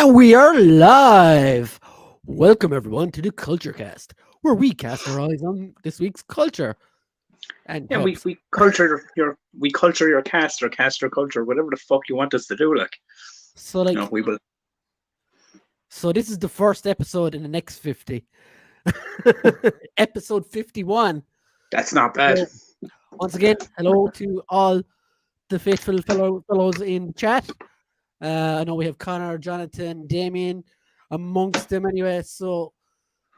And we are live. Welcome everyone to the Culture Cast, where we cast our eyes on this week's culture and Yeah, we, pubs. we culture your cast or cast your culture, whatever the fuck you want us to do. Like, So, we will. so this is the first episode in the next 50, episode 51. That's not bad. So, once again, hello to all the faithful fellows in the chat. I know we have Connor, Jonathan, Damien amongst them anyway. So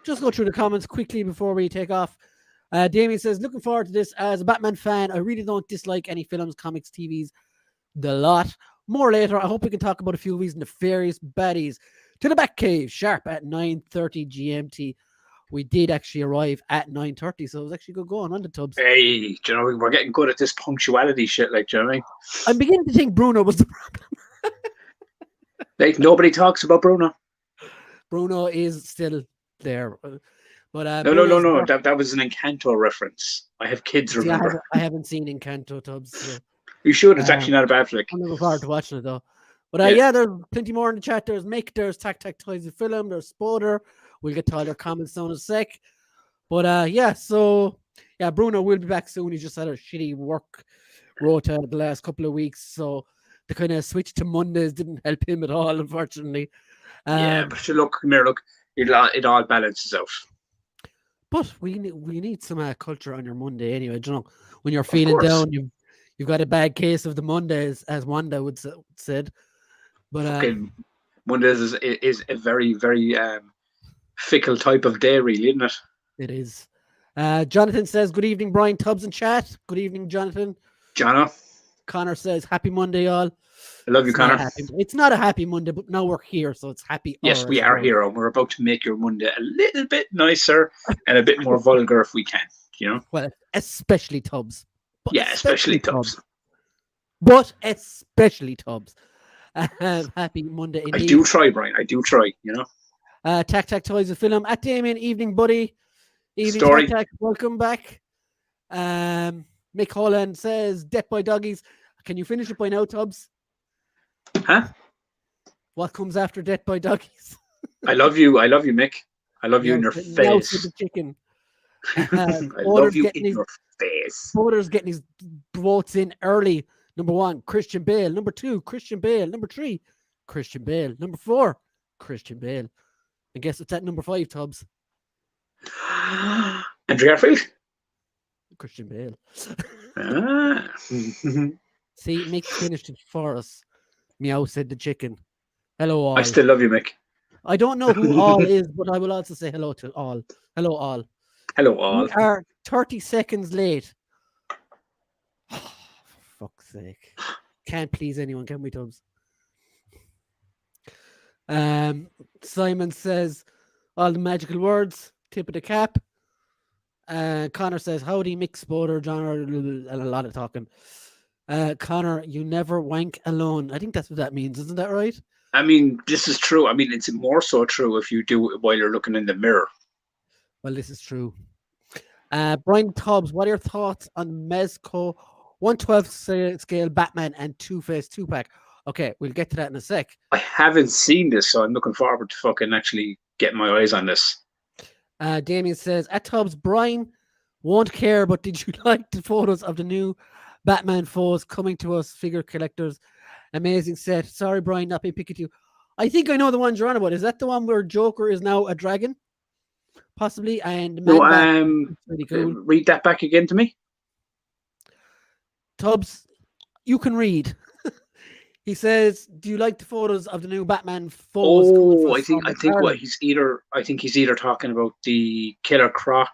just go through the comments quickly before we take off. Damien says, looking forward to this. As a Batman fan, I really don't dislike any films, comics, TVs, the lot. More later. I hope we can talk about a few of these nefarious baddies. To the Batcave, sharp at 9:30 GMT. We did actually arrive at 9:30, so it was actually good going on the tubs. Hey, do you know, we're getting good at this punctuality shit. Like, do you know what I mean? I'm beginning to think Bruno was the problem. Like, nobody talks about Bruno. Bruno is still there. But No. That was an Encanto reference. I have kids, see, remember? I haven't seen Encanto tubs. So, You should. It's actually not a bad flick. I'm looking forward to watching it though. But yeah, there's plenty more in the chat. There's Mick, there's Tac Toys the Film, there's Spoder. We'll get to all their comments down in a sec. But so Bruno will be back soon. He just had a shitty work rota the last couple of weeks, so the kind of switch to Mondays didn't help him at all, unfortunately. But look, it all balances out. But we need some culture on your Monday anyway. You know, when you're feeling down, you've got a bad case of the Mondays, as Wanda would said. But Mondays is a very, very fickle type of day, really, isn't it? It is. Jonathan says, good evening, Brian Tubbs in chat. Good evening, Jonathan. Jono. Connor says, happy Monday, all. I love you, Connor. It's not a happy Monday, but now we're here, so it's happy. Yes, we are here, and we're about to make your Monday a little bit nicer and a bit more vulgar if we can, you know? Well, especially Tubbs. Yeah, especially Tubbs. But especially Tubbs. Happy Monday indeed. I do try, Brian. I do try, you know? Tac Toys the Film. At Damien, evening, buddy. Evening, Story. Tac. Welcome back. Mick Holland says, Death by Doggies. Can you finish it by now, Tubbs? Huh? What comes after Death by Doggies? I love you, Mick. I love you in your face. The chicken. I love you in your face. Spoder's getting his votes in early. Number 1, Christian Bale. Number 2, Christian Bale. Number 3, Christian Bale. Number 4, Christian Bale. And guess what's at number 5, Tubbs? Andrew Garfield? Christian Bale. Ah. See, Mick finished it for us. Meow said the chicken. Hello, all. I still love you, Mick. I don't know who all is, but I will also say hello to all. Hello, all. Hello, all. We are 30 seconds late. For fuck's sake. Can't please anyone, can we, Tubbs? Simon says, all the magical words, tip of the cap. Connor says, howdy, Mick, Spoder, John, and a lot of talking. Connor, you never wank alone. I think that's what that means, isn't that right? I mean, this is true. I mean, it's more so true if you do it while you're looking in the mirror. Well, this is true. Brian Tubbs, what are your thoughts on Mezco 112 scale Batman and Two-Face 2-pack? Okay, we'll get to that in a sec. I haven't seen this, so I'm looking forward to fucking actually getting my eyes on this. Damien says, at Tubbs, Brian won't care, but did you like the photos of the new Batman foes coming to us, figure collectors? Amazing set. Sorry, Brian, not being picky to you. I think I know the ones you're on about. Is that the one where Joker is now a dragon? Possibly. And really cool. Read that back again to me. Tubbs, you can read. He says, "Do you like the photos of the new Batman foes?" Oh, I think he's either talking about the Killer Croc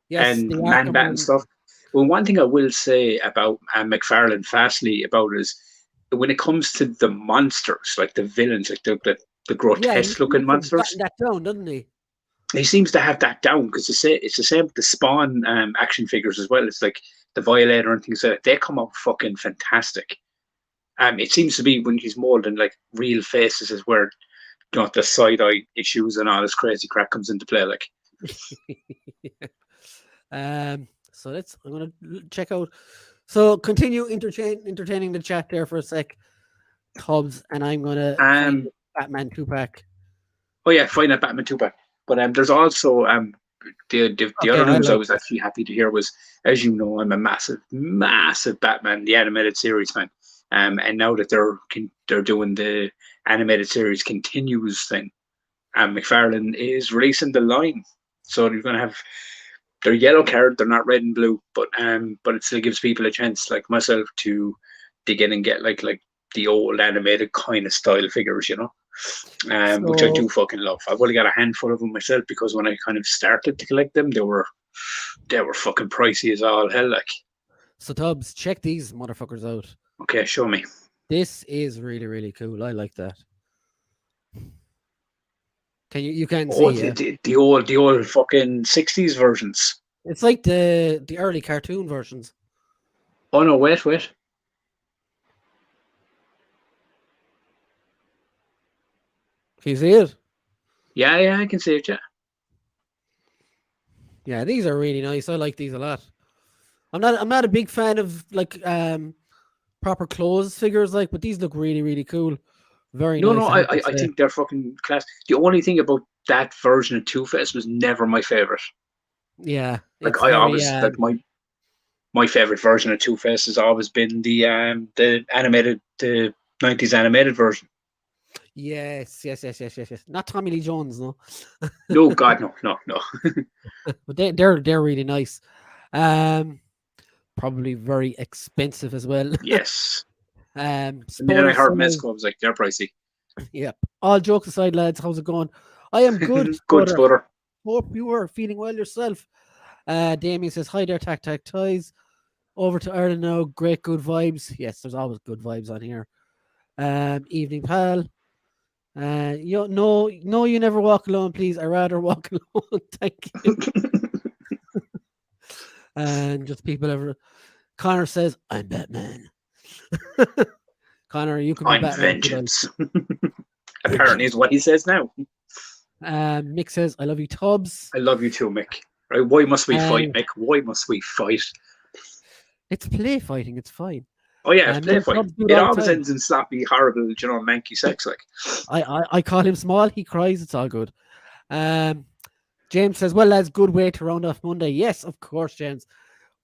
and Man Bat and stuff. Well, one thing I will say about McFarlane Fastly about is when it comes to the monsters, like the villains, like the grotesque looking monsters. That down, doesn't he? He seems to have that down because it's the same with the Spawn action figures as well. It's like the Violator and things like that. They come out fucking fantastic. It seems to be when he's molding like real faces is where the side eye issues and all this crazy crap comes into play. Like, so I'm gonna check out. So continue entertaining the chat there for a sec, Tubbs, and I'm gonna. Batman 2-pack. Oh yeah, fine at Batman 2-pack. But there's also the Okay, other news I like was actually happy to hear was, as you know, I'm a massive Batman the animated series fan. And now that they're doing the animated series continues thing, McFarlane is releasing the line, so they're gonna have their yellow card. They're not red and blue, but it still gives people a chance, like myself, to dig in and get like the old animated kind of style figures, which I so. do fucking love. I've only got a handful of them myself because when I kind of started to collect them, they were fucking pricey as all hell. Like, So Tubbs, check these motherfuckers out. okay, show me. This is really, really cool. I like that. You can't Oh, see, yeah? the old fucking 60s versions. It's like the early cartoon versions. Oh no, wait. Can you see it? Yeah, I can see it, yeah. Yeah, these are really nice. I like these a lot. I'm not a big fan of like proper clothes figures, like, but these look really, really cool. Very No, nice. I think they're fucking class. The only thing about that version of Two-Face was never my favorite. Yeah, Like it's I very always like my favorite version of Two-Face has always been the animated, the 90s animated version. yes. Not Tommy Lee Jones, no. No, God, no. But they're really nice. Probably very expensive as well. Yes. Um, The minute I heard Spurs, Mezco, I was like, they're pricey. yeah. All jokes aside, lads, how's it going? I am good, Good Sputter. sputter. Hope you are feeling well yourself. Damien says, hi there, Tac Ties. Over to Ireland now. Great, good vibes. Yes, there's always good vibes on here. Evening, pal. No, you never walk alone, please. I rather walk alone. Thank you. And just people ever. Connor says, I'm Batman. Connor, you can be I'm Batman. vengeance. Apparently is what he says now. Mick says, I love you, Tubbs. I love you too, Mick. Right? Why must we fight, Mick? Why must we fight? It's play fighting. It's fine. Oh yeah, it's play fighting. It always ends in sloppy, horrible, manky sex. Like I call him small. He cries. It's all good. James says, well, lads, good way to round off Monday. Yes, of course, James.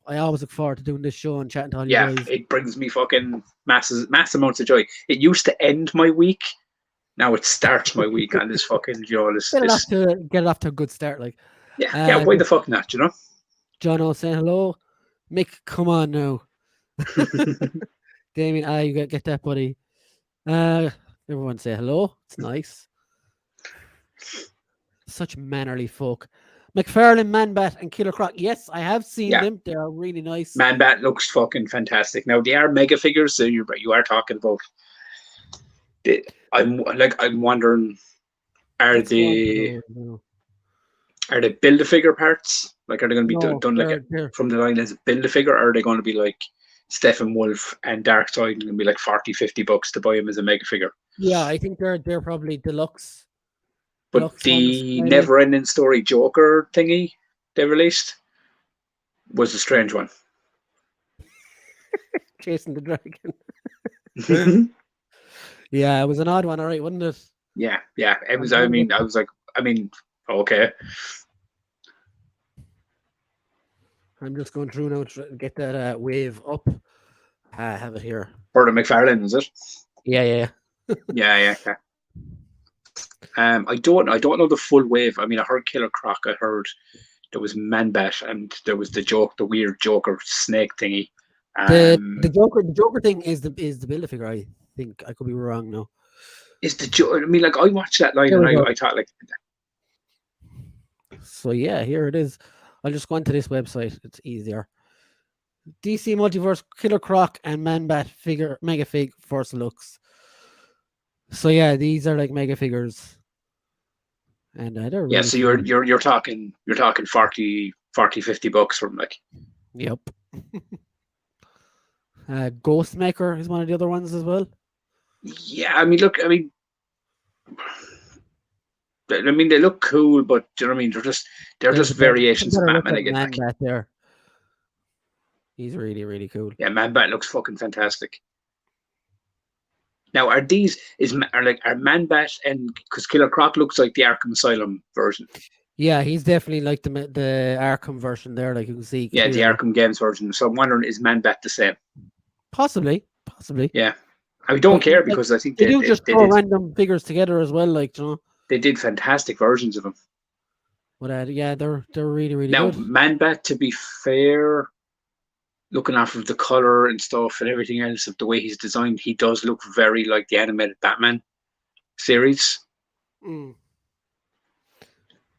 I always look forward to doing this show and chatting to all you guys. It brings me fucking mass amounts of joy. It used to end my week. Now it starts my week on this fucking get it off to a good start. Like, yeah. Why the fuck not? John O saying hello. Mick, come on now. Damien, you get that, buddy. Everyone say hello. It's nice. Such mannerly folk. McFarlane, Man-Bat, and Killer Croc. Yes, I have seen them. They are really nice. Man-Bat looks fucking fantastic. Now they are mega figures. So you are talking about. I'm wondering, are they Build-A-Figure parts? Like, are they going to be done like from the line as Build-A-Figure, or are they going to be like Stephen Wolf and Darkseid and going to be like $40-$50 to buy him as a mega figure? Yeah, I think they're probably deluxe. But the never-ending story Joker thingy they released was a strange one. Chasing the dragon. Yeah, it was an odd one, all right, wasn't it? Yeah. It was. I was like, okay. I'm just going through now to get that wave up. I have it here. For the McFarlane, is it? Yeah. Yeah. I don't know the full wave. I heard Killer Croc. I heard there was Man-Bat, and there was the weird Joker snake thingy. The Joker thing is the Build-A-Figure. I think I could be wrong now. Is the Joker? I watched that line and I thought like. So yeah, here it is. I'll just go onto this website. It's easier. DC Multiverse Killer Croc and Man-Bat figure mega fig first looks. So yeah, these are like mega figures. And they're really so you're talking $40-$50 from like. Yep. Ghostmaker is one of the other ones as well. Yeah, look, they look cool, but do you know what I mean? They're just variations of Batman again. Man-Bat there. He's really, really cool. Yeah, Man-Bat looks fucking fantastic. Now, are Man-Bat and because Killer Croc looks like the Arkham Asylum version? Yeah, he's definitely like the Arkham version there, like you can see. Yeah, clearly. the Arkham Games version. So I'm wondering, is Man-Bat the same? Possibly. Yeah, I don't care because I think they do just throw random figures together as well, like they did fantastic versions of them. But yeah, they're really good. Now, Man-Bat, to be fair, looking after the color and stuff and everything else of the way he's designed, he does look very like the animated Batman series.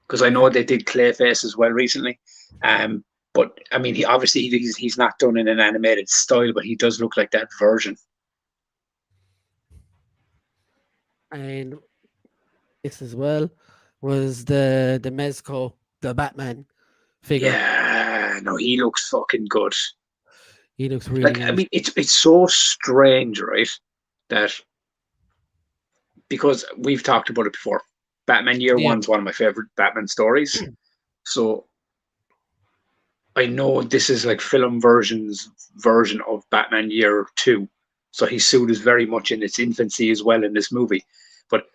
Because I know they did Clayface as well recently. But I mean, he's not done in an animated style, but he does look like that version. And this as well was the Mezco, the Batman figure. Yeah, no, he looks fucking good. He looks really nice. I mean, it's so strange, right? That because we've talked about it before. Batman Year One's one of my favorite Batman stories. So I know this is like film version of Batman Year 2. So his suit is very much in its infancy as well in this movie. But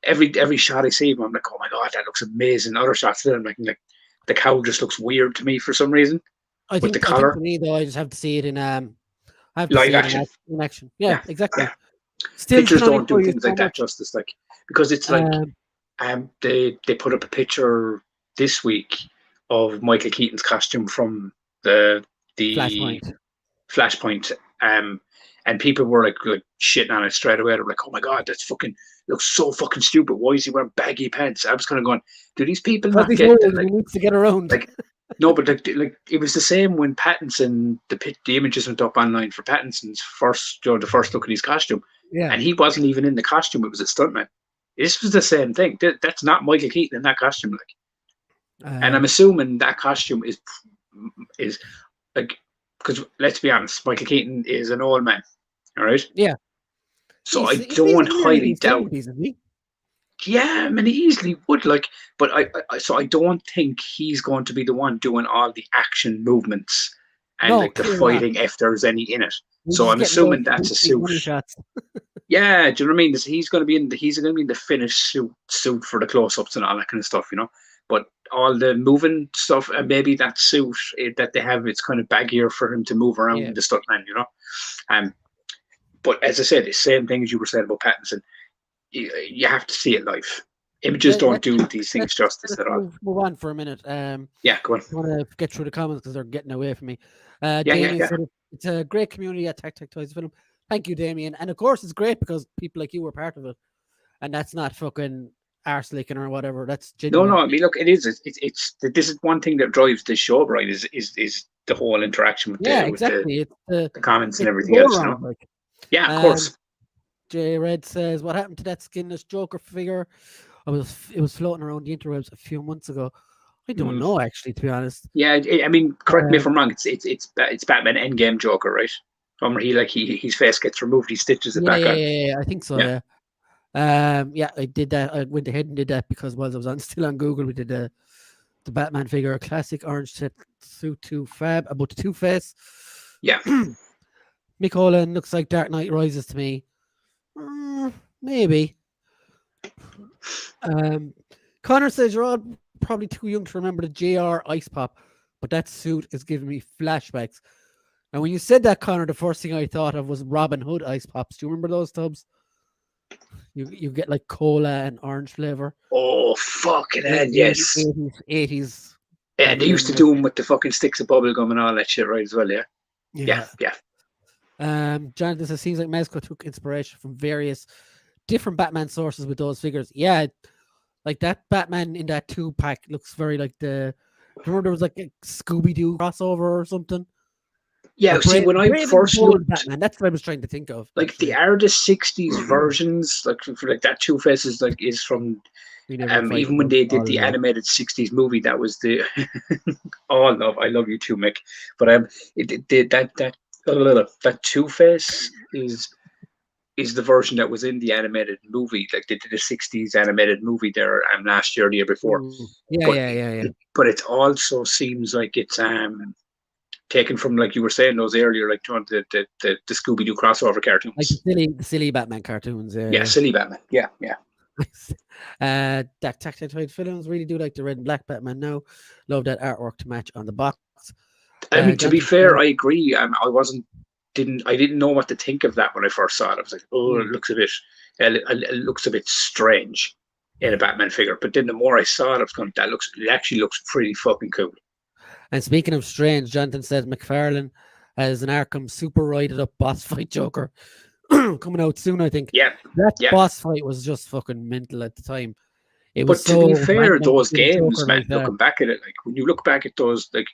every shot I see of him, I'm like, oh my God, that looks amazing. Other shots of him, like the cowl just looks weird to me for some reason. I think for me though, I just have to see it in live action. In action. Yeah, exactly. Yeah. Still, pictures don't do things like that justice, like because it's like they put up a picture this week of Michael Keaton's costume from the Flashpoint, and people were like shitting on it straight away. They're like, "Oh my God, that's fucking looks so fucking stupid. Why is he wearing baggy pants?" I was kind of going, "Do these people not get that?" Like, he needs to get around. Like, no, but like it was the same when Pattinson. The images went up online for Pattinson's first look at his costume. Yeah. And he wasn't even in the costume; it was a stuntman. This was the same thing. That's not Michael Keaton in that costume, like. And I'm assuming that costume is like, because let's be honest, Michael Keaton is an old man, all right? Yeah. So I don't highly doubt. Yeah, I mean, he easily would, like, but I don't think he's going to be the one doing all the action movements and like the fighting if there's any in it. So I'm assuming that's a suit. Yeah, do you know what I mean? He's going to be in the finished suit for the close-ups and all that kind of stuff, you know. But all the moving stuff, and maybe that suit that they have, it's kind of baggier for him to move around the stuntman, you know. But as I said, the same thing as you were saying about Pattinson, you have to see it live. Images don't do these things justice at all. Move on for a minute. Yeah, go on. I want to get through the comments because they're getting away from me. Damien said it's a great community at Tac Toys Film. Thank you, Damien. And of course, it's great because people like you were part of it, and that's not fucking arse licking or whatever. That's genuine. No. I mean, look, it is. It's this is one thing that drives this show, right? Is the whole interaction with exactly. With the comments and everything else. You know? Like, yeah, of course. J Red says, "What happened to that skinless Joker figure? It was floating around the interwebs a few months ago. I don't know, actually, to be honest. Yeah, I mean, correct me if I'm wrong. It's Batman Endgame Joker, right? His face gets removed, he stitches it back on. Yeah, I think so. Yeah. I did that. I went ahead and did that because while I was still on Google, we did the Batman figure, a classic orange suit to Fab about the Two-Face. Yeah. Mick Holland looks like Dark Knight Rises to me. Maybe. Connor says you're all probably too young to remember the JR Ice Pop, but that suit is giving me flashbacks. And when you said that, Connor, the first thing I thought of was Robin Hood Ice Pops. Do you remember those tubs? You get like cola and orange flavor. Oh, fucking hell, yes. 80s. Yeah, they used to do them with the fucking sticks of bubble gum and all that shit, right, as well, yeah? Yeah. Jonathan says, seems like Mezco took inspiration from various different Batman sources with those figures. Yeah, like that Batman in that 2-pack looks very like remember there was like a Scooby-Doo crossover or something? Yeah, see, when I first looked, Batman, that's what I was trying to think of. Like the 60s versions, like for like that Two-Face is from even when they did the animated 60s movie, that was the I love you too, Mick. But that Two-Face is the version that was in the animated movie, like they did the 60s animated movie there last year, the year before. Yeah. But it also seems like it's taken from, like you were saying, those earlier, like the Scooby-Doo crossover cartoons. Like the silly Batman cartoons. Yeah, silly Batman. Yeah. Tactile films really do like the red and black Batman now. Love that artwork to match on the box. I mean, to be fair, I agree. I didn't know what to think of that when I first saw it. I was like, oh, it looks a bit strange in a Batman figure. But then the more I saw it, I was going, it actually looks pretty fucking cool. And speaking of strange, Jonathan says McFarlane has an Arkham super roided up boss fight Joker coming out soon, I think. Yeah. That boss fight was just fucking mental at the time. But to be fair, those games, man, looking back at it, like when you look back at those, like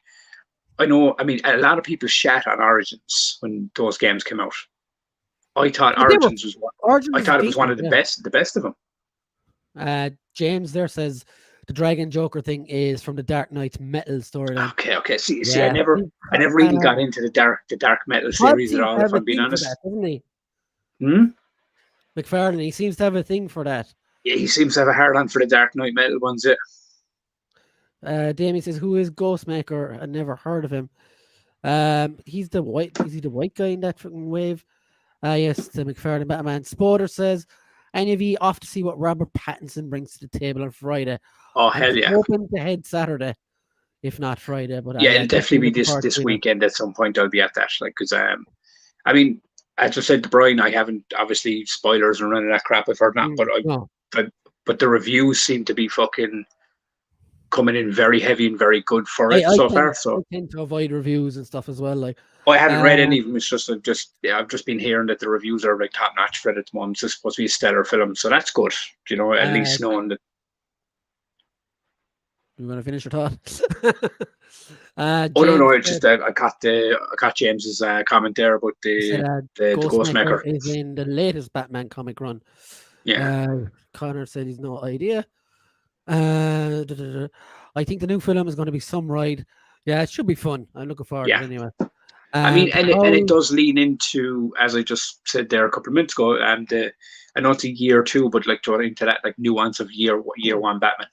I mean, a lot of people shat on Origins when those games came out. I thought Origins was one of the best of them. James there says the Dragon Joker thing is from the Dark Knight's Metal storyline. Okay. See, I never really got into the Dark Metal series at all, if I'm being honest. That, doesn't he? McFarlane, he seems to have a thing for that. Yeah, he seems to have a hard on for the Dark Knight Metal ones, yeah. Damien says, who is Ghostmaker? I never heard of him. Is he the white guy in that fucking wave? Yes, the McFarlane Batman. Spoder says, any of you off to see what Robert Pattinson brings to the table on Friday? Oh, hell yeah. Hoping to head Saturday, if not Friday. But yeah, it'll definitely be this weekend at some point. I'll be at that. Like, because, I mean, as I said to Brian, I haven't, obviously, spoilers and running that crap, I've heard that, but the reviews seem to be fucking coming in very heavy and very good for it so far. So I tend to avoid reviews and stuff as well. Like, I haven't read any of them. It's just I've just been hearing that the reviews are like top notch for it at the moment. It's supposed to be a stellar film, so that's good. At least knowing that. You want to finish your thought? No! I caught James's comment there about the Ghostmaker is in the latest Batman comic run. Yeah. Connor said he's no idea. I think the new film is going to be some ride. Yeah, it should be fun. I'm looking forward to it anyway. I mean, and it does lean into, as I just said there a couple of minutes ago, and I know it's a year or two, but like into that like nuance of year one Batman,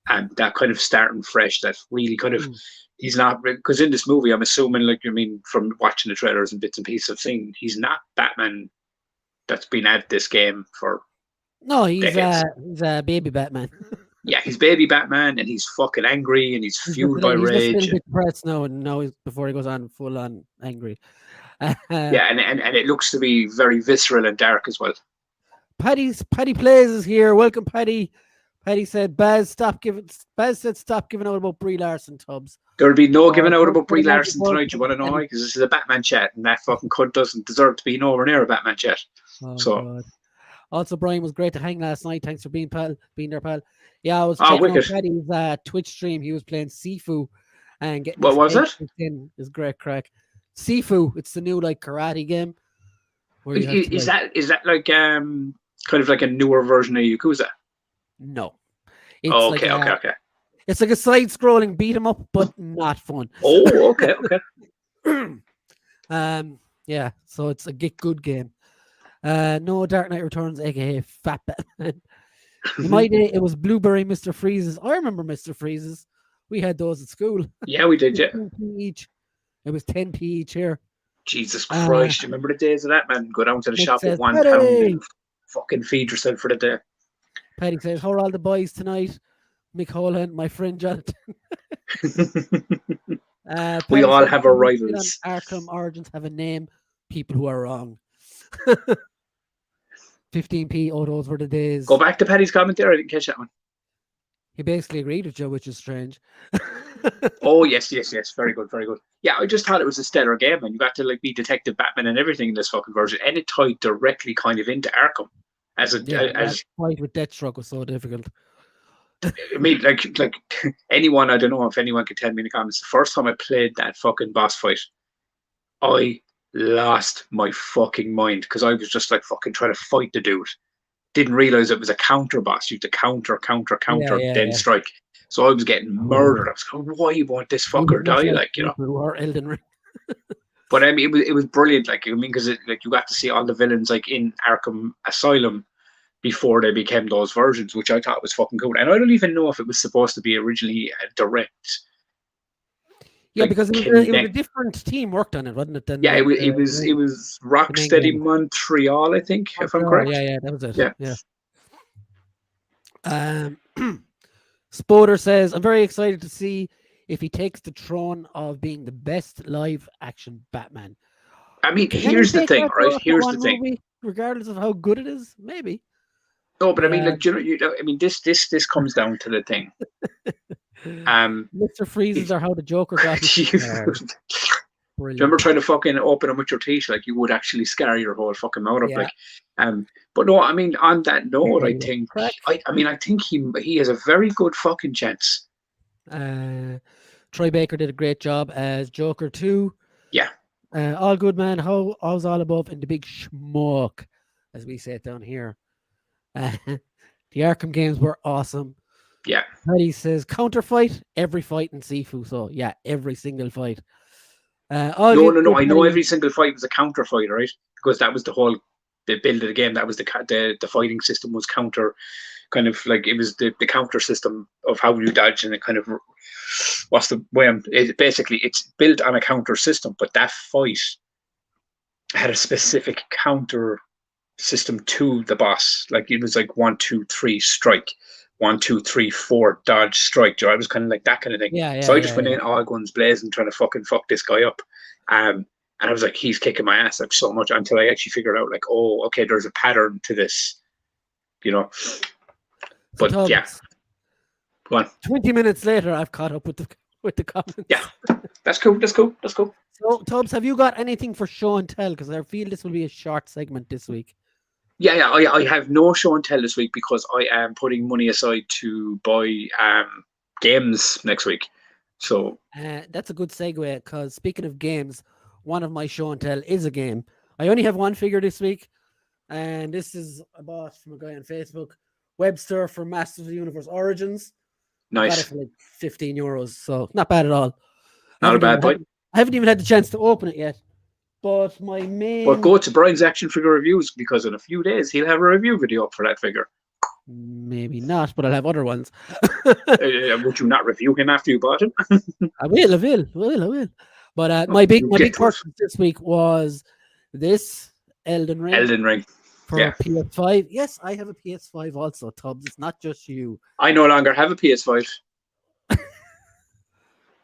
and that kind of starting fresh. That really kind of he's not, because in this movie, I'm assuming, like, from watching the trailers and bits and pieces of thing, he's not Batman that's been at this game for. No, he's a baby Batman. Yeah, he's baby Batman, and he's fucking angry, and he's fueled by rage. He's a bit depressed now, and now before he goes on full on angry. Yeah, and it looks to be very visceral and dark as well. Paddy Plays is here. Welcome, Paddy. Paddy said, Baz said stop giving out about Brie Larson tubs. There'll be no giving out about Brie Larson tonight. You want to know why? Because this is a Batman chat, and that fucking cunt doesn't deserve to be nowhere near a Batman chat. God. Also, Brian, was great to hang last night. Thanks for being there, pal. Yeah, I was checking out Paddy's Twitch stream. He was playing Sifu and getting. What was it? Is great crack. Sifu. It's the new like karate game. Is that like kind of like a newer version of Yakuza? No. It's okay. It's like a side-scrolling beat 'em up, but not fun. Oh, okay. Yeah. So it's a get good game. No Dark Knight Returns, aka Fat Batman. In my day, it was Blueberry Mr. Freezes. I remember Mr. Freezes. We had those at school. Yeah, we did, yeah. 10p each. It was 10p each here. Jesus Christ, remember the days of that, man? Go down to the shop with £1 and fucking feed yourself for the day. Paddy says, how are all the boys tonight? Mick Holland, my friend Jonathan. We all have our rivals. Arkham Origins have a name. People who are wrong. 15p. Oh, those were the days. Go back to Paddy's comment there. I didn't catch that one. He basically agreed with you, which is strange. Oh, yes. Very good. Yeah, I just thought it was a stellar game, and you got to like be Detective Batman and everything in this fucking version, and it tied directly kind of into Arkham. As fight with Deathstroke was so difficult. I mean, like anyone, I don't know if anyone can tell me in the comments, the first time I played that fucking boss fight, I lost my fucking mind because I was just like fucking trying to fight the dude. Didn't realize it was a counter boss. You have to counter, then strike. So I was getting murdered. I was going, why won't this fucker die? Like, or Elden Ring. But I mean, it was brilliant. Like, I mean, because you got to see all the villains like in Arkham Asylum before they became those versions, which I thought was fucking cool. And I don't even know if it was supposed to be originally a direct. Yeah, like, because it was a different team worked on it, wasn't it? Than yeah, it was Rocksteady Montreal, I think, if I'm correct. Yeah, that was it. Yeah. Spoder says, I'm very excited to see if he takes the throne of being the best live action Batman. I mean, here's the thing, right? Here's the thing. Movie, regardless of how good it is, maybe. No, but I mean, like, I mean, this comes down to the thing. Mr. Freezes or how the Joker got his remember trying to fucking open them with your teeth? Like, you would actually scar your whole fucking mouth up. Like, but no, I mean, on that note, I think I think he has a very good fucking chance. Troy Baker did a great job as Joker too. Yeah. All good, man. How's all above in the big smoke, as we say it down here. The Arkham games were awesome. Yeah. Paddy says counterfight every fight in Sifu. So yeah, every single fight. No. I know every single fight was a counter fight, right? Because that was the whole build of the game. That was the fighting system was counter, kind of like it was the counter system of how you dodge, and it kind of what's the way it's built on a counter system, but that fight had a specific counter system to the boss. Like it was like 1, 2, 3 strike, 1, 2, 3, 4 dodge strike. I was kind of like that kind of thing. So I just went in all guns blazing, trying to fucking fuck this guy up. And I was like, he's kicking my ass like so much until I actually figured out like, oh, okay, there's a pattern to this, you know. But so, yeah, go on. 20 minutes later, I've caught up with the comments. Yeah, that's cool. So, Tubbs, have you got anything for show and tell? Because I feel this will be a short segment this week. Yeah. I have no show and tell this week because I am putting money aside to buy games next week. So that's a good segue because speaking of games, one of my show and tell is a game. I only have one figure this week, and this is I bought from a guy on Facebook, Webster for Masters of the Universe Origins. Nice. I got it for like €15, so not bad at all. Not a bad buy. I haven't even had the chance to open it yet. But my main... Well, go to Brian's Action Figure Reviews because in a few days he'll have a review video up for that figure. Maybe not, but I'll have other ones. Would you not review him after you bought him? I will. But my big purchase this week was this Elden Ring. For PS5. Yes, I have a PS5 also, Tubbs. It's not just you. I no longer have a PS5.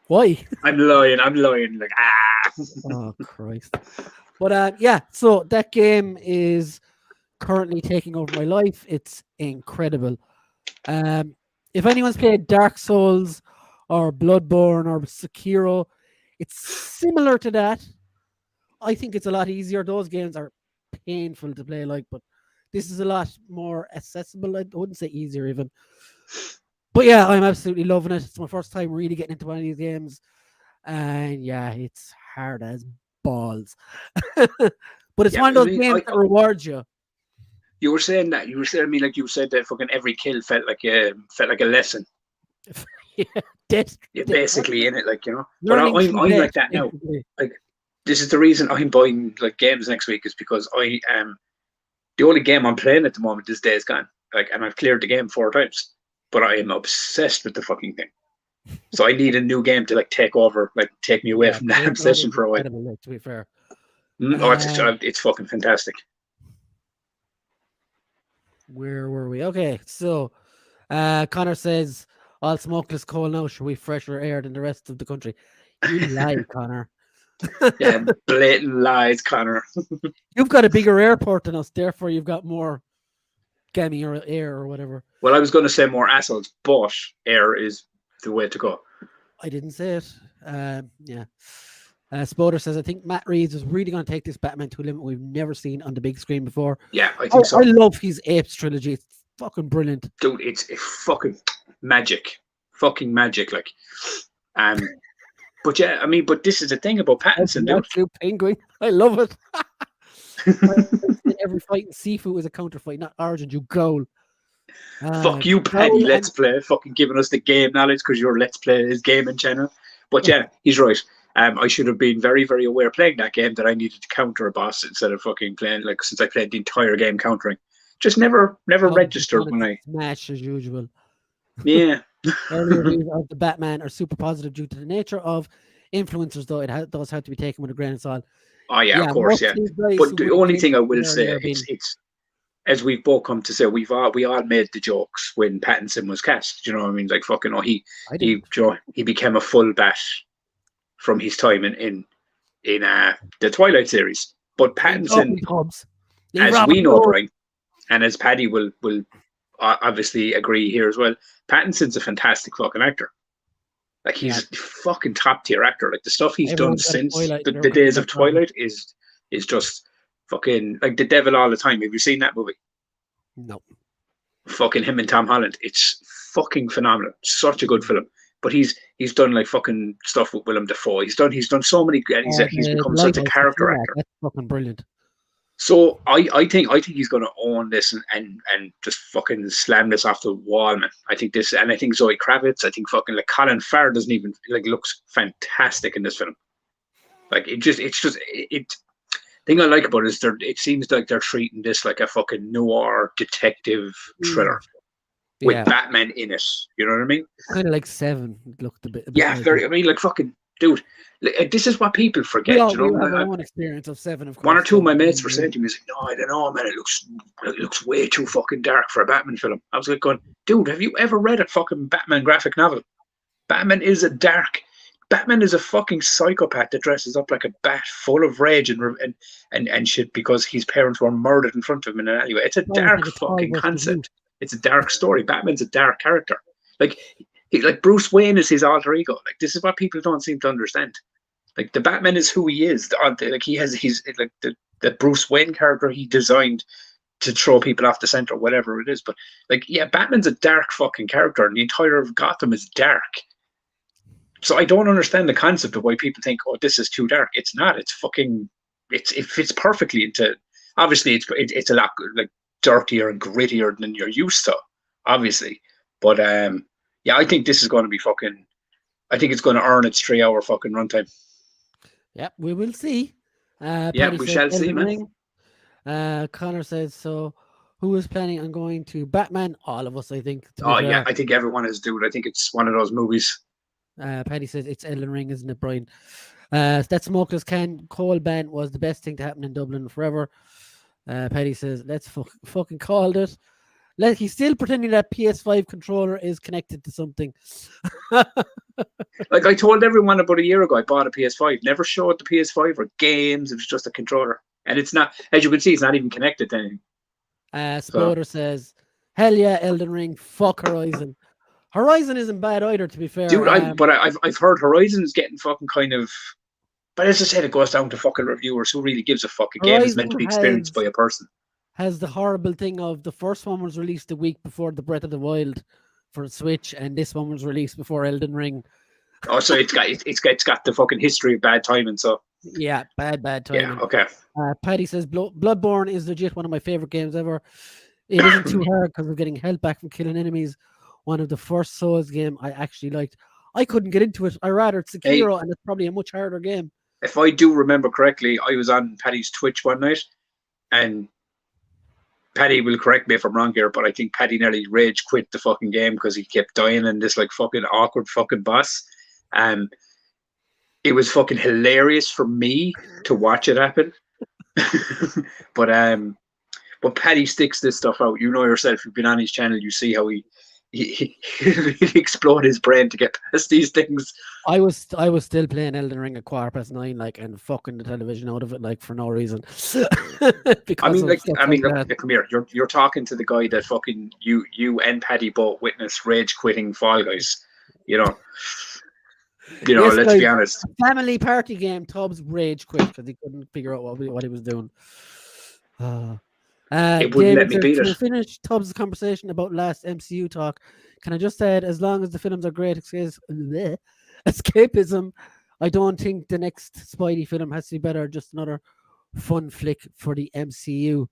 Why? I'm lying. Like, Oh, Christ. But so that game is currently taking over my life. It's incredible. If anyone's played Dark Souls or Bloodborne or Sekiro, it's similar to that. I think it's a lot easier. Those games are painful to play, but this is a lot more accessible. I wouldn't say easier even. But yeah, I'm absolutely loving it. It's my first time really getting into one of these games. And yeah, it's hard as balls. But it's one of those games that rewards you. You were saying that. You said that fucking every kill felt like a lesson. You're basically in it, But I'm like that now. Like, this is the reason I'm buying games next week is because I am the only game I'm playing at the moment is Days Gone. And I've cleared the game 4 times. But I am obsessed with the fucking thing. So I need a new game to take over, take me away from that obsession for a while. To be fair. It's fucking fantastic. Where were we? Okay, so Connor says, all smokeless coal now, should we fresher air than the rest of the country? You lie, Connor. Yeah, blatant lies, Connor. You've got a bigger airport than us, therefore you've got more gammy or air or whatever. Well, I was going to say more assholes, but air is the way to go. I didn't say it. Yeah. Spoder says, I think Matt Reeves is really going to take this Batman to a limit we've never seen on the big screen before. Yeah, I think so. I love his Apes trilogy. It's fucking brilliant. Dude, it's fucking magic. Fucking magic, But yeah, but this is the thing about Pattinson, dude. Absolute penguin. I love it. Every fight in Sifu is a counterfight, not Origin, you goal. Fuck you, Paddy, Let's Play. Fucking giving us the game knowledge because your Let's Play is gaming channel. But yeah, he's right. I should have been very, very aware playing that game that I needed to counter a boss instead of fucking playing, since I played the entire game countering. Just never registered when I... Smash as usual. Yeah. Earlier reviews of the Batman are super positive due to the nature of influencers, though, those have to be taken with a grain of salt. Oh yeah, of course, yeah. But the only thing I will say, it's as we've both come to say, we all made the jokes when Pattinson was cast. You know what I mean? Like fucking, he became a full bat from his time in the Twilight series. But Pattinson, as we know, Brian, and as Paddy will obviously agree here as well, Pattinson's a fantastic fucking actor. Like he's a fucking top tier actor. Like the stuff he's done since the days of Twilight is just fucking like The Devil All the Time. Have you seen that movie? No. Fucking him and Tom Holland. It's fucking phenomenal. Such a good film. But he's done like fucking stuff with Willem Dafoe. He's done so many. He's become such a character actor. That's fucking brilliant. So I think he's going to own this and just fucking slam this off the wall, man. I think Zoe Kravitz. I think fucking like Colin Farrell doesn't even looks fantastic in this film. Like thing I like about it is it seems like they're treating this like a fucking noir detective thriller with Batman in it. You know what I mean? Kind of like Seven. It looked a bit very. I mean, like fucking dude. This is what people forget. We have our own experience of Seven, of course. One or two of my mates were saying to me, "No, I don't know, man. It looks way too fucking dark for a Batman film." I was like, "Going, dude, have you ever read a fucking Batman graphic novel? Batman is a fucking psychopath that dresses up like a bat, full of rage and shit because his parents were murdered in front of him in an alleyway. It's a dark fucking concept. It's a dark story. Batman's a dark character. Like Bruce Wayne is his alter ego. Like this is what people don't seem to understand. Like the Batman is who he is. Like he has the Bruce Wayne character he designed to throw people off the center, whatever it is. But Batman's a dark fucking character, and the entire of Gotham is dark. So I don't understand the concept of why people think, "Oh, this is too dark." It's not. It's fucking. It fits perfectly into. Obviously, it's a lot like dirtier and grittier than you're used to, obviously. But I think this is going to be fucking. I think it's going to earn its 3-hour fucking runtime. Yep, we will see. We shall see, man. Connor says so. Who is planning on going to Batman? All of us, I think. I think everyone is, dude. I think it's one of those movies. Paddy says it's Elden Ring, isn't it, Brian? That Smokers Can coal ban was the best thing to happen in Dublin forever. Paddy says, let's fucking call it. He's still pretending that PS5 controller is connected to something. Like I told everyone about a year ago, I bought a PS5. Never showed the PS5 or games. It was just a controller. And it's not, as you can see, it's not even connected to anything. Spoder says, hell yeah, Elden Ring, fuck Horizon. Horizon isn't bad either, to be fair. Dude, I've heard Horizon's getting fucking kind of... But as I said, it goes down to fucking reviewers. Who really gives a fuck? A game is meant to be experienced by a person. Has the horrible thing of the first one was released a week before the Breath of the Wild for the Switch, and this one was released before Elden Ring. Oh, so it's got the fucking history of bad timing. So yeah, bad timing. Yeah, okay. Paddy says Bloodborne is legit one of my favorite games ever. It isn't too hard because we're getting held back from killing enemies. One of the first Souls game I actually liked. I couldn't get into it. I rather Sekiro, and it's probably a much harder game. If I do remember correctly, I was on Paddy's Twitch one night, and Paddy will correct me if I'm wrong here, but I think Paddy nearly rage quit the fucking game because he kept dying in this like fucking awkward fucking boss. It was fucking hilarious for me to watch it happen. But Paddy sticks this stuff out. You know yourself, you've been on his channel, you see how he really explode his brain to get past these things. I was still playing Elden Ring at 9:15, like, and fucking the television out of it, like, for no reason. I mean, come here. You're talking to the guy that fucking you and Paddy both witnessed rage quitting Fall Guys. You know, yes, let's be honest. Family party game. Tubbs rage quit because he couldn't figure out what he was doing. It wouldn't let me beat it. To finish Tubbs' conversation about last MCU talk, can I just add, as long as the films are great escapism, I don't think the next Spidey film has to be better. Just another fun flick for the MCU.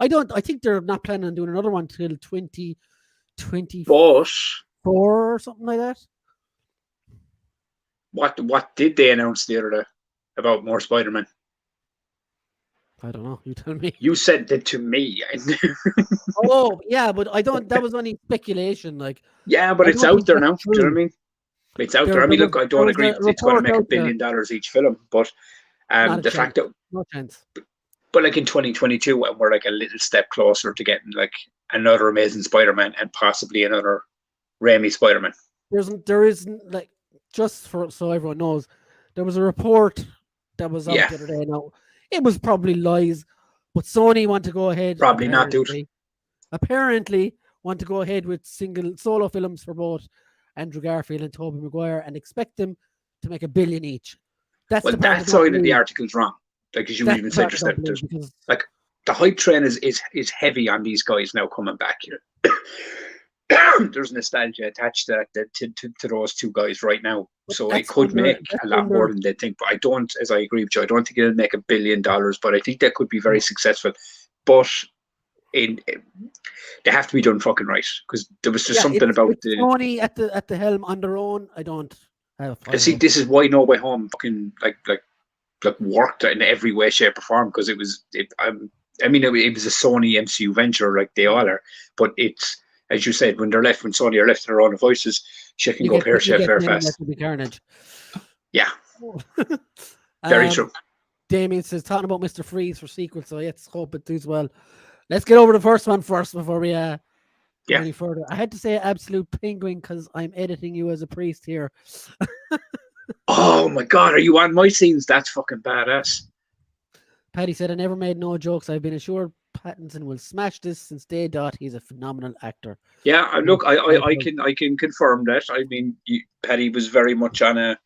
I think they're not planning on doing another one till 2024 or something like that. What did they announce the other day about more Spider-Man? I don't know. You tell me. You said that to me. Oh, yeah, but I don't. That was only speculation. Like, yeah, but it's out there now. Do you know what I mean? It's out there. I mean, look, I don't agree it's going to make $1 billion each film, but the fact that no chance. But like in 2022, and we're like a little step closer to getting like another Amazing Spider-Man and possibly another Raimi Spider-Man. There isn't like, just for so everyone knows, there was a report that was out the other day. Now it was probably lies, but Sony want to go ahead. Probably not, dude. Apparently, want to go ahead with single solo films for both Andrew Garfield and Tobey Maguire, and expect them to make $1 billion each. That's that side of the article's wrong. Like, as you even said yourself, like the hype train is heavy on these guys now coming back here. There's nostalgia attached to those two guys right now, so it could make a lot more than they think. But I don't, as I agree with you, I don't think it'll make $1 billion. But I think that could be very successful. But they have to be done fucking right, because there was just something about the Sony at the helm on their own. I don't have. See, this is why No Way Home fucking like worked in every way, shape, or form, because it was a Sony MCU venture, like they all are. But it's, as you said, when Sony are left to their own devices, shit can go pear-shaped very fast. Carnage. Yeah, very true. Damien says, talking about Mr. Freeze for sequel, so let's hope it does well. Let's get over the first one first before we go any further. I had to say absolute penguin because I'm editing you as a priest here. Oh my God, are you on my scenes? That's fucking badass. Paddy said, I never made no jokes. I've been assured Pattinson will smash this since day dot. He's a phenomenal actor. Yeah, look, I can confirm that. I mean, Paddy was very much on a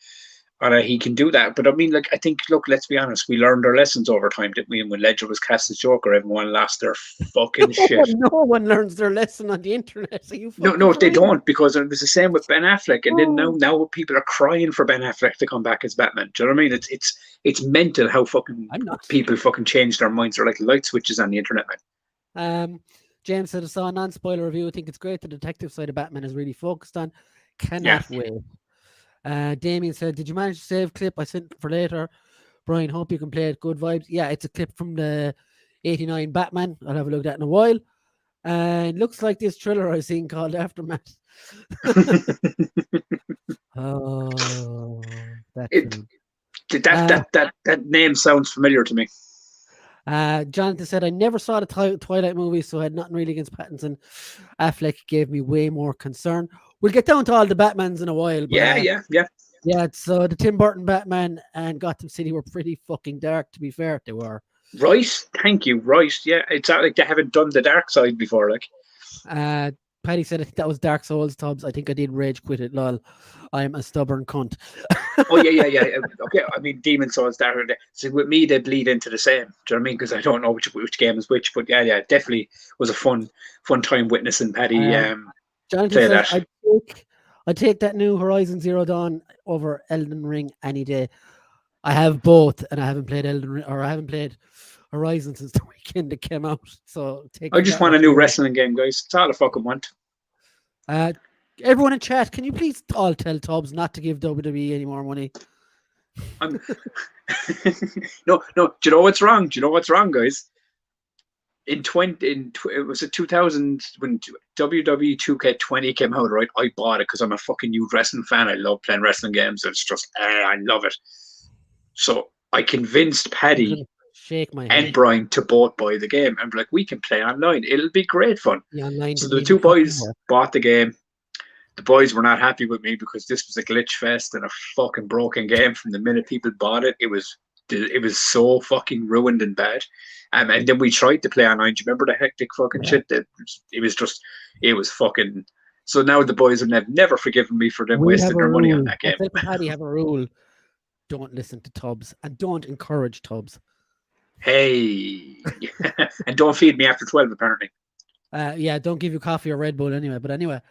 he can do that. But I mean, like, I think, look, let's be honest, we learned our lessons over time, didn't we? And when Ledger was cast as Joker, everyone lost their fucking shit. No one learns their lesson on the internet. No, they don't, because it was the same with Ben Affleck. And then now people are crying for Ben Affleck to come back as Batman. Do you know what I mean? It's mental how fucking people fucking change their minds. They're like light switches on the internet, man. James said, I saw a non-spoiler review. I think it's great the detective side of Batman is really focused on. Cannot wait. Damien said, did you manage to save clip? I sent it for later. Brian, hope you can play it. Good vibes. Yeah, it's a clip from the 89 Batman. I'll have a look at that in a while. And looks like this thriller I've seen called Aftermath. That name sounds familiar to me. Jonathan said, I never saw the Twilight movie, so I had nothing really against Pattinson. Affleck gave me way more concern. We'll get down to all the Batmans in a while. But, yeah. So the Tim Burton Batman and Gotham City were pretty fucking dark, to be fair. They were. Right. Thank you. Right. Yeah. It's not like they haven't done the dark side before. Like, Paddy said, I think that was Dark Souls, Tubbs. I think I did rage quit it, lol. I'm a stubborn cunt. Oh, yeah. Okay. I mean, Demon Souls, Dark. So with me, they bleed into the same. Do you know what I mean? Because I don't know which game is which. But yeah, definitely was a fun time witnessing Paddy play that. I'd take that new Horizon Zero Dawn over Elden Ring any day. I have both, and I haven't played Horizon since the weekend it came out. So I just want a new wrestling game, guys. That's all I fucking want. Everyone in chat, can you please all tell Tubbs not to give WWE any more money? No. Do you know what's wrong? Guys? In 2000 when WWE 2K20 came out, right? I bought it because I'm a fucking huge wrestling fan. I love playing wrestling games. It's just I love it. So I convinced Paddy and Brian to both buy the game and be like, we can play online. It'll be great fun. So the two boys bought the game. The boys were not happy with me because this was a glitch fest and a fucking broken game from the minute people bought it. It was so fucking ruined and bad. And then we tried to play online. Do you remember the hectic fucking shit? It was fucking. So now the boys have never forgiven me for them wasting their money on that game. Paddy have a rule: don't listen to Tubbs and don't encourage Tubbs. Hey, and don't feed me after 12. Apparently. Don't give you coffee or Red Bull anyway. But anyway,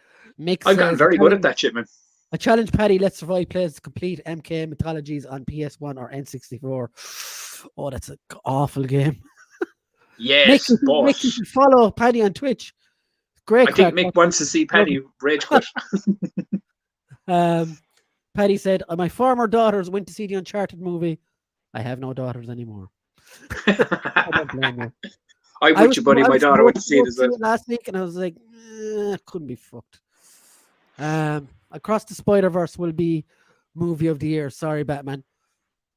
I've gotten very good at that shit, man. I challenge Paddy. Let's Survive plays complete MK Mythologies on PS1 or N64. Oh, that's an awful game. Yes, Mick, you should follow Paddy on Twitch. Great. I think Mick wants to see Paddy rage quit. Paddy said, my former daughters went to see the Uncharted movie. I have no daughters anymore. I don't blame you. I'm with you, buddy. My daughter went to see it as well last week, and I was like, couldn't be fucked. Across the Spider-Verse will be movie of the year. Sorry, Batman.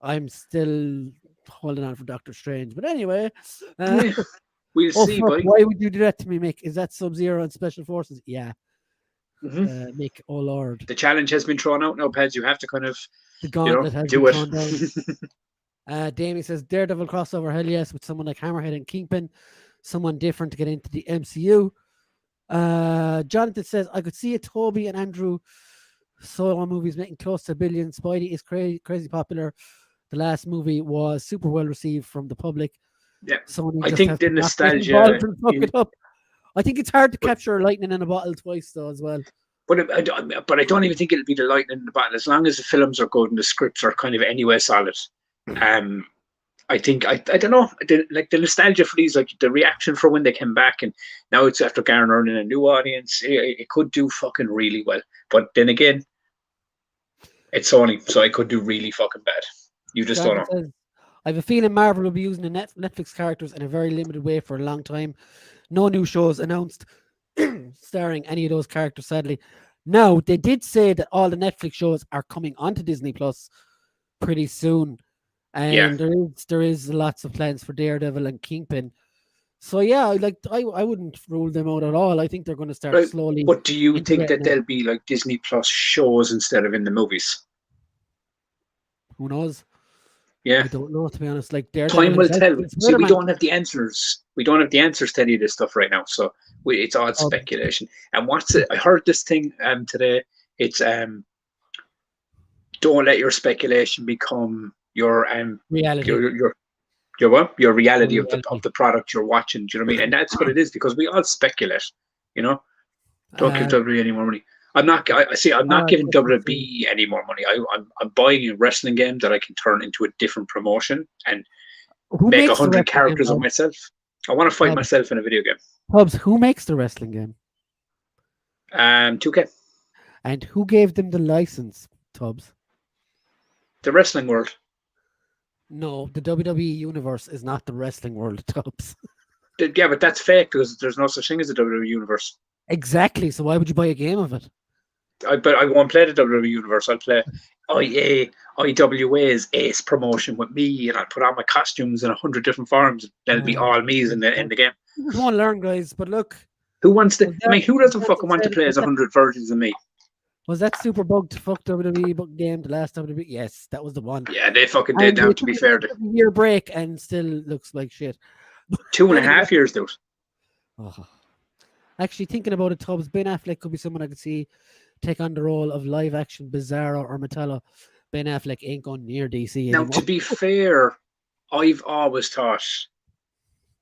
I'm still holding on for Doctor Strange. But anyway. We'll see, fuck, buddy. why would you do that to me, Mick? Is that Sub-Zero and Special Forces? Yeah. Mick, oh Lord. The challenge has been thrown out now, Peds. You have to kind of the gauntlet has do been it. Thrown down. Damien says Daredevil crossover, hell yes, with someone like Hammerhead and Kingpin, someone different to get into the MCU. Jonathan says I could see a Toby and Andrew solo movies making close to $1 billion. Spidey is crazy popular. The last movie was super well received from the public. Yeah, Sony I think the nostalgia. I think it's hard to capture lightning in a bottle twice, though, as well. But I don't even think it'll be the lightning in the bottle as long as the films are good and the scripts are kind of anyway solid. I think I don't know, like the nostalgia for these, like the reaction for when they came back, and now it's after garnering a new audience. It could do fucking really well, but then again, it's Sony, so it could do really fucking bad. You just don't know. Says, I have a feeling Marvel will be using the Netflix characters in a very limited way for a long time. No new shows announced starring any of those characters, sadly. Now, they did say that all the Netflix shows are coming onto Disney Plus pretty soon. And there is lots of plans for Daredevil and Kingpin. So yeah, like I wouldn't rule them out at all. I think they're going to start slowly. But do you think that they'll be like Disney Plus shows instead of in the movies? Who knows? Yeah, I don't know, to be honest. Like Daredevil, time will tell. See, we don't have the answers. We don't have the answers to any of this stuff right now. So it's all speculation. And I heard this thing today. It's don't let your speculation become your reality. Your reality of the product you're watching. Do you know what I mean? And that's what it is, because we all speculate. Don't give WWE any more money. I'm not giving WWE any more money. I'm buying a wrestling game that I can turn into a different promotion and make 100 characters of myself. I want to fight myself in a video game. Pubs, who makes the wrestling game? 2K. And who gave them the license, Tubbs? The wrestling world. No, the WWE universe is not the wrestling world, Tubbs. Yeah, but that's fake, because there's no such thing as the WWE universe. Exactly. So why would you buy a game of it? But I won't play the WWE universe. I'll play IWA's Ace promotion with me, and I'll put on my costumes in 100 different forms. That'll be all me's in the game. You want to learn, guys, but look. Who wants to? Who doesn't fucking want to play as 100 versions of me? Was that super bug to fuck WWE game, the last WWE? Yes, that was the one. Yeah, they fucking did. Now, to be fair, a year break and still looks like shit. 2.5 years, dude. Oh. Actually, thinking about it, Tubbs, Ben Affleck could be someone I could see take on the role of live-action Bizarro or Metallo. Ben Affleck ain't going near DC anymore. Now, to be fair, I've always thought,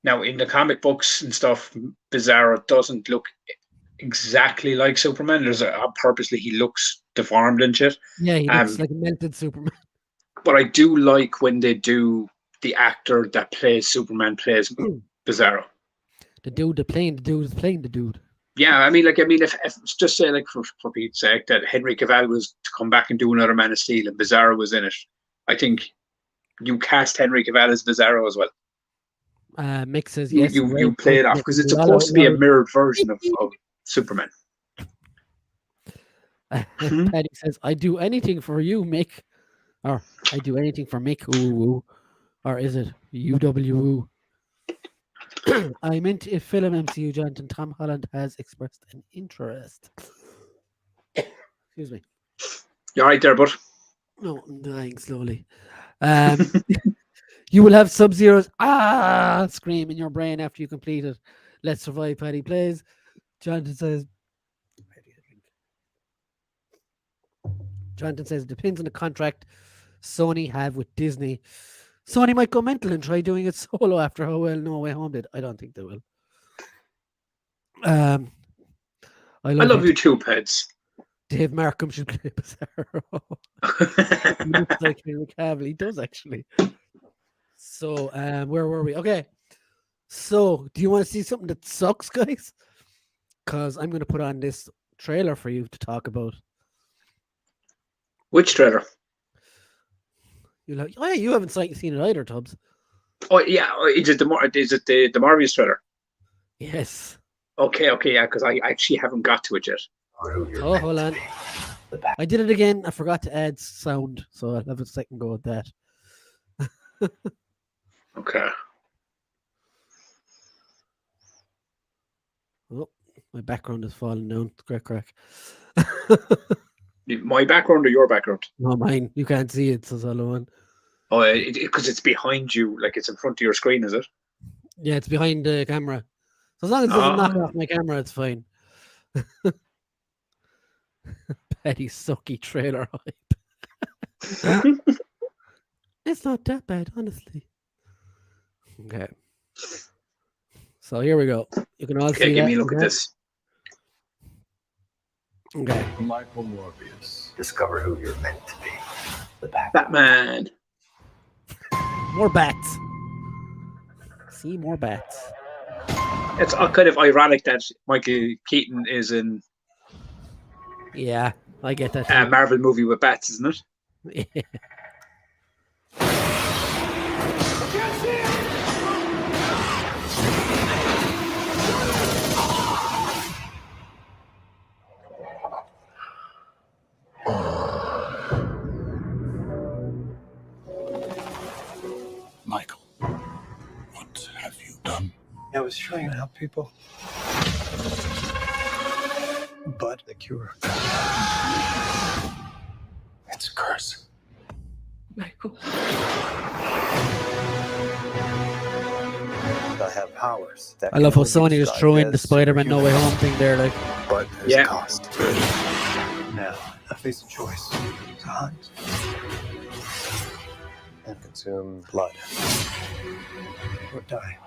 now in the comic books and stuff, Bizarro doesn't look exactly like Superman. Purposely he looks deformed and shit. Yeah, he looks like a melted Superman. But I do like when they do the actor that plays Superman plays Bizarro. The dude playing the dude. Yeah, if just say, like, for Pete's sake, that Henry Cavill was to come back and do another Man of Steel and Bizarro was in it, I think you cast Henry Cavill as Bizarro as well. Mick says yes. You play it off, because it's supposed to be a mirrored version of Superman. Paddy says, I do anything for you, Mick. Or I do anything for Mick. Ooh. Or is it UW? I meant if film MCU, Jonathan, Tom Holland has expressed an interest. Excuse me. You're right there, bud. No, I'm dying slowly. You will have Sub-Zero's scream in your brain after you complete it. Let's survive, Paddy plays. Jonathan says it depends on the contract Sony have with Disney. Sony might go mental and try doing it solo after how well No Way Home did. I don't think they will. I love you too, Peds. Dave Markham should play Bizarro. He looks like Henry Cavill. He does, actually. So, where were we? Okay. So, do you want to see something that sucks, guys? Because I'm going to put on this trailer for you to talk about. Which trailer? You're like, oh yeah, you haven't seen it either, Tubbs. Oh yeah, is it the Marvelous trailer? Yes. Okay, yeah, because I actually haven't got to it yet. Oh, hold on. I did it again. I forgot to add sound, so I'll have a second go at that. Okay. Oh, my background is falling down. Crack. My background or your background? No, mine. You can't see it, so it's all one. Oh, because it's behind you, like it's in front of your screen, is it? Yeah, it's behind the camera. So as long as it doesn't knock off my camera, it's fine. Petty sucky trailer hype. It's not that bad, honestly. Okay. So here we go. You can all see give that. me a look at this. Okay. Michael Morbius. Discover who you're meant to be. The Batman. More bats. See more bats. It's kind of ironic that Michael Keaton is in. Yeah, I get that. A Marvel movie with bats, isn't it? Yeah. Michael, what have you done? I was trying to help people. But the cure. It's a curse. Michael. I have powers. I love how Sony just threw in the Spider-Man No Way Home thing there, like. But there's a cost. Now, I face a choice. To hunt. And consume blood. Or die.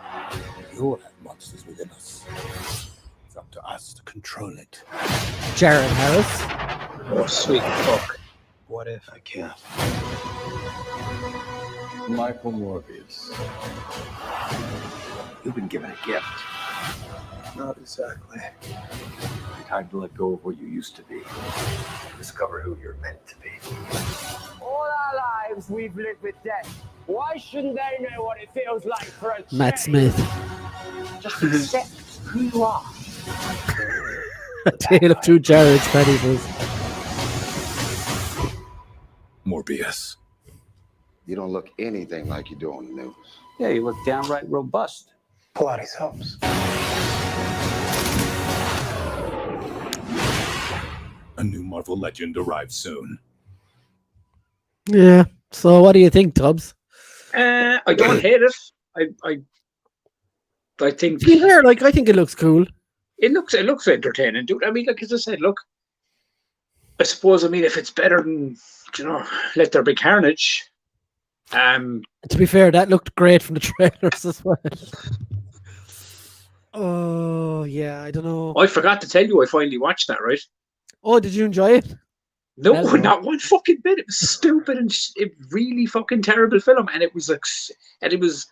We all have monsters within us. It's up to us to control it. Jared Harris. Oh, sweet fuck. What if I can't? Michael Morbius. You've been given a gift. Not exactly. Time to let go of what you used to be. Discover who you're meant to be. All our lives we've lived with death. Why shouldn't they know what it feels like for a Matt Smith. Just accept who you are. A tale of two Jareds, Paddy was. Morbius. You don't look anything like you do on the news. Yeah, you look downright robust. Pilates helps. A new Marvel legend arrives soon. Yeah. So what do you think, Tubbs? I don't hate it. I think. To be fair, like I think it looks cool. It looks entertaining, dude. I mean, like as I said, look. I suppose. I mean, if it's better than Let There Be Carnage. To be fair, that looked great from the trailers as well. Oh yeah, I don't know. I forgot to tell you, I finally watched that. Right? Oh, did you enjoy it? No, not one fucking bit. It was stupid and it really fucking terrible film, and it was like, and it was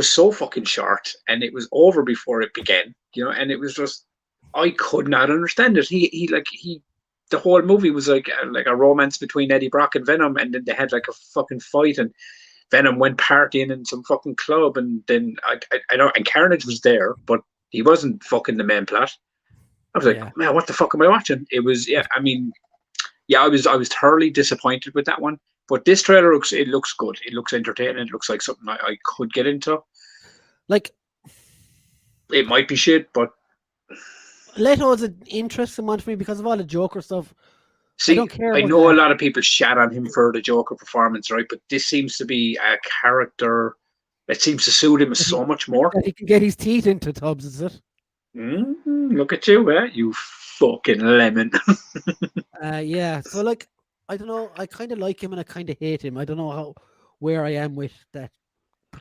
so fucking short, and it was over before it began. And it was just, I could not understand it. The whole movie was like a romance between Eddie Brock and Venom, and then they had like a fucking fight, and Venom went partying in some fucking club, and then I know, and Carnage was there, but he wasn't fucking the main plot. I was like, man, what the fuck am I watching? It was, I mean, I was thoroughly disappointed with that one. But this trailer looks good. It looks entertaining. It looks like something I could get into. Like, it might be shit, but Leto is an interesting one for me because of all the Joker stuff. See, I don't care. I know a lot of people shat on him for the Joker performance, right? But this seems to be a character that seems to suit him so much more. He can get his teeth into, Tubbs, is it? Look at you, you fucking lemon. Yeah. So, like, I don't know. I kind of like him and I kind of hate him. I don't know where I am with that.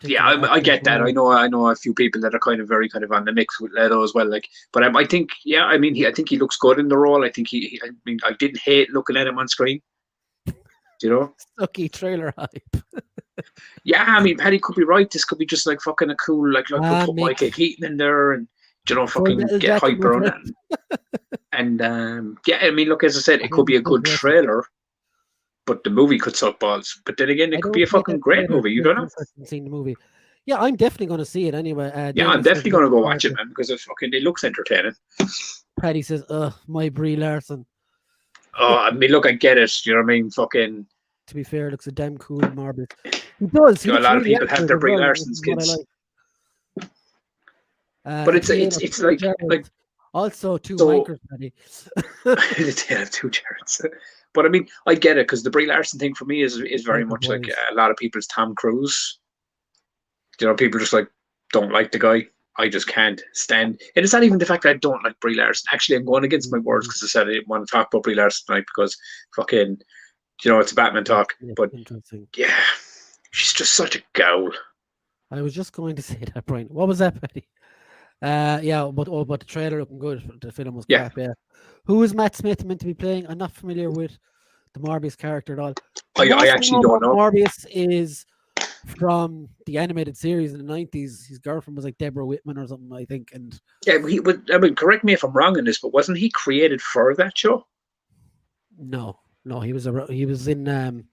Yeah, I get that. I know a few people that are kind of very kind of on the mix with Leto as well. Like, but I think, I mean, I think he looks good in the role. I think I mean, I didn't hate looking at him on screen. Sucky trailer hype. Yeah, I mean, Paddy could be right. This could be just like fucking a cool, like we'll put Michael Keaton in there and fucking get hype around that. And I mean, look, as I said, it could be a good trailer. But the movie could suck balls. But then again, it could be a fucking great movie. You don't know. Seen the movie. Yeah, I'm definitely going to see it anyway. I'm definitely going to go watch it, man, because it looks entertaining. Paddy says, my Brie Larson. Oh, I mean, look, I get it. You know what I mean? Fucking. To be fair, looks a damn cool Morbius. He does. He a looks lot of really people have accurate their as Brie well, Larson which is what I skins. like. But It's it's like also two so, wankers, Paddy. they have two Jareds. But I mean, I get it because the Brie Larson thing for me is very Wankers much like boys. a lot of people's Tom Cruise. You know, people just like don't like the guy. I just can't stand. And it's not even the fact that I don't like Brie Larson. Actually, I'm going against my words because I said I didn't want to talk about Brie Larson tonight because fucking, you know, it's a Batman talk. Yeah, But interesting. yeah, she's just such a gowl. I was just going to say that, Brian. What was that, Paddy? Yeah, but the trailer looking good. The film was crap. Yeah. Who is Matt Smith meant to be playing? I'm not familiar with the Morbius character at all. I actually don't know. Morbius is from the animated series in the 90s. His girlfriend was like Deborah Whitman or something, I think. And yeah, he would. I mean, correct me if I'm wrong in this, but wasn't he created for that show? No, he was in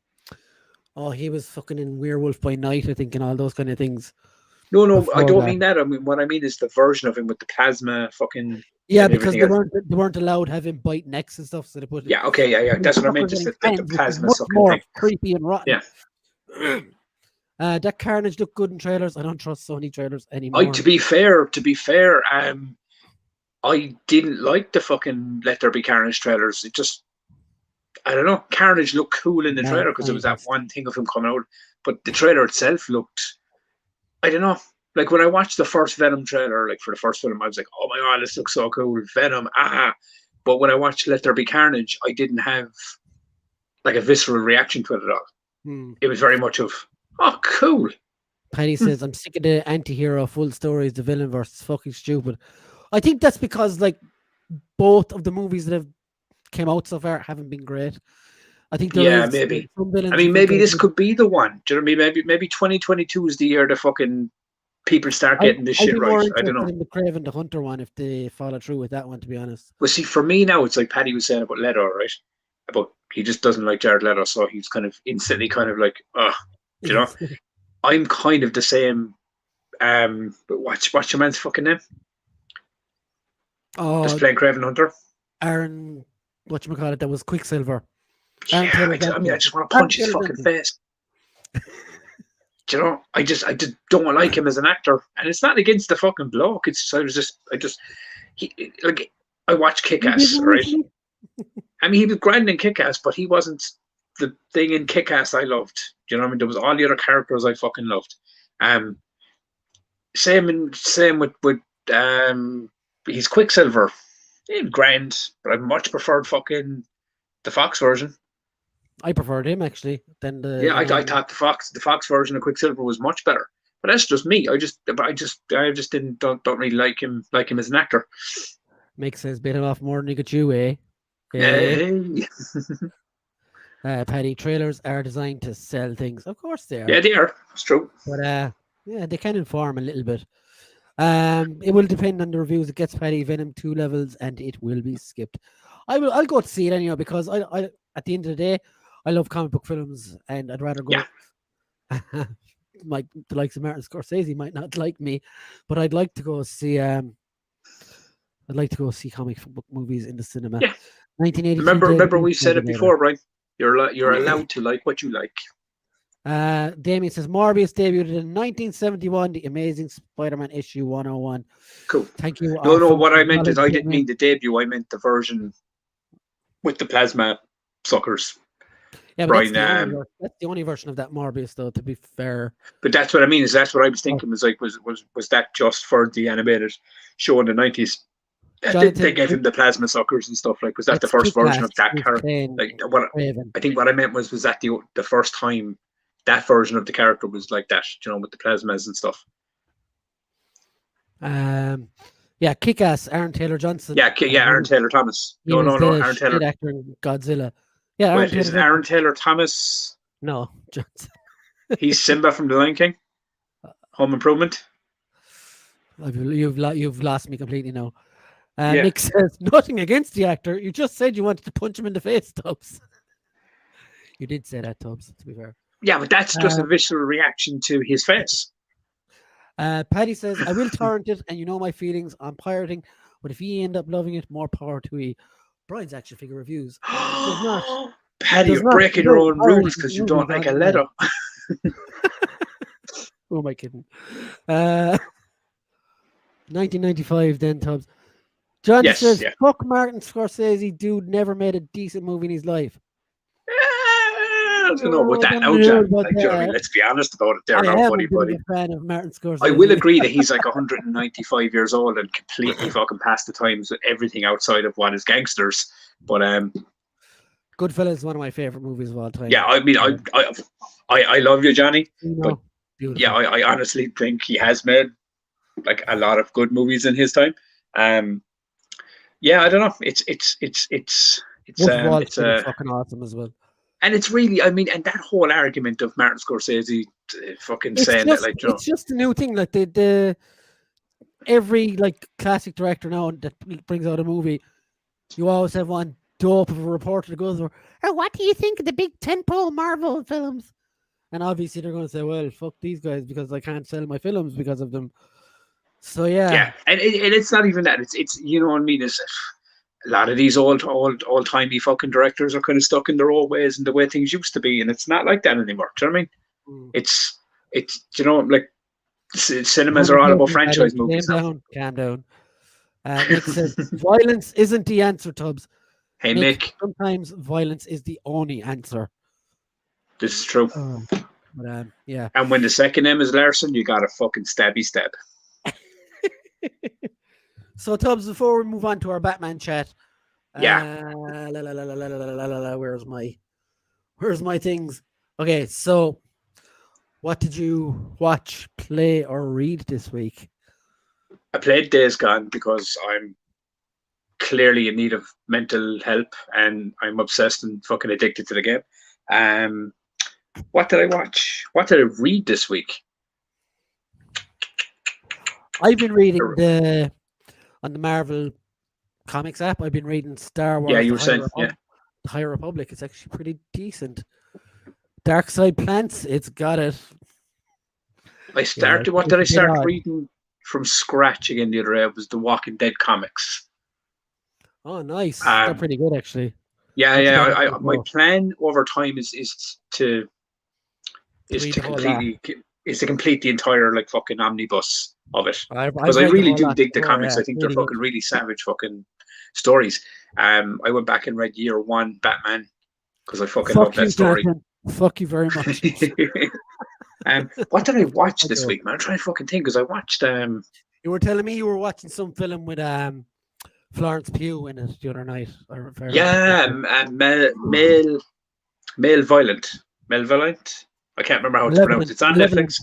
he was fucking in Werewolf by Night, I think, and all those kind of things. No, I don't mean that. I mean, what I mean is the version of him with the plasma fucking. Yeah, because they weren't allowed to have him bite necks and stuff, so they put. Yeah, okay, yeah. That's what I meant. Just the plasma sucking more thing. Creepy and rotten. Yeah. That Carnage looked good in trailers. I don't trust Sony trailers anymore. To be fair, I didn't like the fucking Let There Be Carnage trailers. It just, I don't know. Carnage looked cool in the trailer because it was that one thing of him coming out, but the trailer itself looked, I don't know. Like when I watched the first Venom trailer, like for the first film, I was like, "Oh my god, this looks so cool, Venom!" But when I watched Let There Be Carnage, I didn't have like a visceral reaction to it at all. It was very much of, "Oh, cool." Penny says, "I'm sick of the anti-hero full stories. The villain versus fucking stupid." I think that's because like both of the movies that have came out so far haven't been great. I think maybe. I mean, maybe this could be the one. Do you know what I mean? Maybe 2022 is the year the fucking people start getting this shit right. I don't know. In the Craven the Hunter one, if they follow through with that one, to be honest. Well, see, for me now, it's like Paddy was saying about Leto, right? About he just doesn't like Jared Leto, so he's kind of instantly kind of like, you know. I'm kind of the same. But what's your man's fucking name? Just playing Craven Hunter. Aaron, whatchamacallit, that was Quicksilver. Yeah, I just want to punch his fucking face. You know, I just don't like him as an actor, and it's not against the fucking bloke. It's just I watched Kick-Ass, right? I mean, he was grand in Kick-Ass, but he wasn't the thing in Kick-Ass I loved. Do you know what I mean? There was all the other characters I fucking loved. Same with he's Quicksilver. He's grand, but I much preferred fucking the Fox version. I preferred him actually than the. Yeah, I thought the Fox version of Quicksilver was much better. But that's just me. I just don't really like him as an actor. Makes sense. Bit off more than he could chew, eh? Hey. Paddy, trailers are designed to sell things. Of course they are. Yeah, they are. It's true. But yeah, they can inform a little bit. It will depend on the reviews. It gets Paddy Venom 2 levels, and it will be skipped. I'll go to see it anyway because I at the end of the day, I love comic book films, and I'd rather go. Yeah. Like the likes of Martin Scorsese might not like me, but I'd like to go see. I'd like to go see comic book movies in the cinema. Yeah. 1980. Remember, we've said it before, right? You're allowed to like what you like. Damien says Morbius debuted in 1971, The Amazing Spider-Man issue 101. Cool. Thank you. No. What I meant is I didn't mean the debut. I meant the version with the plasma suckers. Yeah, but that's the only version of that Morbius, though. To be fair, but that's what I mean. That's what I was thinking. Was like, was that just for the animated show in the 90s? They gave him the plasma suckers and stuff. Like, was that the first version of that character? Like, I think what I meant was that the first time that version of the character was like that, you know, with the plasmas and stuff. Yeah, Kick-Ass, Aaron Taylor Johnson. Yeah, Aaron Taylor Thomas. No, Aaron Taylor. Actor in Godzilla. Yeah, is Aaron Taylor Thomas? No, Johnson. He's Simba from The Lion King. Home Improvement. You've lost me completely now. Nick says nothing against the actor. You just said you wanted to punch him in the face, Tubbs. You did say that, Tubbs. To be fair. Yeah, but that's just a visceral reaction to his face. Paddy says, I will torrent it, and you know my feelings on pirating, but if you end up loving it, more power to you. Brian's action figure reviews. Does not. Paddy, does you're not breaking your own priority rules because you don't movies like a on letter. Who am I kidding? 1995 then, Tubbs. John Yes, says, yeah. fuck Martin Scorsese, dude never made a decent movie in his life. I don't know about that I now, don't know John. about Like, you know what I mean? that. Let's be honest about it there I now, am buddy, a bit buddy. of a fan of Martin Scorsese. I will agree that he's like 195 years old and completely fucking past the times with everything outside of what is gangsters. But Goodfellas is one of my favorite movies of all time. yeah, I mean, I love you, Johnny. You know, But beautiful. yeah, I honestly think he has made like a lot of good movies in his time. Yeah, I don't know. It's fucking awesome as well. and it's really, I mean, and that whole argument of Martin Scorsese fucking saying that, like, you know, it's just a new thing. Like the every like classic director now that brings out a movie, you always have one dope of a reporter that goes over, "Oh, what do you think of the big tentpole Marvel films?" And obviously they're going to say, "Well, fuck these guys because I can't sell my films because of them." So yeah, and it's not even that. It's you know what I mean. Is a lot of these old timey fucking directors are kind of stuck in their old ways and the way things used to be, and it's not like that anymore. Do you know what I mean? It's you know, like cinemas are all about franchise movies now. Calm down. Nick says violence isn't the answer, Tubbs. Hey Nick, sometimes violence is the only answer. This is true. But yeah. And when the second name is Larson, you got a fucking stabby stab. So Tubbs, before we move on to our Batman chat, where's my things? Okay, so what did you watch, play, or read this week? I played Days Gone because I'm clearly in need of mental help and I'm obsessed and fucking addicted to the game. What did I watch? What did I read this week? I've been reading on the Marvel Comics app. I've been reading Star Wars. Yeah, you were saying, The High Republic. It's actually pretty decent. Dark Side Plants. It's got it. I started. What did I start reading from scratch again the other day? It was the Walking Dead comics. Oh, nice. They're pretty good, actually. Yeah. My plan over time is to complete the entire like fucking omnibus of it, because I really do dig the comics. I think they're fucking really savage fucking stories. I went back and read year one Batman because I fucking love that story. Jonathan. Fuck you very much. What did I watch this week, man? I'm trying to fucking think because I watched. You were telling me you were watching some film with Florence Pugh in it the other night. Male Violent. I can't remember how it's pronounced. It's on Netflix.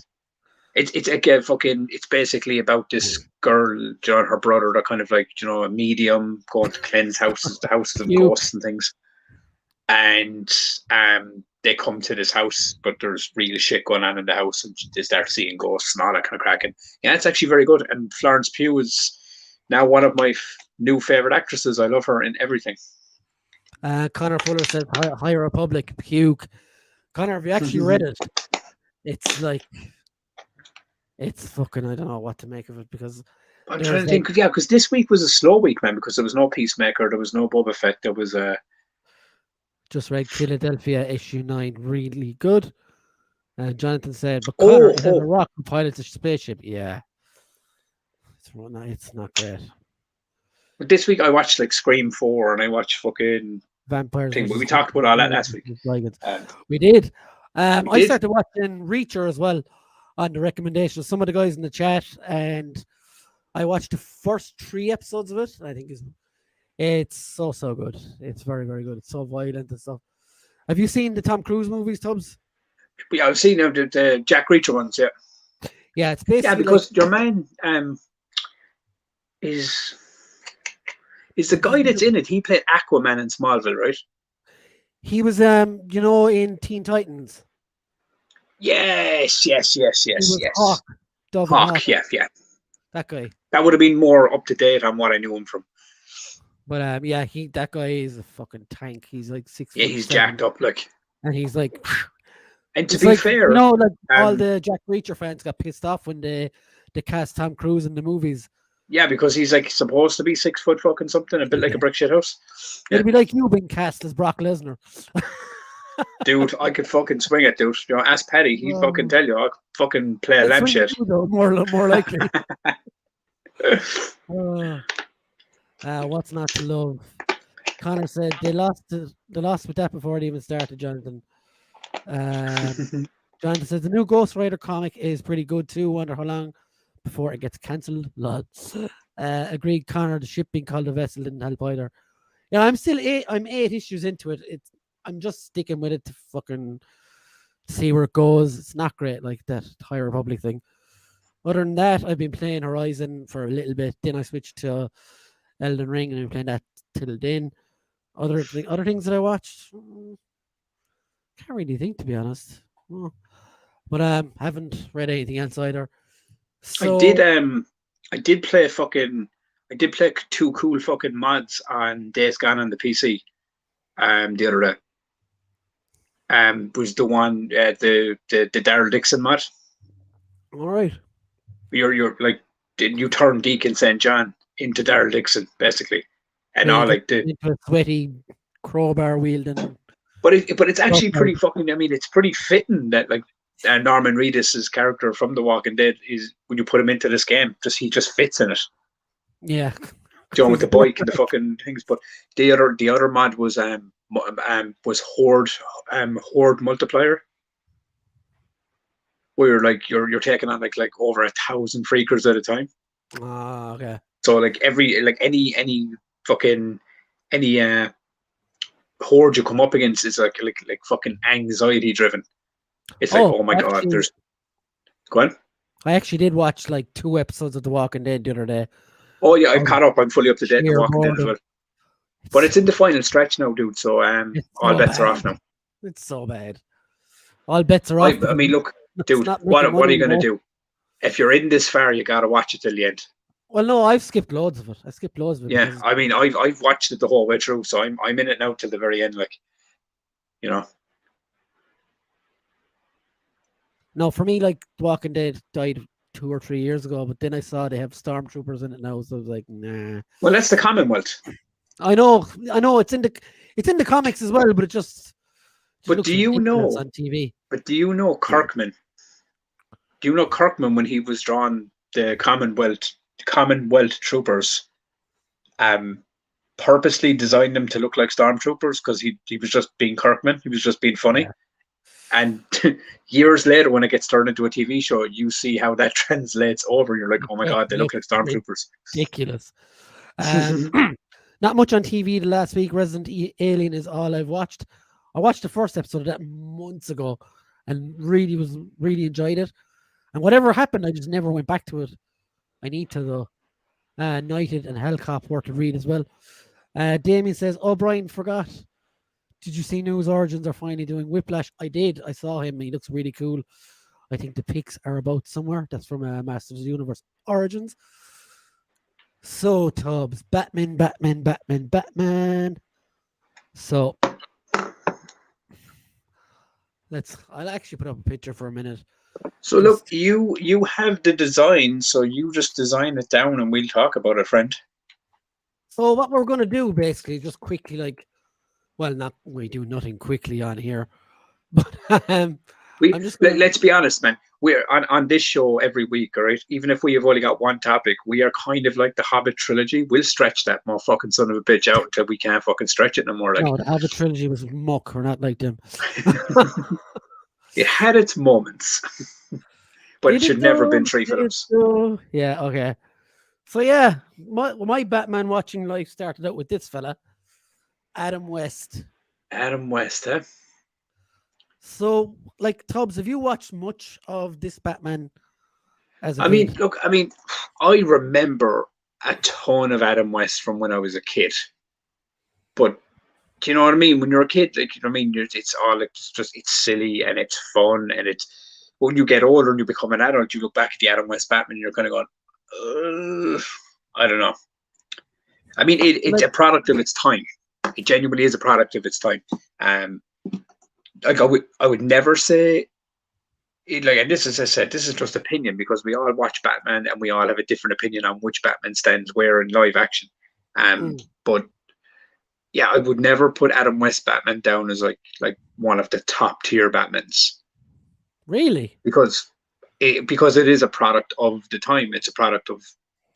It's again fucking. It's basically about this girl, you know, her brother. They're kind of like, you know, a medium going to cleanse houses, the houses of ghosts and things. And they come to this house, but there's real shit going on in the house, and they start seeing ghosts and all that kind of cracking. Yeah, it's actually very good. And Florence Pugh is now one of my new favorite actresses. I love her in everything. Connor Fuller says High Republic Puke. Connor, have you actually read it? It's like, it's fucking, I don't know what to make of it, because I'm trying to think. Yeah, because this week was a slow week, man, because there was no Peacemaker, there was no Boba Fett, there was a. Just read Philadelphia issue 9, really good. And Jonathan said, but Connor is in a rock who pilots a spaceship. Yeah, it's not great. But this week I watched like Scream 4 and I watched fucking Vampires. We talked about all that last week. We did. I started watching Reacher as well on the recommendation of some of the guys in the chat, and I watched the first 3 episodes of it. I think it's so good. It's very, very good. It's so violent and stuff. Have you seen the Tom Cruise movies, Tubbs? Yeah, I've seen the Jack Reacher ones. Yeah, it's basically because your man is the guy that's in it. He played Aquaman in Smallville, right? He was in Teen Titans. Yes. Hawk, yeah. That guy. That would have been more up to date on what I knew him from. But that guy is a fucking tank. He's like 6 Yeah, he's jacked up, like. And he's like. And to be fair, all the Jack Reacher fans got pissed off when they cast Tom Cruise in the movies. Yeah, because he's like supposed to be 6 foot fucking something, a bit like a brick shit house. Yeah. It'd be like you being cast as Brock Lesnar. Dude, I could fucking swing it, dude. You know, ask Paddy, he'd fucking tell you. I could fucking play a lampshade. More likely. What's not to love? Connor said they lost with that before it even started, Jonathan. Jonathan says the new Ghost Rider comic is pretty good too. Wonder how long before it gets cancelled. Agreed, Connor. The ship being called a vessel didn't help either. Yeah, I'm 8 issues into it. I'm just sticking with it to fucking see where it goes. It's not great like that High Republic thing. Other than that, I've been playing Horizon for a little bit. Then I switched to Elden Ring and I've been playing that till then. Other things that I watched, can't really think, to be honest. But haven't read anything else either. So, I did play 2 cool fucking mods on Days Gone on the PC. The other day. Was the one the Daryl Dixon mod. All right. You're like you turn Deacon St. John into Daryl Dixon basically, and all like into a sweaty crowbar wielding. But it's actually pretty fucking. I mean, it's pretty fitting that like Norman Reedus's character from The Walking Dead is when you put him into this game, he just fits in it. Yeah. John with the bike and the fucking things, but the other mod was Horde Multiplier, where like you're taking on like over 1,000 freakers at a time. Okay. So like any horde you come up against is like fucking anxiety driven. It's like, oh my god, there's. Go on. I actually did watch like 2 episodes of The Walking Dead the other day. Oh yeah, I've caught up. I'm fully up to date in The Walking Dead as well. But it's in the final stretch now, dude. So all bets are off now. It's so bad. All bets are off. I mean, look, dude. What are you gonna do? If you're in this far, you gotta watch it till the end. Well, no, I've skipped loads of it. Yeah, I mean, I've watched it the whole way through, so I'm in it now till the very end. Like, you know. No, for me, like The Walking Dead died 2 or 3 years ago, but then I saw they have stormtroopers in it now, so I was like, nah. Well, that's the Commonwealth. I know, it's in the comics as well, but it just. But do you know on TV? But do you know Kirkman? Do you know Kirkman when he was drawing the Commonwealth troopers? Purposely designed them to look like stormtroopers because he was just being Kirkman. He was just being funny. Yeah. And years later, when it gets turned into a TV show, you see how that translates over. You're like, oh my god, they look like stormtroopers. Ridiculous. Not much on TV the last week. Resident Alien is all I've watched. I watched the first episode of that months ago and really enjoyed it. And whatever happened, I just never went back to it. I need to though. Knighted and Hellcop were to read as well. Damien says, oh, Brian forgot. Did you see News Origins are finally doing Whiplash? I did. I saw him. He looks really cool. I think the pics are about somewhere. That's from Masters of the Universe Origins. So, Tubbs, Batman. So, I'll actually put up a picture for a minute. So look, you have the design, so you just design it down and we'll talk about it, friend. So what we're going to do, basically, just quickly, we do nothing quickly on here, but let's be honest, man. We're on this show every week, all right? Even if we have only got one topic, we are kind of like the Hobbit trilogy. We'll stretch that motherfucking son of a bitch out until we can't fucking stretch it no more. Like. No, the Hobbit trilogy was muck. We're not like them. It had its moments, but it should never have been 3 films. Yeah, okay. So yeah, my Batman watching life started out with this fella, Adam West. Adam West, huh? So, Tubbs, have you watched much of this Batman? I remember a ton of Adam West from when I was a kid, but do you know what I mean? When you're a kid, it's all it's silly and it's fun, and it's when you get older and you become an adult, you look back at the Adam West Batman and you're kind of going, I don't know. I mean, it's a product of its time. It genuinely is a product of its time. I would never say And this, as I said, this is just opinion because we all watch Batman and we all have a different opinion on which Batman stands where in live action. But yeah, I would never put Adam West Batman down as like one of the top tier Batmans. Really? Because it is a product of the time. It's a product of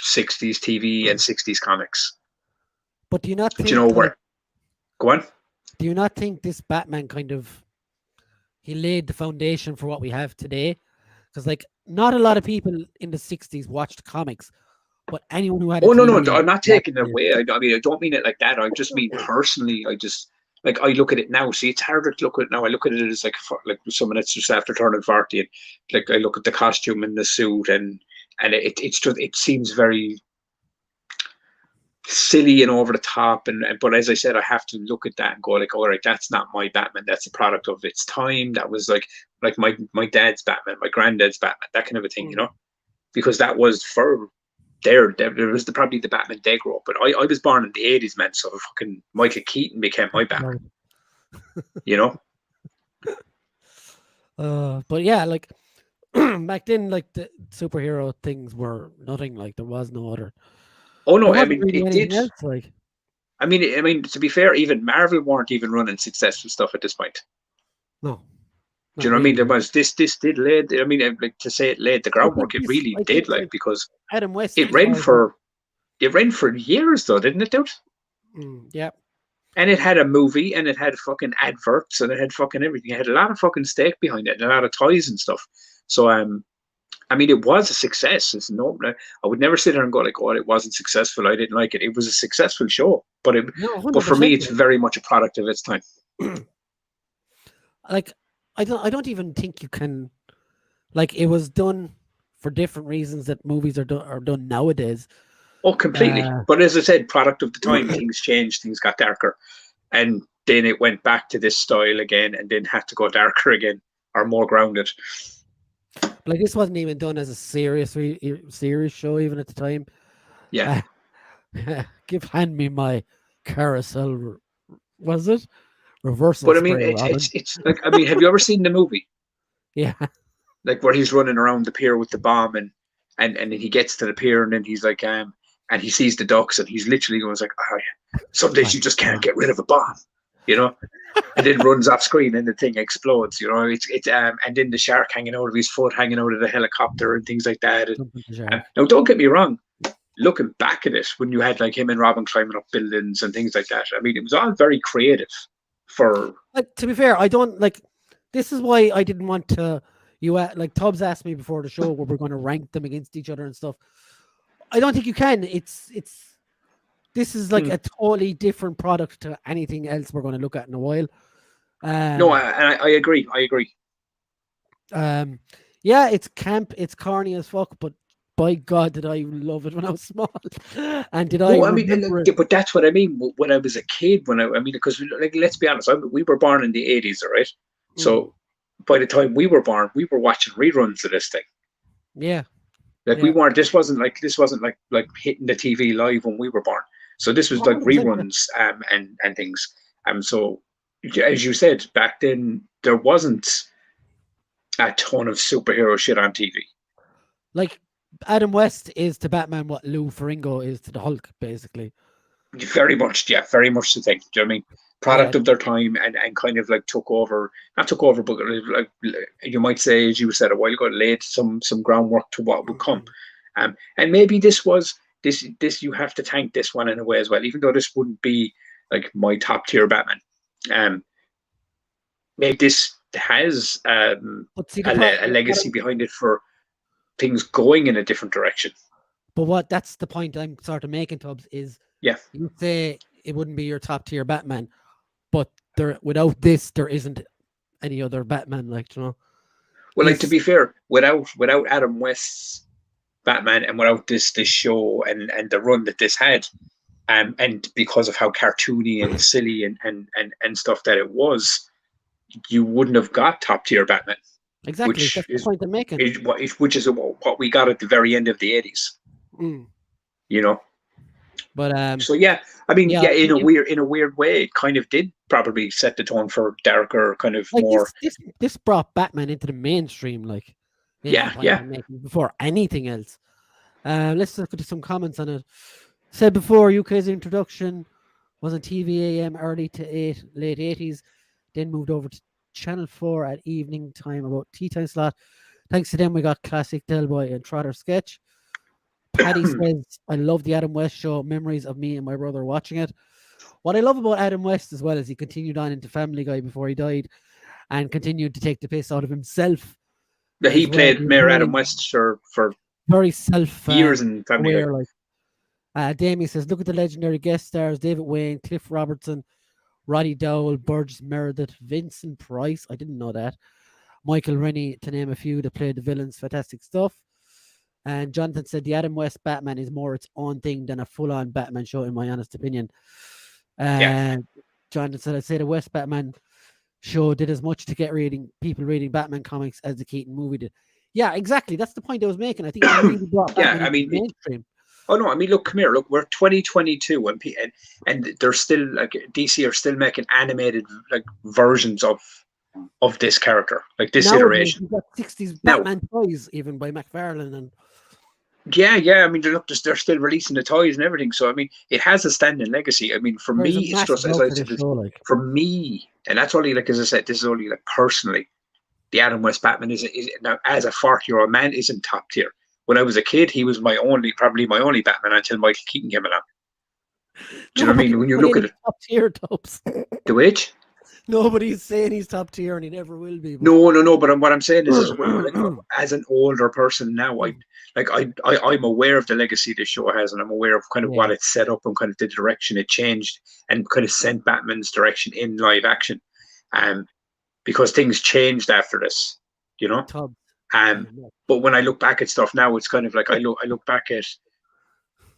60s TV and 60s comics. But do you not think? Do you know where? Go on. Do you not think this Batman kind of he laid the foundation for what we have today? Because like not a lot of people in the 60s watched comics, but anyone who had no, I'm not taking it away. I mean, I don't mean it like that. I just mean personally. I just like I look at it now. See, it's harder to look at it now. I look at it as like someone that's just after turning 40, and like I look at the costume and the suit, and it's just it seems very silly and over the top. And but as I said, I have to look at that and go like, all right, that's not my Batman. That's a product of its time. That was like my dad's Batman, my granddad's Batman, that kind of a thing, you know, because that was for. There was probably the Batman they grew up. But I was born in the 80s, man. So fucking Michael Keaton became my Batman. You know. But yeah, like back then, like the superhero things were nothing. Like there was no other. Oh no, I mean really it did. Else, like, I mean, to be fair, even Marvel weren't even running successful stuff at this point. No. Do you know what I mean? There was this did laid. I mean, like to say it laid the groundwork. It really did, like because Adam West. It ran for years, though, didn't it, dude? Yeah. And it had a movie, and it had fucking adverts, and it had fucking everything. It had a lot of fucking stake behind it, and a lot of toys and stuff. So, I mean, it was a success. It's no, I would never sit there and go like, "Oh, it wasn't successful. I didn't like it." It was a successful show, but but for me, it's very much a product of its time. Like. I don't even think you can, like it was done for different reasons that movies are done nowadays. Oh, completely. But as I said, product of the time, things changed, things got darker, and then it went back to this style again, and then had to go darker again or more grounded. Like this wasn't even done as a serious show even at the time. Yeah. Hand me my carousel. Was it? Reversal. But I mean, it's like, I mean, have you ever seen the movie? Yeah. Like where he's running around the pier with the bomb, and then he gets to the pier, and then he's like, and he sees the ducks, and he's literally going like, oh, some days you just can't get rid of a bomb, you know, and then runs off screen, and the thing explodes, you know. It's and then the shark hanging out of his foot, hanging out of the helicopter, and things like that. Now, don't get me wrong. Looking back at it, when you had like him and Robin climbing up buildings and things like that, I mean, it was all very creative. For like, to be fair, I don't like. This is why I didn't want to. Like Tubbs asked me before the show where we're going to rank them against each other and stuff. I don't think you can. This is like a totally different product to anything else we're going to look at in a while. No, I agree. Yeah, it's camp. It's corny as fuck, but by God, did I love it when I was small? And did I? I mean, but that's what I mean. When I was a kid, because like, let's be honest, we were born in the 80s, all right? So by the time we were born, we were watching reruns of this thing. Yeah. Like we weren't. This wasn't like hitting the TV live when we were born. So this was like reruns and things. So as you said, back then there wasn't a ton of superhero shit on TV. Like. Adam West is to Batman what Lou Ferrigno is to the Hulk, basically. Very much, yeah, very much the thing. Do you know what I mean? Product of their time, and kind of like not took over, but like you might say, as you said a while ago, laid some groundwork to what would come. And maybe this you have to thank this one in a way as well, even though this wouldn't be like my top tier Batman. Maybe this has a legacy behind it for things going in a different direction. But that's the point I'm sort of making, Tubbs, is you say it wouldn't be your top tier Batman, but without this there isn't any other Batman, like, you know. Well, like, to be fair, without Adam West's Batman and without this show and the run that this had, and because of how cartoony and silly and stuff that it was, you wouldn't have got top tier Batman. Exactly, that's the point I'm making. Which is what we got at the very end of the 80s. You know, But So yeah, I mean, yeah, in a weird way, it kind of did probably set the tone for darker, kind of like more. this brought Batman into the mainstream, like in Yeah, the time of making before anything else. Let's look at some comments on it. Said before, UK's introduction was on TV AM late 80s, then moved over to Channel 4 at evening time, about tea time slot. Thanks to them, we got classic Del Boy and Trotter sketch. Paddy says, I love the Adam West show. Memories of me and my brother watching it. What I love about Adam West as well is he continued on into Family Guy before he died and continued to take the piss out of himself. That he played Mayor Adam West for very self years in Family Guy. Like, Damien says, look at the legendary guest stars: David Wayne, Cliff Robertson, Roddy Dowell, Burgess Meredith, Vincent Price. I didn't know that. Michael Rennie, to name a few, that played the villains. Fantastic stuff. And Jonathan said the Adam West Batman is more its own thing than a full-on Batman show, in my honest opinion. Jonathan said, I'd say the West Batman show did as much to get people reading Batman comics as the Keaton movie did. Yeah, exactly. That's the point I was making. I think it really brought Batman into the mainstream. Oh no, I mean, look, come here. Look, we're 2022, and they're still like DC are still making animated like versions of this character, like this iteration. You've got 60s Batman toys even by McFarlane and. Yeah. I mean, they're still releasing the toys and everything. So I mean, it has a standing legacy. I mean, for me, it's just as I said, for me, and that's only like as I said, this is only like personally, the Adam West Batman is now as a 40-year-old man isn't top tier. When I was a kid, he was probably my only Batman until Michael Keaton came along. Do you know what I mean? When you look at it, top tier tops. The which? Nobody's saying he's top tier, and he never will be. No. But what I'm saying is, as an older person now, I'm aware of the legacy this show has, and I'm aware of kind of what it set up and kind of the direction it changed, and kind of sent Batman's direction in live action, because things changed after this, you know. But when I look back at stuff now, it's kind of like I look back at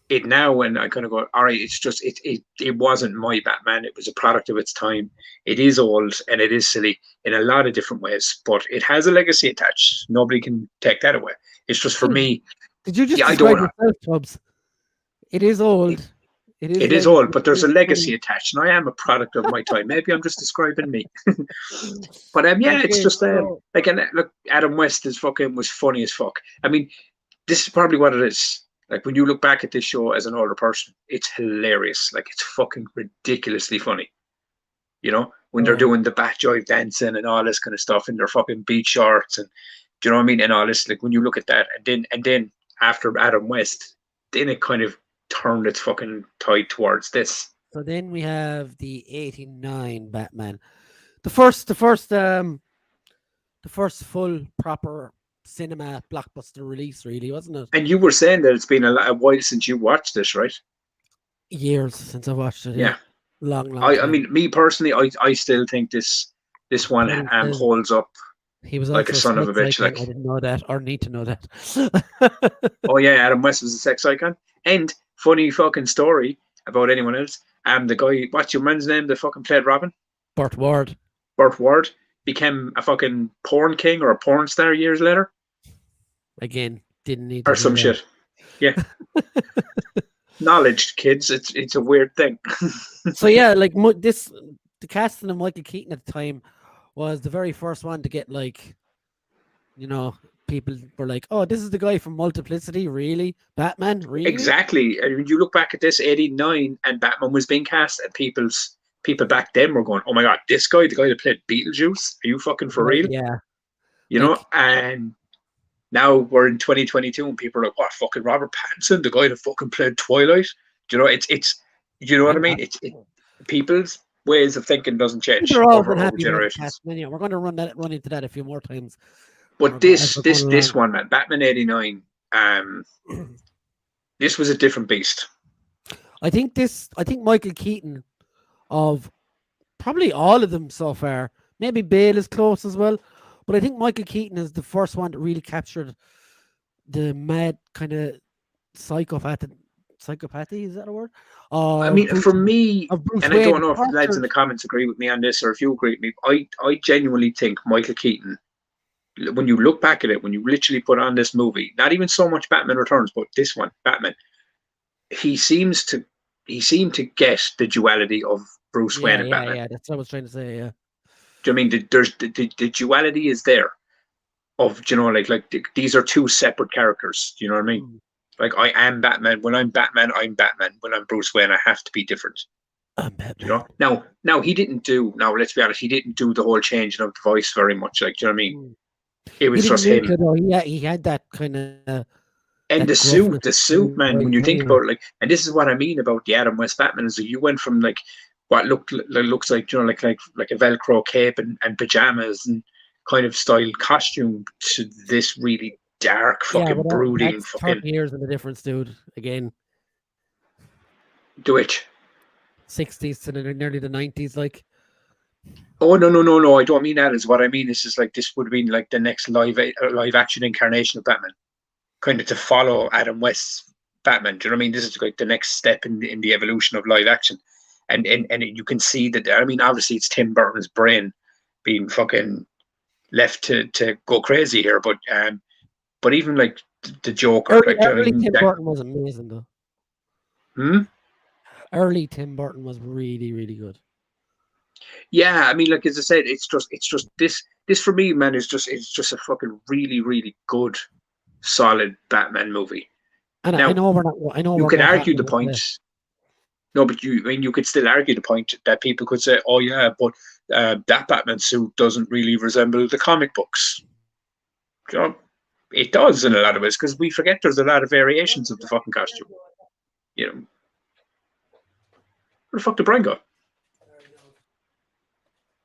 it now and I kind of go, all right, it's just it wasn't my Batman. It was a product of its time. It is old and it is silly in a lot of different ways, but it has a legacy attached. Nobody can take that away. It's just for me. Did you just describe yourself, Tubbs? It is old. It is old, but there's a legacy attached, and I am a product of my time. Maybe I'm just describing me. But it's just like, and look, Adam West was funny as fuck. I mean, this is probably what it is. Like when you look back at this show as an older person, it's hilarious. Like it's fucking ridiculously funny. You know, when they're doing the bat jive dancing and all this kind of stuff in their fucking beach shorts, and do you know what I mean? And all this, like when you look at that, and then after Adam West, then it kind of turned its fucking tide towards this. So then we have the 89 Batman, the first full proper cinema blockbuster release, really, wasn't it? And you were saying that it's been a while since you watched this, right? Years since I watched it. Yeah. Long. I mean, me personally, I still think this one holds up. He was like a son of a bitch. Like I didn't know that or need to know that. Oh yeah, Adam West was a sex icon. And funny fucking story about anyone else. The guy, what's your man's name? That fucking played Robin. Burt Ward became a fucking porn king or a porn star years later. Again, didn't need to or some shit. Yeah. Knowledge, kids. It's a weird thing. So yeah, like the casting of Michael Keaton at the time was the very first one to get, like, you know, people were like, oh, this is the guy from Multiplicity, really? Batman, really? Exactly. And when you look back at this, 89, and Batman was being cast, and people back then were going, oh my God, this guy, the guy that played Beetlejuice, are you fucking for real? Yeah. You know, and now we're in 2022 and people are like, what, fucking Robert Pattinson, the guy that fucking played Twilight? Do you know, it's you know what I mean? It's people's ways of thinking doesn't change over generations. Yeah, we're going to run into that a few more times. But this one, man, Batman 89, this was a different beast. I think Michael Keaton, of probably all of them so far, maybe Bale is close as well, but I think Michael Keaton is the first one that really captured the mad kind of psychopathy, is that a word? I mean, for me, and I don't know if the lads in the comments agree with me on this or if you agree with me, I genuinely think Michael Keaton, when you look back at it, when you literally put on this movie, not even so much Batman Returns, but this one, Batman, he seems to he seemed to get the duality of Bruce Wayne and Batman. Yeah, that's what I was trying to say. Yeah. Do you know what I mean there's the duality is there of these are two separate characters. Do you know what I mean? Like I am Batman. When I'm Batman, I'm Batman. When I'm Bruce Wayne, I have to be different. I'm Batman. You know? Now he didn't do. Now let's be honest, he didn't do the whole changing of the voice very much. Like, do you know what I mean? It was just him. He had that kind of. And the suit, man. When you think about it, like, and this is what I mean about the Adam West Batman is that you went from like what looks like like a Velcro cape and pajamas and kind of style costume to this really dark, fucking brooding, fucking. 30 years of the difference, dude. Again. Do it. 60s to nearly the 90s, like. Oh no! I don't mean that. Is what I mean. This is like this would have been like the next live action incarnation of Batman, kind of to follow Adam West's Batman. Do you know what I mean? This is like the next step in the evolution of live action, and you can see that. I mean, obviously it's Tim Burton's brain being fucking left to go crazy here, but even like the Joker, early Tim Burton was amazing though. Early Tim Burton was really, really good. Yeah, I mean, like as I said, it's just this for me, man, it's just a fucking really, really good, solid Batman movie. And now, I know you could argue the point. No, but you could still argue the point that people could say, oh yeah, but that Batman suit doesn't really resemble the comic books. You know, it does in a lot of ways because we forget there's a lot of variations of the fucking costume. You know, where the fuck did Brian go?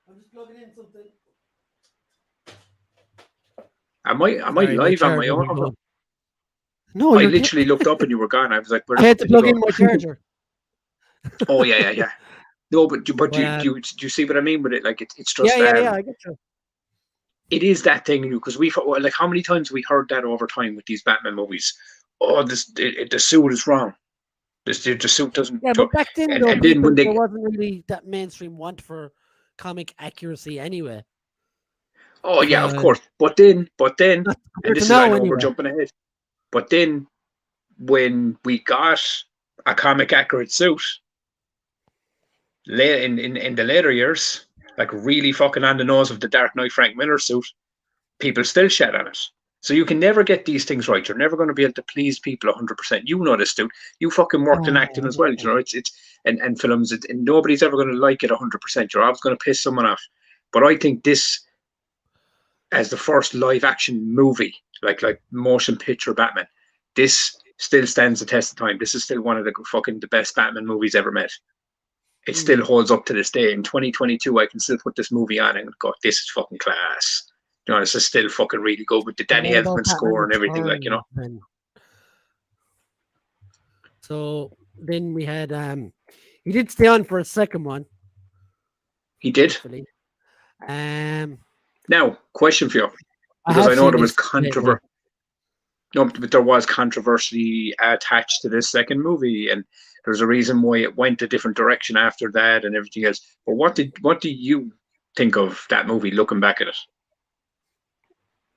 I'm just plugging in something. Am I live on my own? No, I literally looked up and you were gone. I was like, I had to plug in my charger. Oh yeah. No, but do you see what I mean with it? Like it's just yeah, I get you. It is that thing, because we like how many times we heard that over time with these Batman movies. Oh, the suit is wrong. The suit doesn't. Yeah, but back then, there wasn't really that mainstream want for comic accuracy anyway. Oh yeah, of course. But then, and this is I know we're jumping ahead. But then, when we got a comic accurate suit, in the later years, like really fucking on the nose of the Dark Knight Frank Miller suit, people still shed on it. So you can never get these things right. You're never going to be able to please people 100%. You know this, dude. You fucking worked in acting as well. You know, it's and films. And nobody's ever going to like it 100%. You're always going to piss someone off. But I think this, as the first live action movie, like motion picture Batman, this still stands the test of time. This is still one of the best Batman movies ever made. It still holds up to this day. In 2022, I can still put this movie on and go, this is fucking class. You know, this is still fucking really good with the Danny Elfman score and everything, like, you know. So then we had, he did stay on for a second one. He did. Now, question for you, because I know there was controversy. No, but there was controversy attached to this second movie, and there's a reason why it went a different direction after that and everything else. But what do you think of that movie, looking back at it?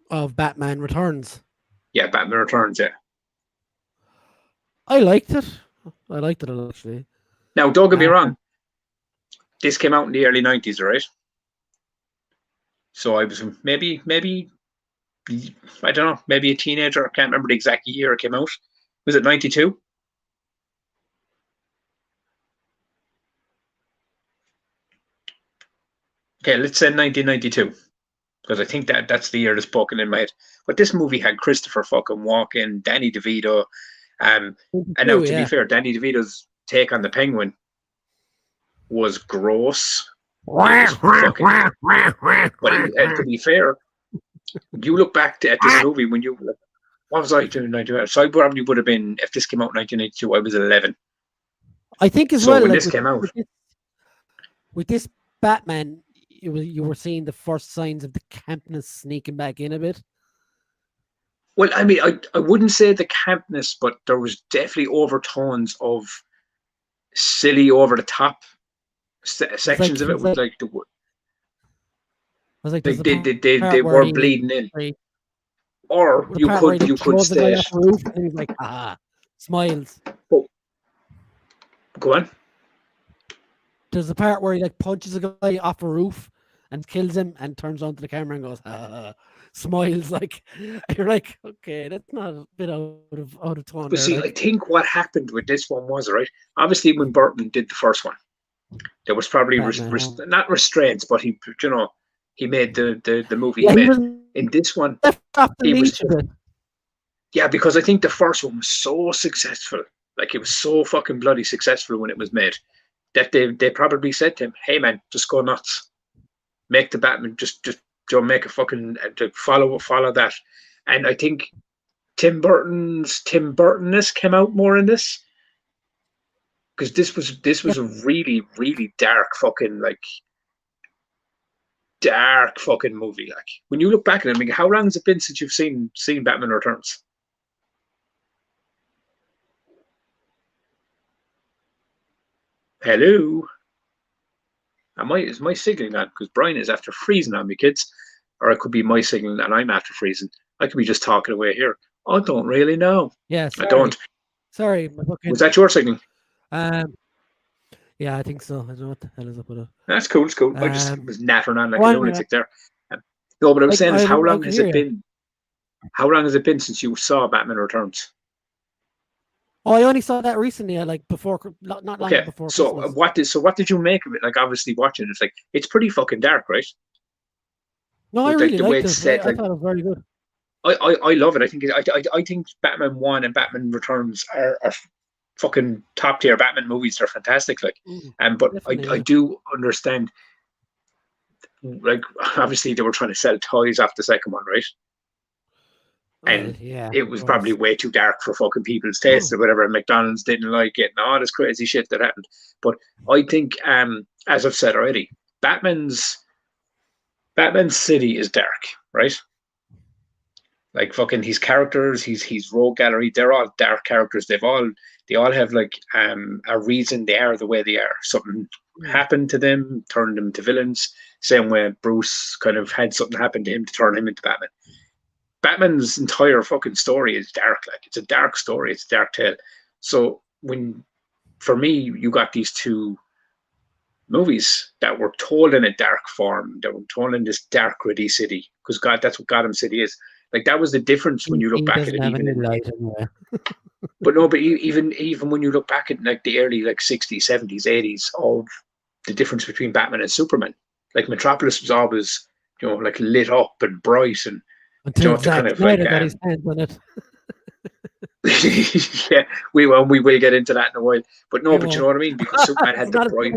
Of Batman Returns. Yeah, Batman Returns, yeah. I liked it. I liked it actually. Now, don't get me wrong. This came out in the early 90s, right? So I was maybe I don't know, maybe a teenager. I can't remember the exact year it came out. Was it 92? Okay, let's say 1992. Because I think that's the year that's poking in my head. But this movie had Christopher fucking Walken, Danny DeVito. And now, to be fair, Danny DeVito's take on the Penguin was gross. But to be fair, you look back at this movie when you, what was I doing? So I probably would have been, if this came out in 1982, I was 11. I think as so well. When this came out, with this Batman, you were seeing the first signs of the campness sneaking back in a bit. Well, I mean, I wouldn't say the campness, but there was definitely overtones of silly, over the top sections of it. Was like the. I was like, they were bleeding in, or you could say, and he's like, smiles. Go on. There's the part where he like punches a guy off a roof and kills him and turns onto the camera and goes, smiles like you're like, okay, that's not a bit out of tone. But see, I think what happened with this one was, right, obviously when Burton did the first one, there was probably not restraints, but he made the movie he made. In this one, because I think the first one was so successful, like it was so fucking bloody successful when it was made, that they probably said to him, hey man, just go nuts, make the Batman, just make a fucking follow that. And I think Tim Burtonness came out more in this, because this was a really, really dark fucking movie. Like when you look back at it, I mean, how long has it been since you've seen Batman Returns? Hello. Is my signal on? Because Brian is after freezing on me, kids. Or it could be my signal and I'm after freezing. I could be just talking away here. I don't really know. Yes. I don't. Sorry. Was that your signal? Yeah, I think so. I don't know what the hell is up with it. That's cool. It's cool. I just was nattering on like a lunatic there. No, but I was saying is, how long has it been? How long has it been since you saw Batman Returns? Oh, I only saw that recently. Like before, not long before. So Christmas. what did you make of it? Like obviously watching it's like it's pretty fucking dark, right? No, I really liked it. I thought it was very good. I love it. I think Batman 1 and Batman Returns are fucking top tier Batman movies. They're fantastic. But I do understand. Like obviously they were trying to sell toys off the second one, right? And it was probably way too dark for fucking people's taste or whatever. And McDonald's didn't like it and all this crazy shit that happened. But I think, as I've said already, Batman's city is dark, right? Like fucking his characters, his rogue gallery, they're all dark characters. They all have like a reason they are the way they are. Something happened to them, turned them to villains. Same way Bruce kind of had something happen to him to turn him into Batman. Batman's entire fucking story is dark. Like it's a dark story. It's a dark tale. So for me, you got these two movies that were told in a dark form, that were told in this dark, gritty city. Because that's what Gotham City is. Like that was the difference when you look back at it. But even when you look back at like the early like 60s, 70s, 80s, of the difference between Batman and Superman. Like Metropolis was always, like lit up and bright and until Zack Snyder got his hands on it. Yeah, we will get into that in a while. But no, but you know what I mean? Because Superman had the bright,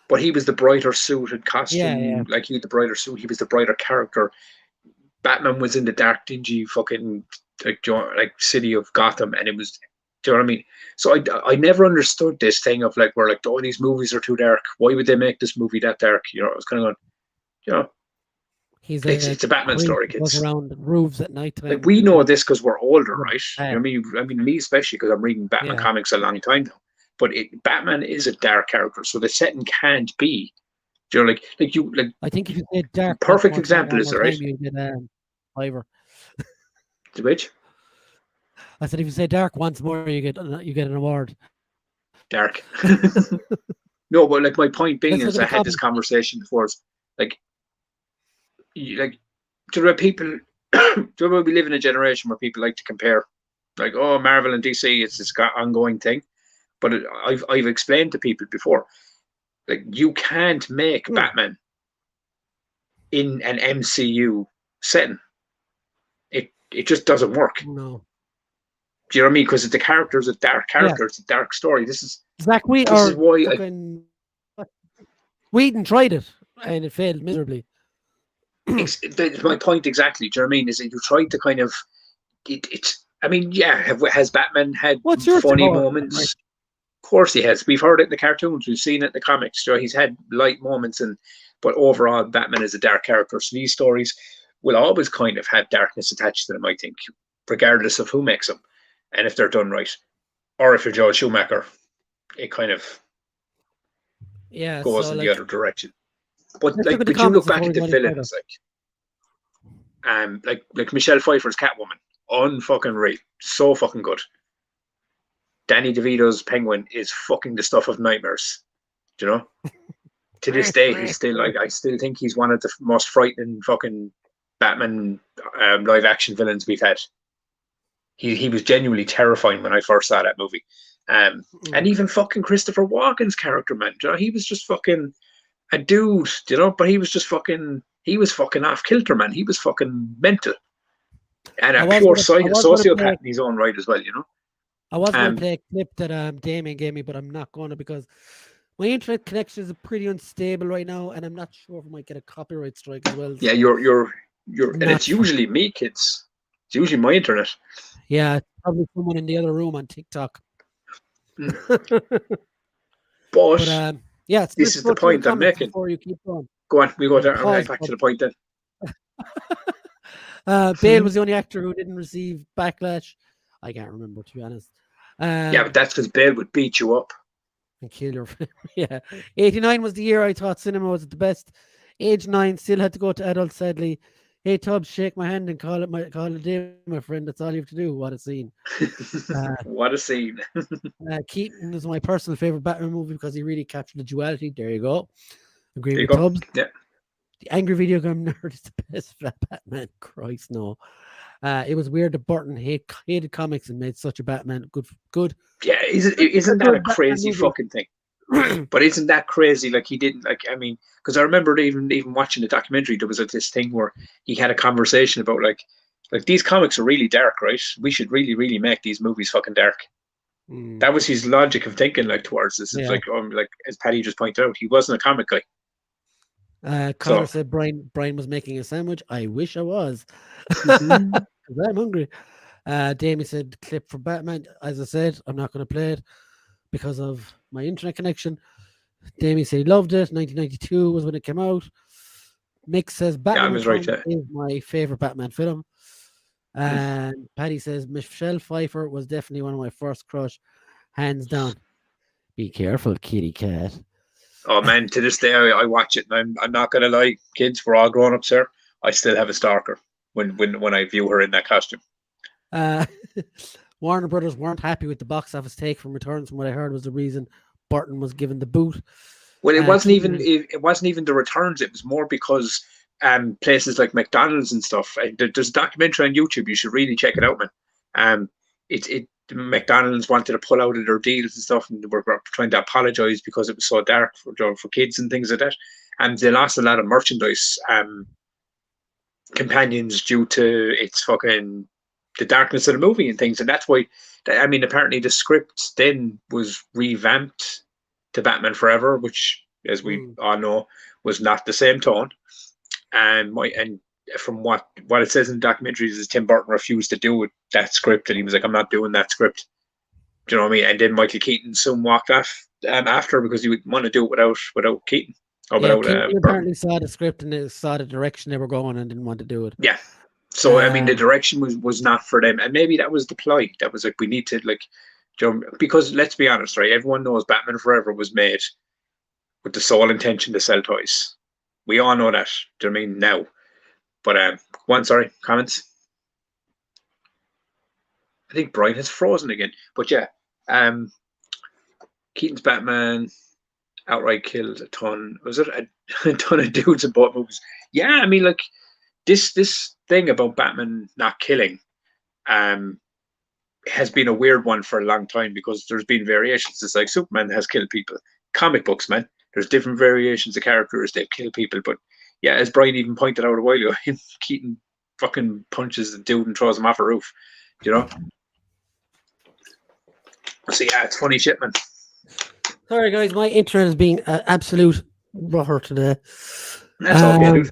but he was the brighter suited costume. Yeah. Like he had the brighter suit. He was the brighter character. Batman was in the dark, dingy fucking like city of Gotham, and it was. Do you know what I mean? So I never understood this thing of like, we're like, oh, these movies are too dark. Why would they make this movie that dark? I was kind of going, it's a Batman story, kids. Goes around roofs at night. Like we know this because we're older, right? I mean, me especially because I'm reading Batman comics a long time now. But Batman is a dark character, so the setting can't be. I think if you say dark, perfect example is right. You get Fiverr. The which? I said if you say dark once more, you get an award. Dark. No, but like my point being is, I had this conversation before. People. We live in a generation where people like to compare, like, oh, Marvel and DC, it's this ongoing thing. But I've explained to people before, like you can't make Batman in an MCU setting. It just doesn't work. No. Do you know what I mean? Because the characters are dark characters, it's a dark story. This is Whedon tried it and it failed miserably. It's my point exactly. Do you know what I mean? Is that you tried to kind of has Batman had funny moments? Right. Of course he has. We've heard it in the cartoons, we've seen it in the comics. So he's had light moments, but overall Batman is a dark character. So these stories will always kind of have darkness attached to them, I think, regardless of who makes them. And if they're done right, or if you're Joel Schumacher, it kind of goes in the other direction. But when you look back at the villains, like Michelle Pfeiffer's Catwoman, unfucking real, so fucking good. Danny DeVito's Penguin is fucking the stuff of nightmares. Do you know? To this day, he's still like, I still think he's one of the most frightening fucking Batman live action villains we've had. He was genuinely terrifying when I first saw that movie. And even fucking Christopher Walken's character, man, you know, he was just fucking a dude, you know, but he was fucking off kilter, man. He was fucking mental. And a pure sociopath in his own right as well, you know. I was going to play a clip that Damien gave me, but I'm not going to because my internet connection is pretty unstable right now, and I'm not sure if I might get a copyright strike as well. Yeah, you're and it's usually me, kids. It's usually my internet. Yeah, it's probably someone in the other room on TikTok. But yeah, so this is the point I'm making. Before you keep going. Go on, we go there. Okay, back to the point then. Bale was the only actor who didn't receive backlash. I can't remember, to be honest. Yeah, but that's because Bale would beat you up and kill your friend. Yeah, 89 was the year I thought cinema was at the best. Age 9, still had to go to adults, sadly. Hey, Tubbs, shake my hand and call it day, my friend. That's all you have to do. What a scene. What a scene. Keaton is my personal favorite Batman movie because he really captured the duality. There you go. Agree with Tubbs. Yeah. The Angry Video Game Nerd is the best Batman. Christ, no. It was weird that Burton hated comics and made such a Batman. Good. Yeah, isn't that a crazy fucking thing? But isn't that crazy? Like, he didn't, like, I mean, because I remember even watching the documentary, there was like this thing where he had a conversation about like these comics are really dark, right? We should really, really make these movies fucking dark. That was his logic of thinking, like, towards this. It's like as Paddy just pointed out, he wasn't a comic guy. Connor said Brian was making a sandwich. I wish I was. I'm hungry. Damien said clip for Batman. As I said, I'm not going to play it because of my internet connection. Damien said he loved it. 1992 was when it came out. Mick says Batman is my favorite Batman film. And Paddy says Michelle Pfeiffer was definitely one of my first crush, hands down. Be careful, kitty cat. Oh man, to this day I watch it, and I'm not gonna lie, kids, we're all grown ups here. I still have a stalker when I view her in that costume. Warner Brothers weren't happy with the box office take from Returns, from what I heard was the reason Burton was given the boot. Well, it wasn't even the Returns. It was more because places like McDonald's and stuff. There's a documentary on YouTube. You should really check it out, man. McDonald's wanted to pull out of their deals and stuff, and they were trying to apologize because it was so dark for kids and things like that. And they lost a lot of merchandise companions due to its fucking the darkness of the movie and things. And that's why, I mean, apparently the script then was revamped to Batman Forever, which, as we all know, was not the same tone. And from what it says in the documentaries is Tim Burton refused to do that script, and he was like, I'm not doing that script. Do you know what I mean? And then Michael Keaton soon walked off after because he would want to do it without Keaton. Keaton apparently saw the script and saw the direction they were going and didn't want to do it. Yeah. So I mean, the direction was not for them, and maybe that was the ploy. That was like, we need to because let's be honest, right? Everyone knows Batman Forever was made with the sole intention to sell toys. We all know that. Do you know what I mean? Now, but comments. I think Brian has frozen again, but yeah, Keaton's Batman outright killed a ton. Was it a ton of dudes in both movies? Yeah, I mean, like this thing about Batman not killing has been a weird one for a long time because there's been variations. It's like Superman has killed people. Comic books, man, there's different variations of characters that kill people. But yeah, as Brian even pointed out a while ago, Keaton fucking punches the dude and throws him off a roof. You know. So yeah, it's funny shit, man. Sorry guys, my internet is being absolute rotter today. That's okay, dude.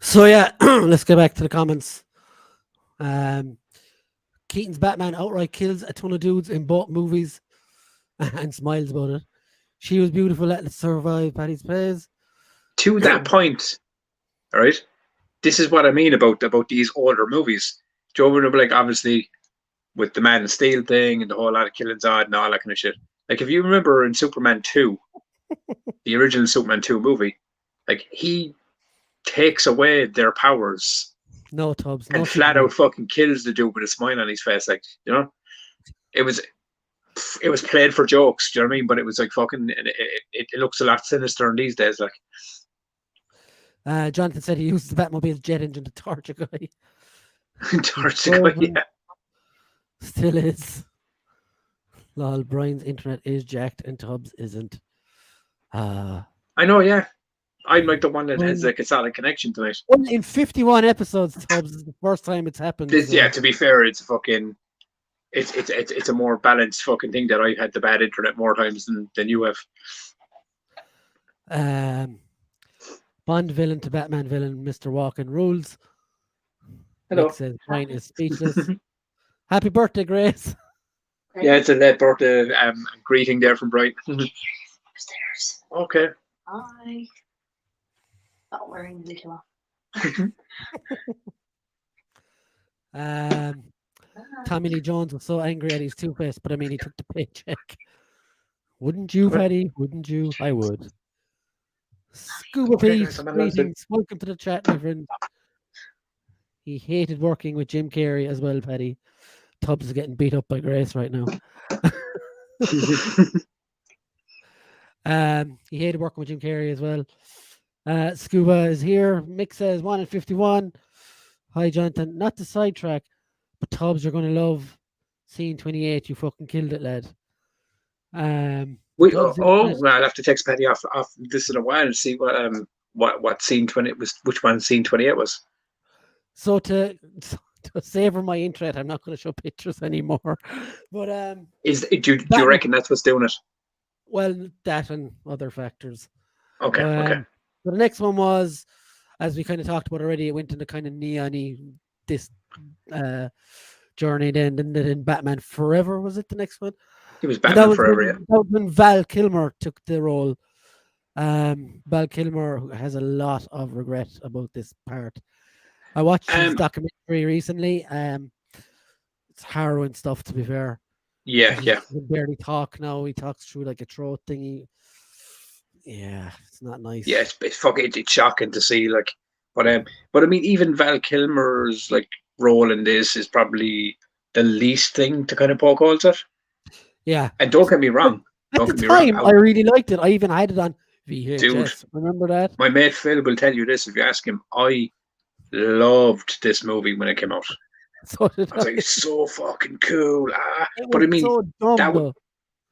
So yeah, let's get back to the comments. Keaton's Batman outright kills a ton of dudes in both movies and smiles about it. She was beautiful, let it survive, Paddy's plays. To that point, all right, this is what I mean about these older movies. Joe would have, like, obviously with the Man of Steel thing and the whole lot of killings odd and all that kind of shit. Like, if you remember in Superman 2, the original Superman 2 movie, like, he takes away their powers. No, Tubbs. And flat out fucking kills the dude with a smile on his face, like, you know? it was played for jokes. Do you know what I mean? But it was like fucking. It looks a lot sinister in these days. Like Jonathan said he used the Batmobile's jet engine to torch a guy. torch a guy. Yeah. Still is. Lol, Brian's internet is jacked and Tubbs isn't. I know, yeah. I'm like the one that has like a solid connection to it. Well, in 51 episodes, Tubbs is the first time it's happened. Yeah, to be fair, it's fucking. It's a more balanced fucking thing that I've had the bad internet more times than you have. Bond villain to Batman villain, Mr. Walken rules. Hello. Nick says Brian is speechless. Happy birthday, Grace. Yeah, it's a late birthday greeting there from Brian. Upstairs. Okay. Hi. Not wearing the little one. Tommy Lee Jones was so angry at his Two-Face, but I mean, he took the paycheck. Wouldn't you, Paddy? Wouldn't you? I would. Scuba Peace, greetings. Welcome to the chat, my friend. He hated working with Jim Carrey as well, Paddy. Tubbs is getting beat up by Grace right now. He hated working with Jim Carrey as well. Scuba is here. Mick says 1 in 51. Hi, Jonathan. Not to sidetrack, but Tubbs, you're going to love scene 28. You fucking killed it, lad. Well, I'll have to text Paddy off this in a while and see what scene 20 was. Which one scene 28 was? So to savor my interest, I'm not going to show pictures anymore. But do you reckon that's what's doing it? Well, that and other factors. Okay. Okay. So the next one was, as we kind of talked about already, it went into kind of neon-y this journey. Then Batman Forever, was it the next one? It was Batman Forever, yeah. That was when Val Kilmer took the role. Val Kilmer has a lot of regret about this part. I watched his documentary recently. It's harrowing stuff, to be fair. Yeah. He can barely talk now. He talks through like a throat thingy. Yeah, it's not nice. Yeah, it's shocking to see. Like, but I mean, even Val Kilmer's like role in this is probably the least thing to kind of poke holes at. Yeah, and don't get me wrong. At the time, I really liked it. I even had it on VHS. Dude, remember that? My mate Phil will tell you this if you ask him. I loved this movie when it came out. So I was like, it's so fucking cool. But I mean, so dumb,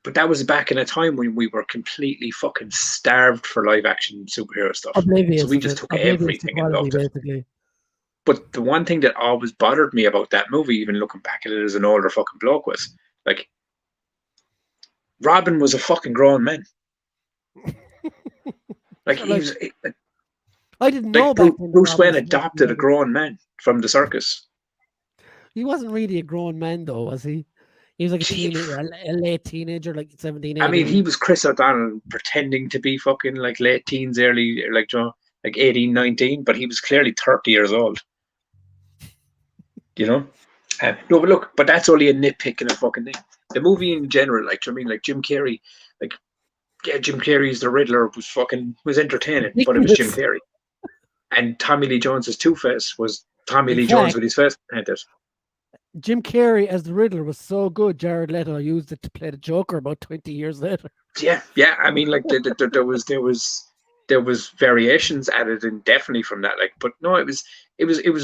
that was back in a time when we were completely fucking starved for live action superhero stuff. Oblivious, so we just took everything and loved it. Basically. But the one thing that always bothered me about that movie, even looking back at it as an older fucking bloke, was like, Robin was a fucking grown man. Like he was. I didn't know back then. Bruce Wayne adopted a grown man from the circus. He wasn't really a grown man, though, was he? He was like a teenager, a late teenager, like 17, 18. I mean, he was Chris O'Donnell pretending to be fucking like late teens, early, like 18, 19, but he was clearly 30 years old. You know? No, but look, but that's only a nitpick in a fucking thing. The movie in general, like, I mean, like Jim Carrey, like, yeah, Jim Carrey's The Riddler was entertaining, but it was Jim Carrey. And Tommy Lee Jones's Two-Face was Tommy Lee Jones with his face painted. Jim Carrey as the Riddler was so good, Jared Leto used it to play the Joker about 20 years later. Yeah. I mean, like there was variations added in definitely from that. Like, but no, it was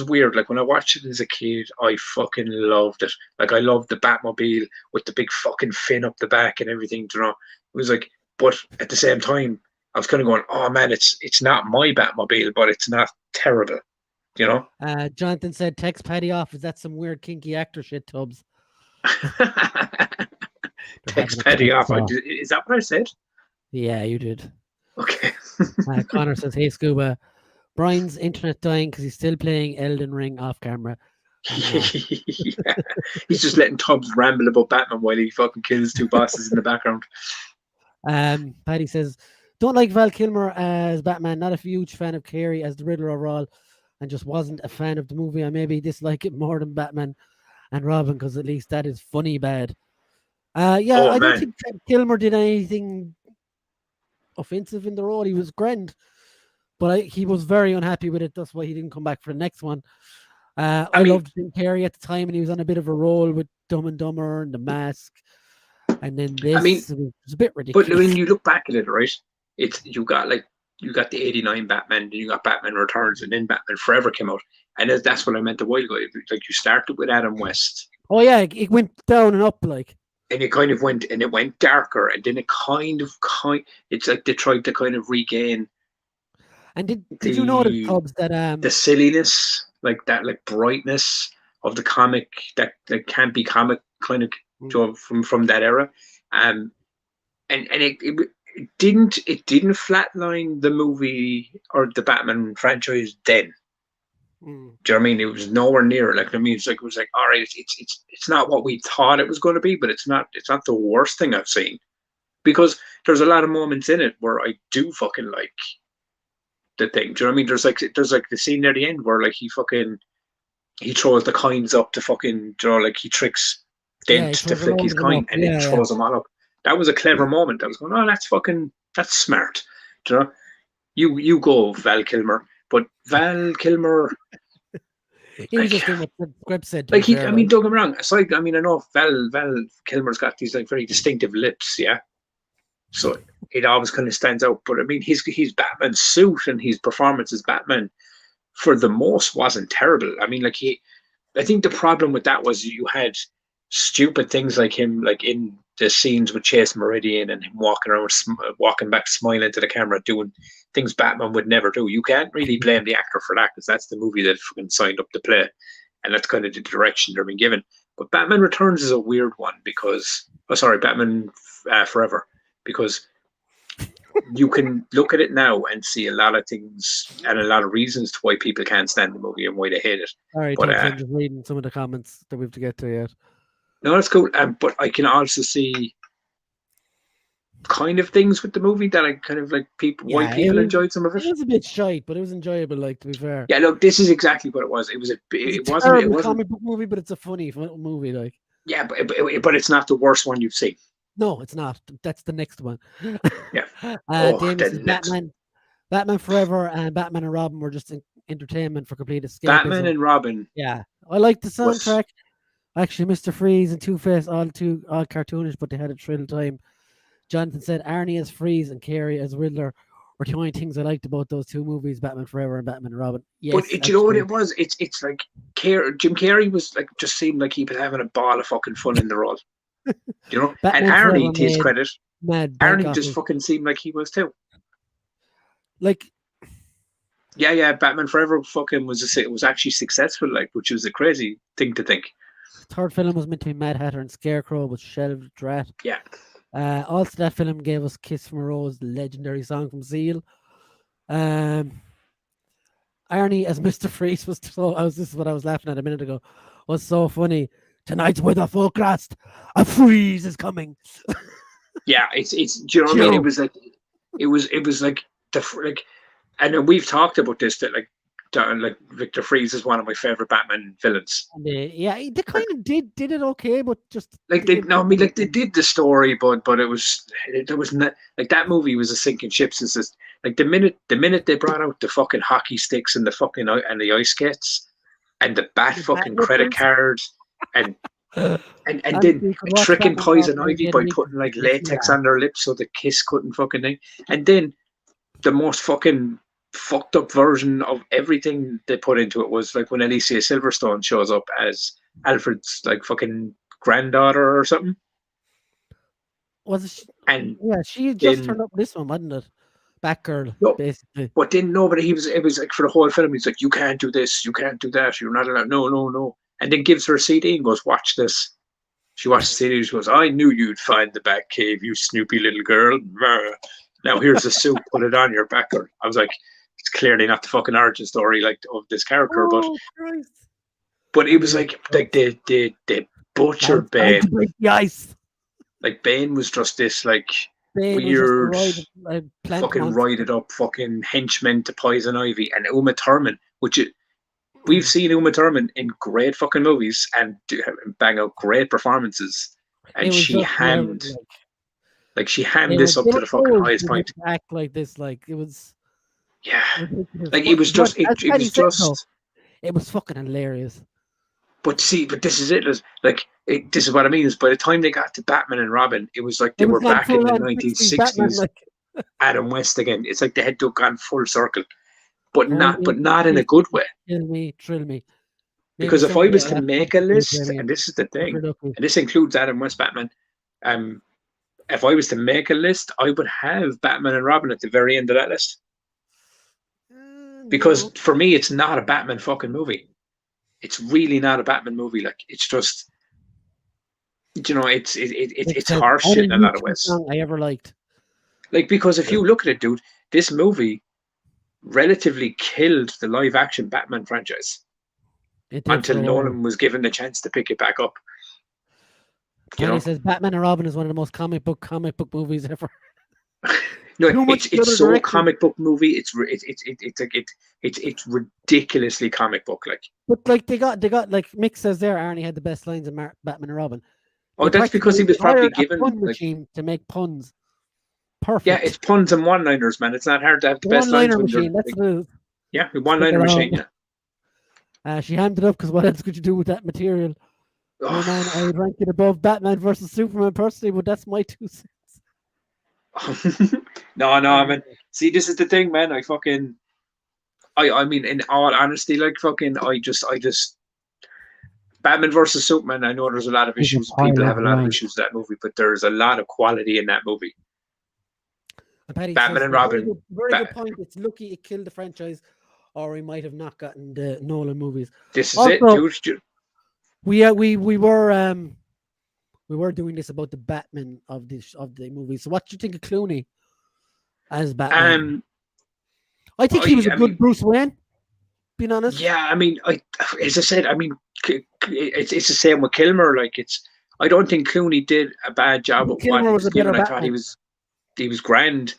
weird. Like when I watched it as a kid, I fucking loved it. Like I loved the Batmobile with the big fucking fin up the back and everything. You know, it was like, but at the same time, I was kind of going, oh man, it's not my Batmobile, but it's not terrible. You know, Jonathan said, "Text Paddy off. Is that some weird kinky actor shit, Tubbs?" Text Paddy off. Is that what I said? Yeah, you did. Okay. Connor says, "Hey Scuba, Brian's internet dying because he's still playing Elden Ring off camera." Yeah. He's just letting Tubbs ramble about Batman while he fucking kills two bosses in the background. Paddy says, "Don't like Val Kilmer as Batman. Not a huge fan of Carey as the Riddler overall. And just wasn't a fan of the movie. I maybe dislike it more than Batman and Robin because at least that is funny bad." I don't think Kilmer did anything offensive in the role. He was grand, but he was very unhappy with it. That's why he didn't come back for the next one. I loved Jim Carrey at the time, and he was on a bit of a roll with Dumb and Dumber and The Mask, and then this was a bit ridiculous. But when you look back at it, right, you got the '89 Batman, and you got Batman Returns, and then Batman Forever came out, and that's what I meant a while ago. Like you started with Adam West. Oh yeah, it went down and up like. And it kind of went darker, and then it it's like they tried to kind of regain. And did you notice, Tubbs, that the silliness, like that, like brightness of the comic, that campy comic kind of from that era, and it didn't flatline the movie or the Batman franchise then. Do you know what I mean? It was nowhere near. Like, I mean, it was like, all right, it's not what we thought it was going to be, but it's not the worst thing I've seen, because there's a lot of moments in it where I do fucking like the thing. Do you know what I mean? There's like the scene near the end where like he throws the coins up to fucking, you know, like he tricks Dent to flick his coin, and then throws them all up. That was a clever moment. I was going, oh, that's smart. Do you know? You go, Val Kilmer. But Val Kilmer, he was just doing what the script said. Like I mean, don't get me wrong. Aside, I mean, I know Val Kilmer's got these like very distinctive lips, yeah. So it always kind of stands out. But I mean, his Batman suit and his performance as Batman, for the most, wasn't terrible. I mean, like I think the problem with that was you had stupid things like him, like in the scenes with Chase Meridian and him walking back, smiling to the camera, doing things Batman would never do. You can't really blame the actor for that, because that's the movie that fucking signed up to play, and that's kind of the direction they're being given. But Batman Returns is a weird one because, Batman Forever, because you can look at it now and see a lot of things and a lot of reasons to why people can't stand the movie and why they hate it. All right, but I'm just reading some of the comments that we have to get to yet. No, that's cool. But I can also see kind of things with the movie that I kind of like why people enjoyed some of it. It was a bit shite, but it was enjoyable. Like, to be fair. Yeah, look, this is exactly what it was. It wasn't a comic book movie, but it's a funny movie. Like, yeah, but it's not the worst one you've seen. No, it's not. That's the next one. Yeah. Batman Forever and Batman and Robin were just entertainment for complete escape. Batman and Robin. Yeah, I like the soundtrack. Actually, Mr. Freeze and Two-Face, all cartoonish, but they had a thrill time. Jonathan said Arnie as Freeze and Carey as Riddler were the only things I liked about those two movies, Batman Forever and Batman and Robin. Yes, but do you know what it was? It's like Jim Carrey was like, just seemed like he was having a ball of fucking fun in the role. You know? And Arnie, to his credit, Arnie just fucking seemed like he was too. Like, yeah, Batman Forever fucking was actually successful, like, which was a crazy thing to think. Third film was meant to be Mad Hatter and Scarecrow, was shelved. Drat. Yeah. Also, that film gave us "Kiss from a Rose," the legendary song from Seal. Arnie as Mr. Freeze was this is what I was laughing at a minute ago. Was so funny. Tonight's with a full cast. A freeze is coming. Yeah, it's. Do you know what I mean? It was like and we've talked about this, that like Victor Freeze is one of my favorite Batman villains. Yeah, they kind of did it okay, but just like they did the story, but there was not, like, that movie was a sinking ship. Since this, like the minute they brought out the fucking hockey sticks and the fucking and the ice skates and the fucking credit cards and then tricking Poison Ivy by putting like latex on their lips so the kiss couldn't fucking thing, and then the most fucking fucked up version of everything they put into it was like when Alicia Silverstone shows up as Alfred's like fucking granddaughter or something. She just turned up this one, wasn't it? Batgirl, basically. But then it was like for the whole film, he's like, you can't do this, you can't do that, you're not allowed, no. And then gives her a CD and goes, watch this. She watched the CD, she goes, I knew you'd find the Batcave, you snoopy little girl. Now here's the suit, put it on your Batgirl. I was like, it's clearly not the fucking origin story like of this character, but it was like they butchered Bane. The ice. Like Bane was just this like weird fucking roided up fucking henchman to Poison Ivy, and Uma Thurman, we've seen Uma Thurman in great fucking movies and bang out great performances, and she hammed this up to the fucking highest point. Act like this, like it was. Yeah, like it was just. It was fucking hilarious. But see, this is it. This is what I mean. Is by the time they got to Batman and Robin, it was like they were back in the 1960s. Batman, Adam West again. It's like they had gone full circle, but not in a good way. Thrill me. Because if I was to make a list, and this is the thing, and this includes Adam West Batman, if I was to make a list, I would have Batman and Robin at the very end of that list. Because for me, it's not a Batman fucking movie. It's really not a Batman movie. Like, it's just, it's harsh in a lot of ways. Song I ever liked. Like, because if you look at it, dude, this movie relatively killed the live action Batman franchise until Nolan was given the chance to pick it back up. He says Batman and Robin is one of the most comic book movies ever. No, it's so a comic book movie. It's ridiculously comic book like. But like they got like Mick says there, Arnie had the best lines in Batman and Robin. Oh, that's because he was probably given a machine to make puns. Perfect. Yeah, it's puns and one-liners, man. It's not hard to have the best lines. Machine. That's what it is. Yeah, one-liner machine. Yeah. She hammed it up because what else could you do with that material? Oh man, I would rank it above Batman versus Superman personally, but that's my 2 cents. No, I mean, see, this is the thing, man. I mean, in all honesty, like I just Batman versus Superman. I know there's a lot of issues. People have a lot of issues with that movie, but there's a lot of quality in that movie. Batman and Robin. Very good point. It's lucky it killed the franchise, or we might have not gotten the Nolan movies. This is it, dude. We were doing this about the Batman of the movie. So what do you think of Clooney as Batman? I think he was a good Bruce Wayne, being honest. Yeah, I mean, as I said, I mean, it's the same with Kilmer. Like, I don't think Clooney did a bad job of what he was given. I thought he was grand.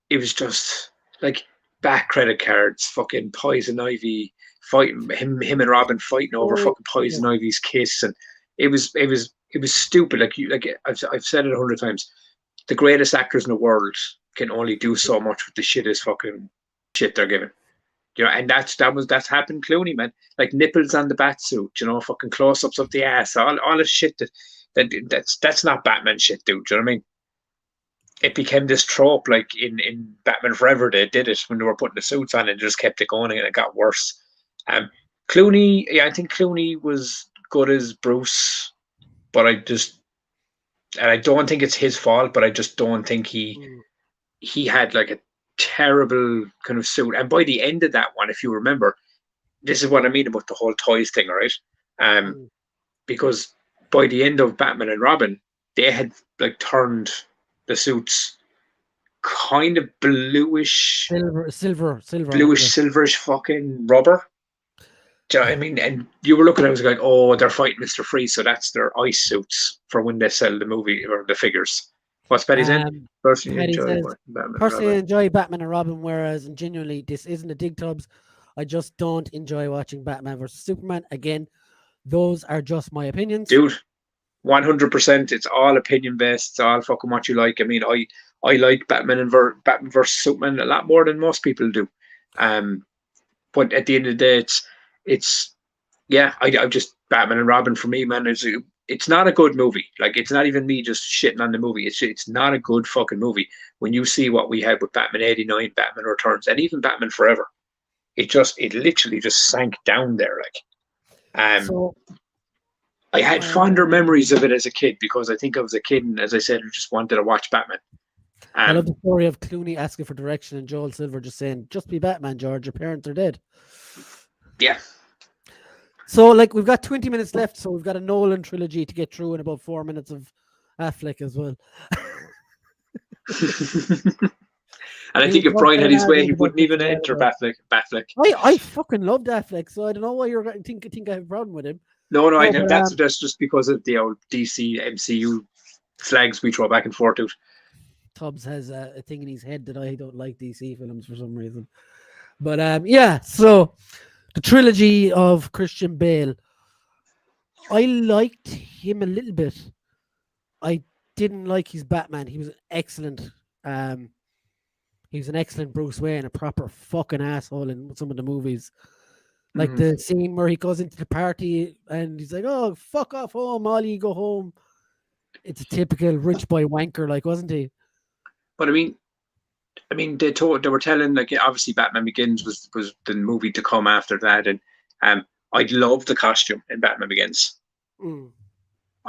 It was just like back credit cards, fucking Poison Ivy fighting him and Robin fighting over fucking Poison Ivy's kiss, and it was stupid. I've said it 100 times. The greatest actors in the world can only do so much with the shittest fucking shit they're given. And that's happened Clooney, man. Like nipples on the bat suit, fucking close-ups of the ass, all the shit that's not Batman shit, dude. Do you know what I mean? It became this trope, like in Batman Forever, they did it when they were putting the suits on and just kept it going, and it got worse. Clooney, I think Clooney was good as Bruce, but I don't think it's his fault, but I just don't think he had like a terrible kind of suit. And by the end of that one, if you remember, this is what I mean about the whole toys thing, right? Because by the end of Batman and Robin, they had like turned the suits kind of bluish, silverish fucking rubber. Do you know what I mean? And you were looking at it, was like, oh, they're fighting Mr. Freeze, so that's their ice suits for when they sell the movie or the figures. What's Betty saying? Personally enjoy Batman and Robin, whereas genuinely this isn't a dig tubs. I just don't enjoy watching Batman versus Superman. Again, those are just my opinions. Dude, 100%. It's all opinion based. It's all fucking what you like. I mean, I like Batman versus Superman a lot more than most people do. But at the end of the day, I just Batman and Robin for me, man. It's not a good movie. Like, it's not even me just shitting on the movie. It's not a good fucking movie. When you see what we had with Batman 89, Batman Returns, and even Batman Forever, it literally just sank down there. Like, I had fonder memories of it as a kid because I think I was a kid, and as I said, I just wanted to watch Batman. I love the story of Clooney asking for direction and Joel Silver just saying, "Just be Batman, George. Your parents are dead." Yeah. So, like, we've got 20 minutes left, so we've got a Nolan trilogy to get through in about 4 minutes of Affleck as well. And I think if Brian had his way, he wouldn't even enter Affleck. I fucking loved Affleck, so I don't know why you think I have a problem with him. No, that's just because of the old DC MCU flags we throw back and forth out. Tubbs has a thing in his head that I don't like DC films for some reason. But yeah, so the trilogy of Christian Bale, I liked him a little bit. I didn't like his Batman. He was excellent. He was an excellent Bruce Wayne, a proper fucking asshole in some of the movies. Like the scene where he goes into the party and he's like, "Oh, fuck off home, Ollie, go home." It's a typical rich boy wanker, like, wasn't he? But I mean, they were telling, like, obviously Batman Begins was the movie to come after that, and I love the costume in Batman Begins.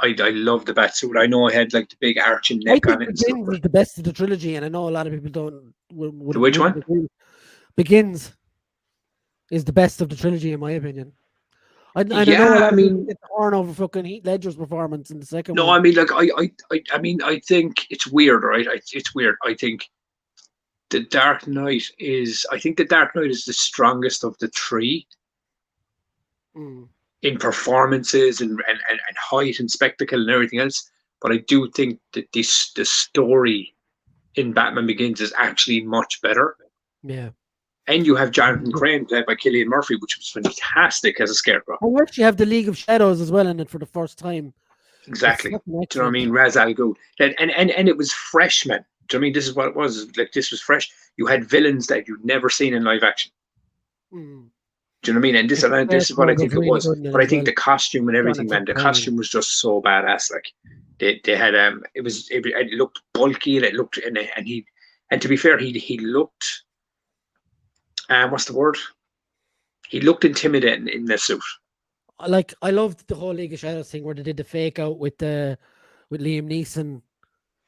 I love the bat suit. I know I had like the big arching neck on it. Begins is the best of the trilogy, and I know a lot of people don't. Which one? Begins is the best of the trilogy, in my opinion. I know a lot of people get torn over fucking Heath Ledger's performance in the second one. No, I mean, like, I think it's weird, right? It's weird. I think the Dark Knight is the strongest of the three in performances and height and spectacle and everything else. But I do think that the story in Batman Begins is actually much better. Yeah. And you have Jonathan Crane played by Cillian Murphy, which was fantastic as a Scarecrow. And you actually have the League of Shadows as well in it for the first time. Exactly. Do you know what I mean? Ra's al Ghul. And it was fresh, man. Do you know what I mean? This is what it was. Like, this was fresh. You had villains that you'd never seen in live action. Do you know what I mean? And this is what I think it was. But I think the costume and everything, man, the costume was just so badass. Like, they had it looked bulky, and it looked and to be fair, he looked what's the word? He looked intimidating in this suit. Like, I loved the whole League of Shadows thing where they did the fake out with Liam Neeson.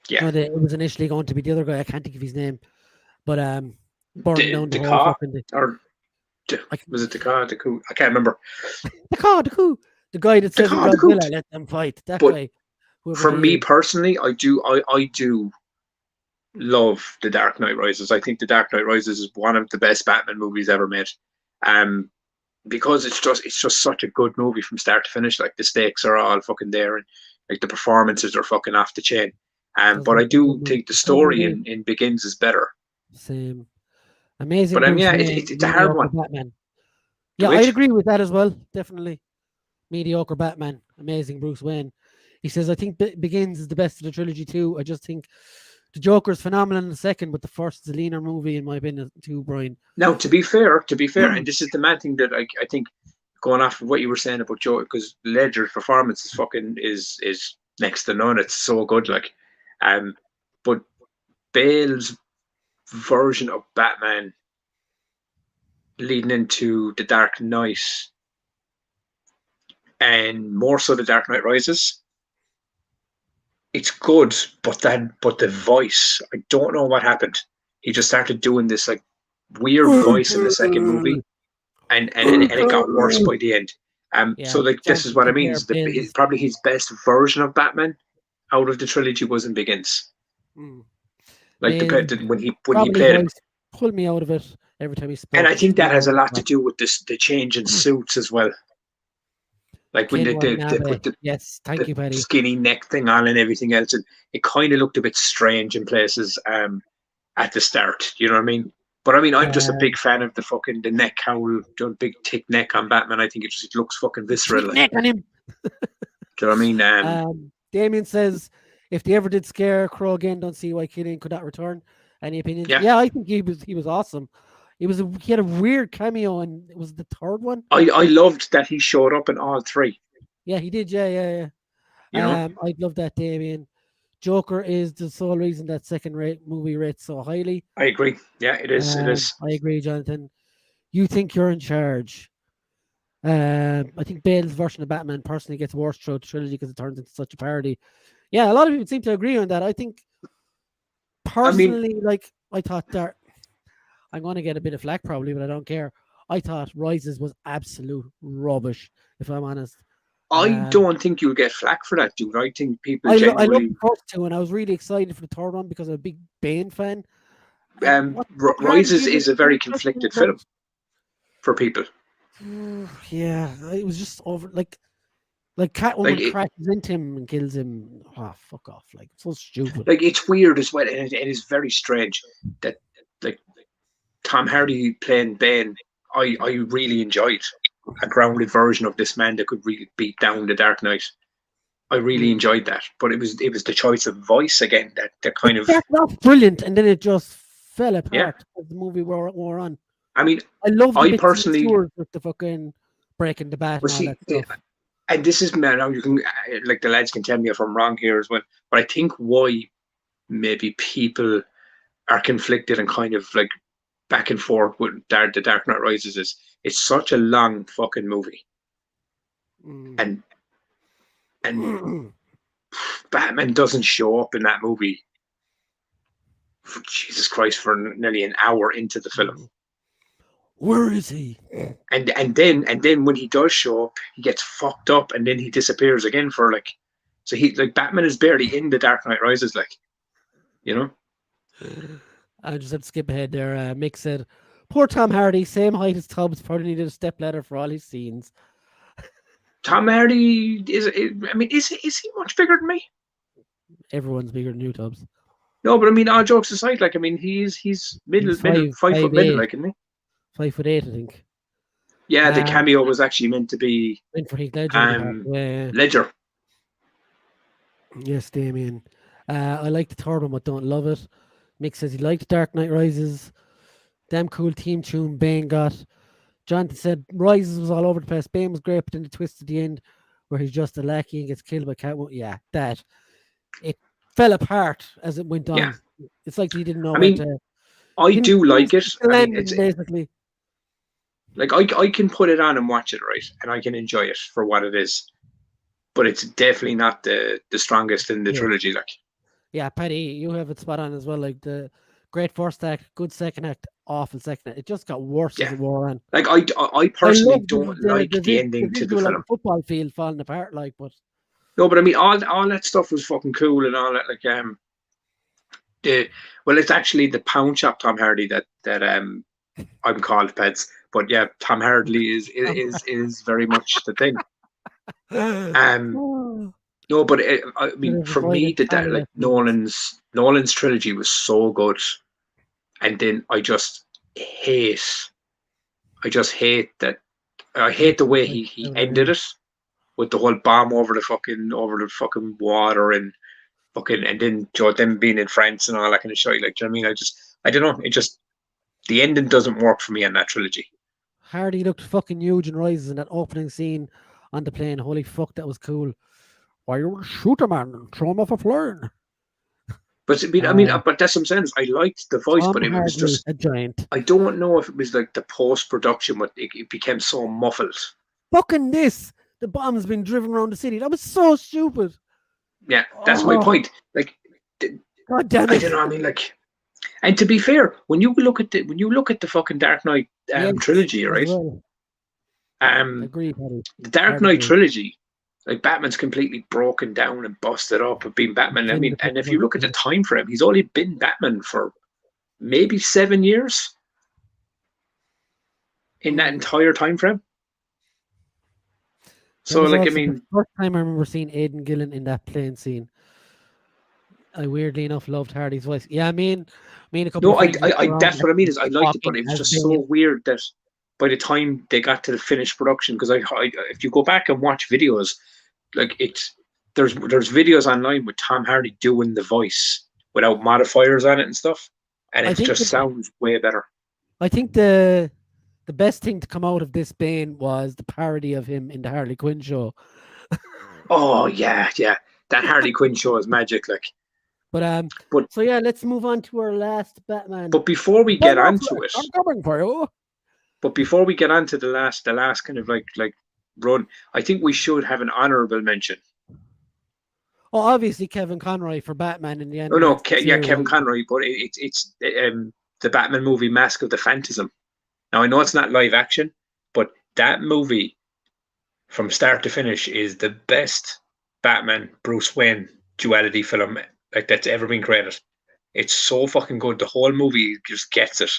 Yeah, it was initially going to be the other guy. I can't think of his name, but burning down the whole car, was it the car? The coup? I can't remember. the coup. The guy that says Godzilla, let them fight. That guy. For me personally, I do love The Dark Knight Rises. I think The Dark Knight Rises is one of the best Batman movies ever made. Because it's just such a good movie from start to finish. Like, the stakes are all fucking there, and like the performances are fucking off the chain. But I do think the story in Begins is better. Same. Amazing. But it's a hard one. Batman. Yeah, I'd agree with that as well. Definitely. Mediocre Batman. Amazing Bruce Wayne. He says, I think Begins is the best of the trilogy too. I just think the Joker's phenomenal in the second, but the first is a leaner movie, in my opinion, too, Brian. Now, to be fair, and this is the mad thing that I think, going off of what you were saying about Joker, because Ledger's performance is fucking is next to none. It's so good, like, but Bale's version of Batman leading into The Dark Knight, and more so The Dark Knight Rises, it's good, but the voice, I don't know what happened. He just started doing this like weird voice in the second movie, and it got worse by the end. So like, this is what I mean. Is probably his best version of Batman out of the trilogy was in Begins. Like, when he played him, pulled me out of it every time he spoke. And I think that has a lot to do with the change in suits as well. Like, when yes, thank you, Paddy. Skinny neck thing on and everything else, and it kind of looked a bit strange in places at the start. You know what I mean? But I mean, I'm just a big fan of the neck cowl, the big thick neck on Batman. I think it looks fucking visceral. Like, neck on him. Do you know what I mean? Damien says, if they ever did Scarecrow again, don't see why Killian could not return. Any opinions? Yeah, I think he was awesome. He had a weird cameo, and it was the third one. I loved that he showed up in all three. Yeah, he did. Yeah. You know? I love that, Damien. Joker is the sole reason that second movie rates so highly. I agree. Yeah, it is. It is. I agree, Jonathan. You think you're in charge. I think Bale's version of Batman personally gets worse throughout the trilogy because it turns into such a parody. Yeah, a lot of people seem to agree on that. I think personally, I thought that I'm going to get a bit of flack probably, but I don't care. I thought Rises was absolute rubbish, if I'm honest. I don't think you'll get flack for that, dude. I think people I genuinely... love the first two, and I was really excited for the third one because I'm a big Bane fan. Rises is a very conflicted film for people. Yeah, it was just over, like Catwoman crashes into him and kills him. Oh, fuck off! Like, so stupid. Like, it's weird as well, and it is very strange that, like, Tom Hardy playing Bane, I really enjoyed a grounded version of this man that could really beat down the Dark Knight. I really enjoyed that, but it was the choice of voice again that kind of... That's not brilliant, and then it just fell apart Yeah. as the movie wore on. I mean, I love the I bits personally with the fucking breaking the bat and all see, that stuff. and this is now you can like the lads can tell me if I'm wrong here as well. But I think why maybe people are conflicted and kind of like back and forth with the Dark Knight Rises is it's such a long fucking movie, and Batman doesn't show up in that movie. Jesus Christ, for nearly an hour into the film. Where is he? And then when he does show up, he gets fucked up, and then he disappears again for like. So he like Batman is barely in the Dark Knight Rises, like, you know. I just have to skip ahead there. Mick said, "Poor Tom Hardy, same height as Tubbs, probably needed a step ladder for all his scenes." Tom Hardy is. I mean, is he much bigger than me? Everyone's bigger than you, Tubbs. No, but I mean, all jokes aside, like I mean, he's middle 5'8", like, isn't he? 5'8", I think. Yeah, the cameo was actually meant to be for Heath Ledger. Ledger. Yes, Damien. I like the third one, but don't love it. Mick says he liked Dark Knight Rises. Damn cool theme tune Bane got. Jonathan said Rises was all over the place. Bane was great, but then the twist at the end where he's just a lackey and gets killed by Catwoman. Yeah, that. It fell apart as it went on. Yeah. It's like he didn't know. I do like it. I mean, it's basically like I can put it on and watch it, right, and I can enjoy it for what it is. But it's definitely not the strongest in the trilogy, like. Yeah, Paddy, you have it spot on as well. Like the great first act, good second act, awful second act. It just got worse as it wore on. Like I personally don't like the ending to the film. Like a football field falling apart, like, but. No, but I mean, all that stuff was fucking cool and all that. Like, it's actually the Pound Shop Tom Hardy that I'm called Peds, but yeah, Tom Hardy is very much the thing. No, but I mean, for me, like Nolan's trilogy was so good, and then I just hate that. I hate the way he ended it. With the whole bomb over the fucking water and then them being in France and all that kind of shit. Like, do you know what I mean? I don't know. The ending doesn't work for me on that trilogy. Hardy looked fucking huge in Rises in that opening scene on the plane. Holy fuck, that was cool. Why you would shoot a man and throw him off a plane? But I mean, but that's what I'm saying. I liked the voice, but it was just a giant. I don't know if it was like the post production, but it became so muffled. Fucking this. The bomb's been driven around the city. That was so stupid. Yeah, that's my point. Like, God damn it! I don't know. I mean, like, and to be fair, when you look at the fucking Dark Knight trilogy, right? Well. Agree, Paddy. The Dark Knight trilogy, like Batman's completely broken down and busted up of being Batman. I mean, and if you look at the time frame, he's only been Batman for maybe 7 years in that entire time frame. So, like, I mean, the first time I remember seeing Aidan Gillen in that plane scene, I weirdly enough loved Hardy's voice. Yeah, I mean, a couple. No, that's what I mean is I liked it, but it was just so weird that by the time they got to the finished production, because if you go back and watch videos, like there's videos online with Tom Hardy doing the voice without modifiers on it and stuff, and it just sounds way better. I think the best thing to come out of this Bane was the parody of him in the Harley Quinn show. Oh yeah, that Harley Quinn show is magic, like. But so yeah, let's move on to our last Batman. But before we get onto it, I'm coming for you. But before we get on to the last kind of like run, I think we should have an honorable mention. Oh, obviously Kevin Conroy for Batman in the end. Oh no, Kevin Conroy, but it's the Batman movie Mask of the Phantasm. Now I know it's not live action, but that movie from start to finish is the best Batman Bruce Wayne duality film like that's ever been created. It's so fucking good. The whole movie just gets it.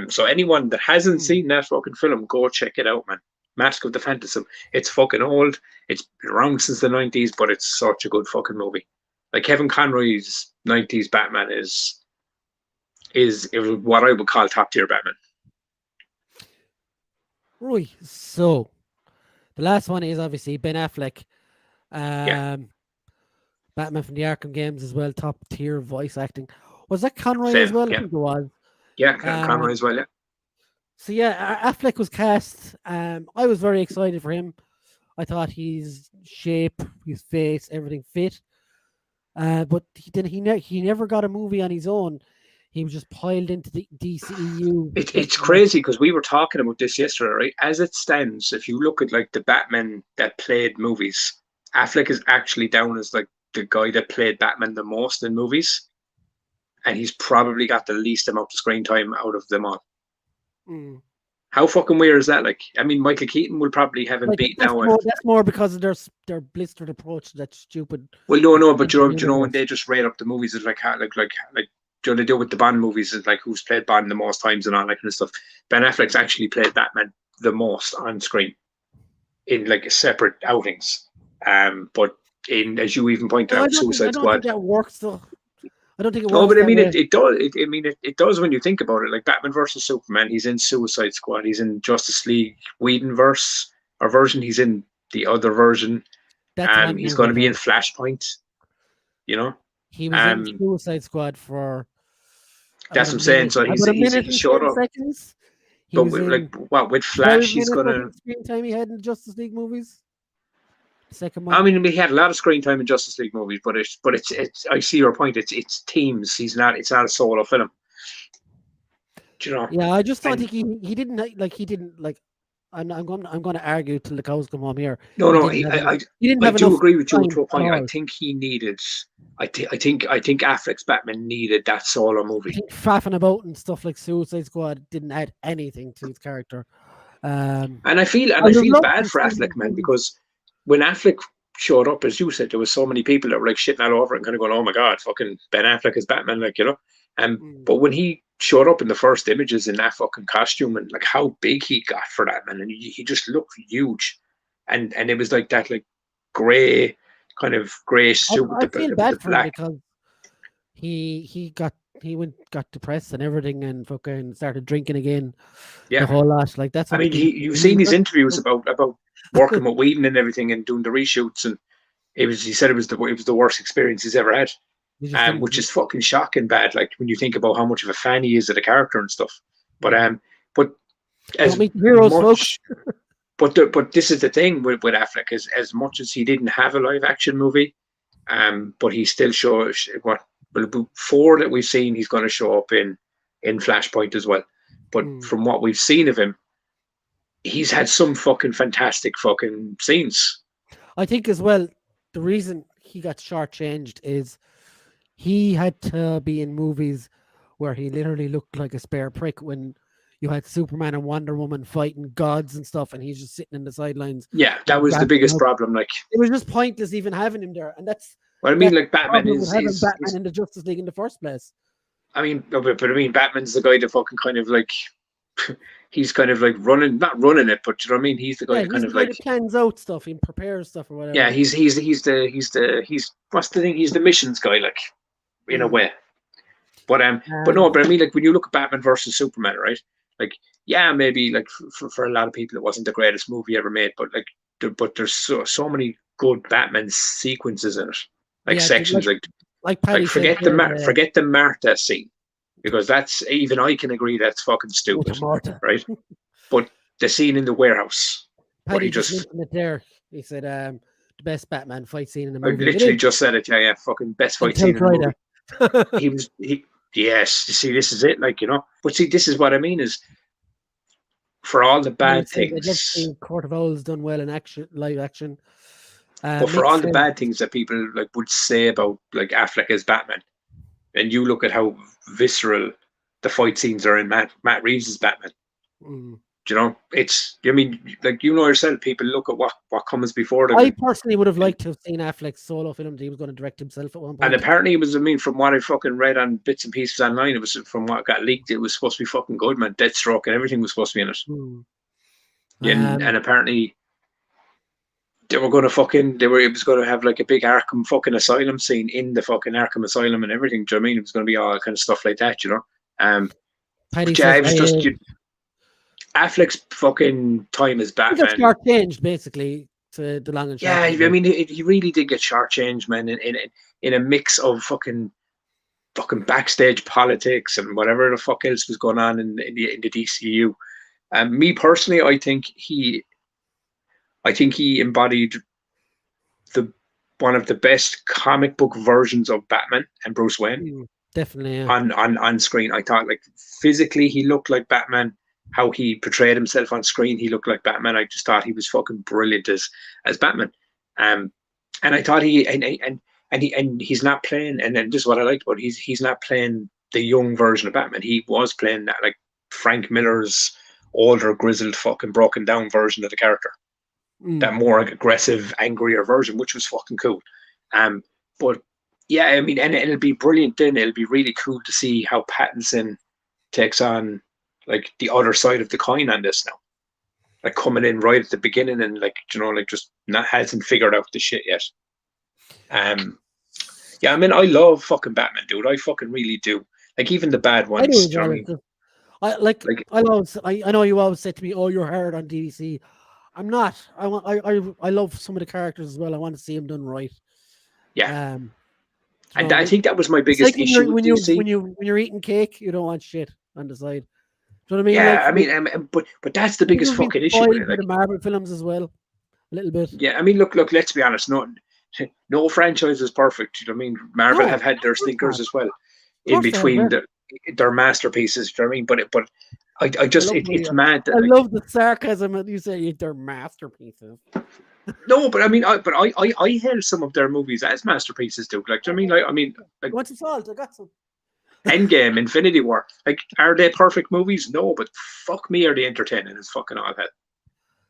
So anyone that hasn't seen that fucking film, go check it out, man. Mask of the Phantasm. It's fucking old. It's been around since the 90s, but it's such a good fucking movie. Like Kevin Conroy's 90s Batman is what I would call top tier Batman. Right. So the last one is obviously Ben Affleck. Batman from the Arkham games as well, top tier voice acting. Was that Conroy as well? Yeah. I think it was. Yeah, Conroy as well, yeah. So yeah, Affleck was cast. I was very excited for him. I thought his shape, his face, everything fit. But he never got a movie on his own. He was just piled into the DCEU. It's crazy because we were talking about this yesterday, right? As it stands, if you look at like the Batman that played movies, Affleck is actually down as like the guy that played Batman the most in movies, and he's probably got the least amount of screen time out of them all. Mm. How fucking weird is that? Like, I mean, Michael Keaton will probably have him beat now. That's more because of their blistered approach to that stupid. Well, no, but you know when they just rate up the movies, it's like you know, they do with the Bond movies, is like who's played Bond the most times and all that kind of stuff. Ben Affleck's actually played Batman the most on screen in like separate outings. But in, as you even pointed out, Suicide Squad. I don't think that works though. I don't think it works. No, but I mean, it does. It does when you think about it. Like Batman versus Superman, he's in Suicide Squad. He's in Justice League Whedonverse or version. He's in the other version. He's going to be in Flashpoint. You know, he was in Suicide Squad for. That's what I'm saying. So he showed up. Seconds. But with Flash, he's going to. Screen time he had in Justice League movies. Second one. I mean, he had a lot of screen time in Justice League movies, but it's. I see your point. It's teams. It's not a solo film. Do you know? Yeah, I just don't think he didn't like. I'm going to argue till the cows come home here. No, I do agree with you to a point. I think he needed. I think Affleck's Batman needed that solo movie. I think faffing about and stuff like Suicide Squad didn't add anything to his character. And I feel bad for Affleck, man, because when Affleck showed up, as you said, there was so many people that were like shitting all over it and kind of going, "Oh my god, fucking Ben Affleck is Batman," like, you know. But when he showed up in the first images in that fucking costume and like how big he got for that, man, and he just looked huge, and it was like that like grey suit I feel bad for him because he got depressed and everything and fucking started drinking again. Yeah, the whole lot. Like that's. I mean, you've seen his interviews about working with Whedon and everything and doing the reshoots, and he said it was the worst experience he's ever had. Which is fucking shocking bad, like when you think about how much of a fan he is of the character and stuff. But as heroes, folks. but this is the thing with Affleck, is as much as he didn't have a live action movie, but he still shows what 4 that we've seen he's going to show up in Flashpoint as well. But from what we've seen of him, he's had some fucking fantastic fucking scenes. I think as well the reason he got shortchanged is he had to be in movies where he literally looked like a spare prick when you had Superman and Wonder Woman fighting gods and stuff, and he's just sitting in the sidelines. Yeah, that was the biggest problem. Like, it was just pointless even having him there, and that's. Well, I mean, like Batman having Batman in the Justice League in the first place. I mean, but I mean, Batman's the guy that fucking kind of like. He's kind of like not running it, but you know what I mean. He's the guy that kind of like plans out stuff, he prepares stuff or whatever. Yeah, he's what's the thing? He's the missions guy, like. In a way, but I mean, like when you look at Batman versus Superman, right? Like, yeah, maybe like for a lot of people it wasn't the greatest movie ever made, but like, there's so many good Batman sequences in it, like sections, like forget the Martha scene, because that's, even I can agree that's fucking stupid, right? But the scene in the warehouse, Paddy just mentioned it there. He said the best Batman fight scene in the movie. I literally just said it. Yeah, fucking best fight scene in the movie. Yes, you see, this is it, like, you know. But see, this is what I mean, is for all the bad things, Court of Owls done well in live action, but for all the bad things that people like would say about like Affleck as Batman, and you look at how visceral the fight scenes are in Matt Reeves' Batman. Do you know, it's, I mean, like, you know yourself, people look at what comes before them. I personally would have liked to have seen Affleck's solo film that he was going to direct himself at one point. And apparently it was, I mean, from what I fucking read on bits and pieces online, it was, from what got leaked, it was supposed to be fucking good, man. Deathstroke and everything was supposed to be in it. And apparently they were going to it was going to have like a big Arkham fucking asylum scene in the fucking Arkham asylum and everything. Do you know what I mean? It was going to be all kind of stuff like that, you know? It was just... Affleck's fucking time as Batman. He got shortchanged, basically, to the long and short. Yeah, I mean, he really did get shortchanged, man, in a mix of fucking backstage politics and whatever the fuck else was going on in the DCU. Me personally, I think he embodied the one of the best comic book versions of Batman and Bruce Wayne Definitely, yeah. on screen. I thought like physically he looked like Batman. How he portrayed himself on screen, he looked like Batman. I just thought he was fucking brilliant as Batman. And I thought he's not playing. And then this is what I liked about he's not playing the young version of Batman. He was playing that like Frank Miller's older, grizzled, fucking broken down version of the character. That more aggressive, angrier version, which was fucking cool. But yeah, I mean, and it'll be brilliant then. It'll be really cool to see how Pattinson takes on like the other side of the coin on this now. Like coming in right at the beginning and like, you know, like just not hasn't figured out the shit yet. Yeah, I mean, I love fucking Batman, dude. I fucking really do. Like even the bad ones. I do. You know what I mean? I know you always say to me, "Oh, you're hard on DDC." I'm not. I love some of the characters as well. I want to see them done right. Yeah. And I think that was my biggest issue when with DC. when you're eating cake, you don't want shit on the side. Do you know what I mean? Yeah, I mean, but that's the biggest fucking issue with it. Like, the Marvel films as well, a little bit. Yeah, I mean, look. Let's be honest. No franchise is perfect. You know what I mean? Marvel have had their stinkers as well in between their masterpieces. You know what I mean? But I just it's mad. That, I love the sarcasm that you say they're masterpieces. No, but I mean, I hail some of their movies as masterpieces too. Like, do you know what I mean? Like, what's the salt? I got some. Endgame, Infinity War. Like, are they perfect movies? No, but fuck me, are they entertaining as fucking all that?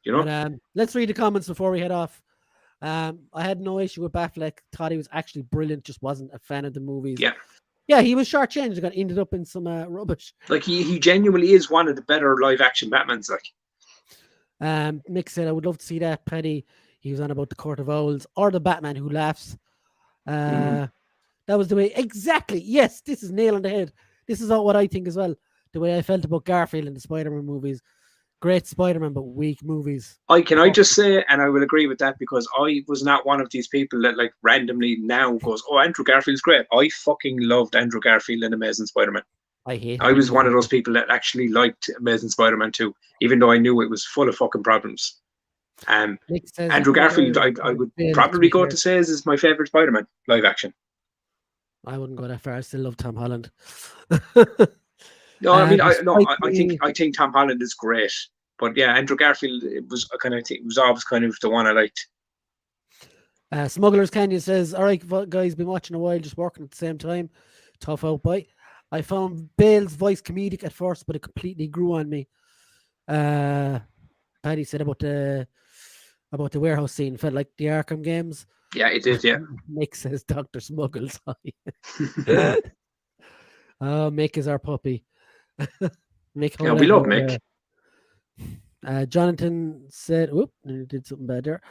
You know. But, let's read the comments before we head off. I had no issue with Affleck. Thought he was actually brilliant. Just wasn't a fan of the movies. Yeah, he was shortchanged. Got ended up in some rubbish. Like he genuinely is one of the better live action Batmans. Like, Nick said, I would love to see that. Paddy, he was on about the Court of Owls or the Batman who laughs. That was the way. Exactly. Yes, this is nail on the head. This is all what I think as well. The way I felt about Garfield in the Spider-Man movies. Great Spider-Man, but weak movies. I just say, and I will agree with that because I was not one of these people that like randomly now goes, "Oh, Andrew Garfield's great." I fucking loved Andrew Garfield in Amazing Spider-Man. I was one of those people that actually liked Amazing Spider-Man too, even though I knew it was full of fucking problems. Andrew Garfield, I would probably go to say is my favorite Spider-Man live action. I wouldn't go that far. I still love Tom Holland. No, I mean, I think Tom Holland is great, but yeah, Andrew Garfield was always kind of the one I liked. Smugglers Canyon says, "All right, guys, been watching a while, just working at the same time. Tough out, bye. I found Bale's voice comedic at first, but it completely grew on me." Paddy said about the warehouse scene felt like the Arkham games. Yeah, it did. Yeah. Mick says Dr. Smuggles. Oh, Mick is our puppy. Mick, yeah, we love Mick. Jonathan said, "Whoop, I did something bad there.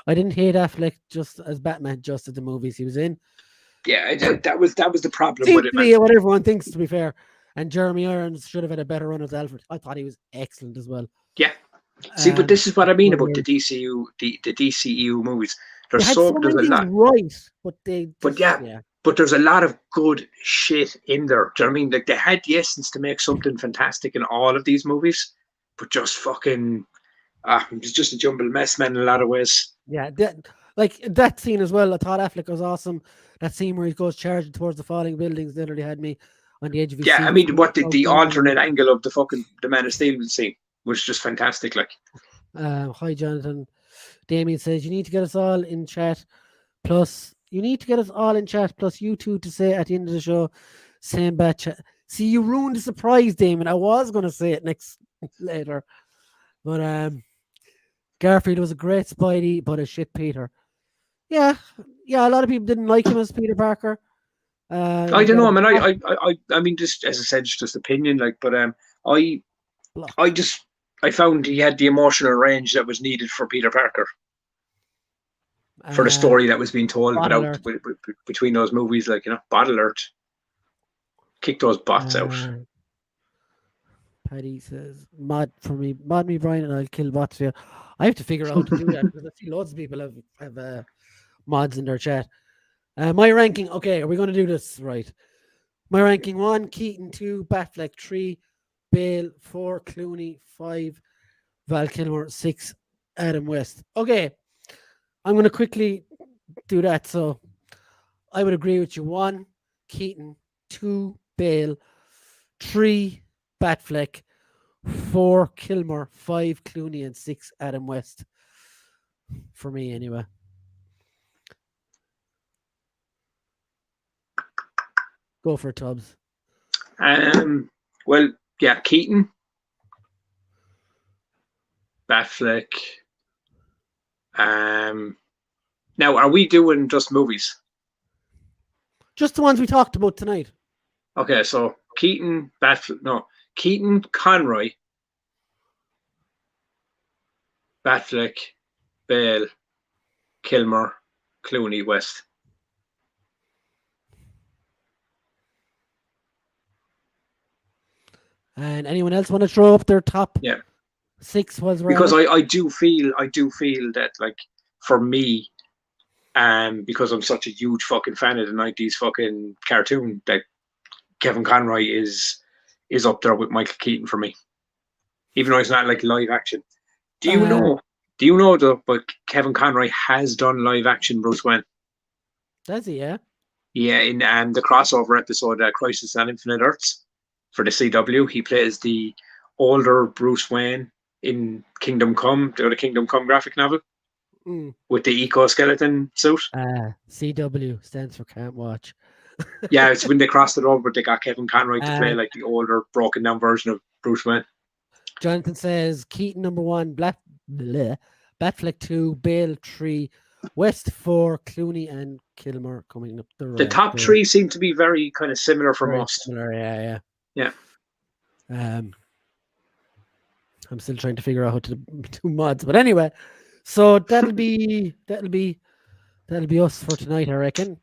I didn't hate Affleck just as Batman, just as the movies he was in." Yeah, that was the problem with it. Man. What everyone thinks, to be fair. And Jeremy Irons should have had a better run as Alfred. I thought he was excellent as well. Yeah. See, but this is what I mean about the DCU, the DCEU movies. There's a lot, right? But there's a lot of good shit in there. Do you know what I mean? Like they had the essence to make something fantastic in all of these movies, but just fucking, it's just a jumbled mess, man. In a lot of ways. Yeah, that scene as well. I thought Affleck was awesome. That scene where he goes charging towards the falling buildings literally had me on the edge of his seat. Yeah, I mean, what the alternate angle of the Man of Steel scene was just fantastic. Like, hi Jonathan. Damien says you need to get us all in chat. Plus, you two to say at the end of the show, same bad chat. See, you ruined the surprise, Damien. I was going to say it later. But Garfield was a great Spidey, but a shit Peter. Yeah, a lot of people didn't like him as Peter Parker. I don't know. I mean, just as I said, it's just opinion. Like, but I found he had the emotional range that was needed for Peter Parker. For the story that was being told between those movies, like, you know, Bottle Alert. Kick those bots out. Paddy says, mod me, Brian, and I'll kill bots for you. I have to figure out how to do that because I see loads of people have mods in their chat. My ranking, okay, are we going to do this right? My ranking 1, Keaton, 2, Batfleck, 3, Bale, 4, Clooney, 5, Val Kilmer, 6, Adam West. Okay, I'm going to quickly do that. So I would agree with you. 1, Keaton, 2, Bale, 3, Batfleck, 4, Kilmer, 5, Clooney, and 6, Adam West. For me, anyway. Go for it, Tubbs. Well, yeah, Keaton, Batfleck. Now, are we doing just movies? Just the ones we talked about tonight. Okay, so Keaton, Keaton, Conroy, Batfleck, Bale, Kilmer, Clooney, West. And anyone else want to throw up their top 6? Because I do feel that, like, for me, because I'm such a huge fucking fan of the 90s fucking cartoon, that Kevin Conroy is up there with Michael Keaton for me, even though it's not like live action. Do you know though? But Kevin Conroy has done live action Bruce Wayne. Does he? Yeah. Yeah, in the crossover episode, Crisis on Infinite Earths, for the CW, he plays the older Bruce Wayne in Kingdom Come, the Kingdom Come graphic novel, with the eco-skeleton suit. CW stands for Can't Watch. Yeah, it's when they crossed it over, they got Kevin Conroy to play like the older, broken down version of Bruce Wayne. Jonathan says Keaton number 1, Batfleck 2, Bale 3, West 4, Clooney and Kilmer coming up the road. The top 3 seem to be very kind of similar for most. Similar, yeah. I'm still trying to figure out how to do mods, but anyway, so that'll be us for tonight, I reckon.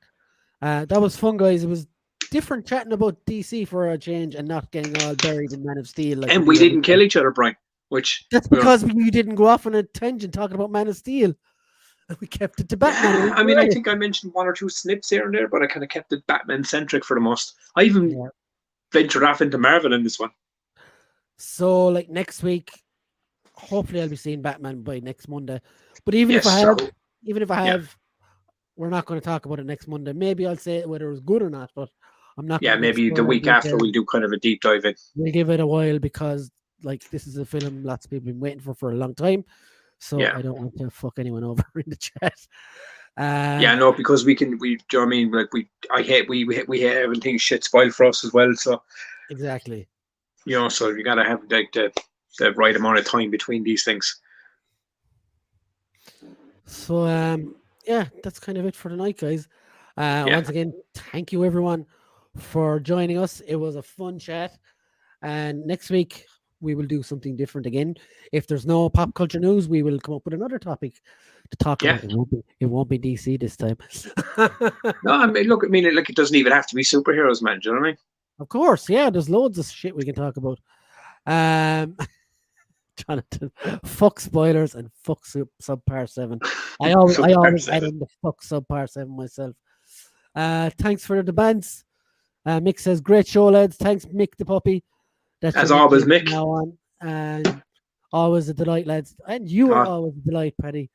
That was fun, guys. It was different chatting about DC for a change and not getting all buried in Man of Steel. And we didn't kill each other, Brian. That's because we didn't go off on a tangent talking about Man of Steel. We kept it to Batman. I mean, I think I mentioned 1 or 2 snips here and there, but I kind of kept it Batman-centric for the most. I even ventured off into Marvel in this one. So, like, next week, hopefully I'll be seeing Batman by next Monday. But even if I have, we're not going to talk about it next Monday. Maybe I'll say whether it was good or not, but I'm not. Yeah, maybe the week after we'll do kind of a deep dive in. We'll give it a while because, like, this is a film lots of people have been waiting for a long time. So I don't want to fuck anyone over in the chat. Because do you know what I mean? Like, we hate everything shit spoiled for us as well. So exactly. You know, so you gotta have like the right amount of time between these things. So that's kind of it for tonight, guys. Once again, thank you everyone for joining us. It was a fun chat, and next week we will do something different again. If there's no pop culture news, we will come up with another topic to talk about. It won't be DC this time. No, it doesn't even have to be superheroes, man. Do you know what I mean? Of course, yeah. There's loads of shit we can talk about. Jonathan, fuck spoilers and fuck subpar 7. I always add in the fuck subpar 7 myself. Thanks for the bands. Mick says great show, lads. Thanks, Mick the puppy. That's as always, Mick. Now on, and always a delight, lads. And you are always a delight, Paddy.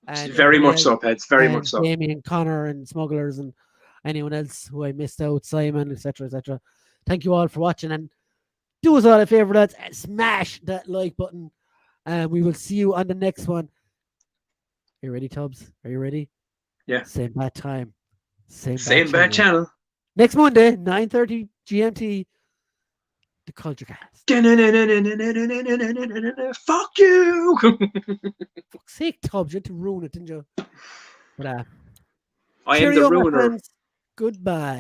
And very much so, Peds. Very much so. Damien, Connor, and Smugglers, and anyone else who I missed out, Simon, etc., etc. Thank you all for watching, and do us all a favor, lads, and smash that like button. And we will see you on the next one. Are you ready, Tubbs? Are you ready? Yeah. Same bad time. Same bad channel. Next Monday, 9:30 GMT. The Culture Cast. Fuck you. Fuck's sake, Tubbs, you had to ruin it, didn't you? But I am the ruiner. Goodbye.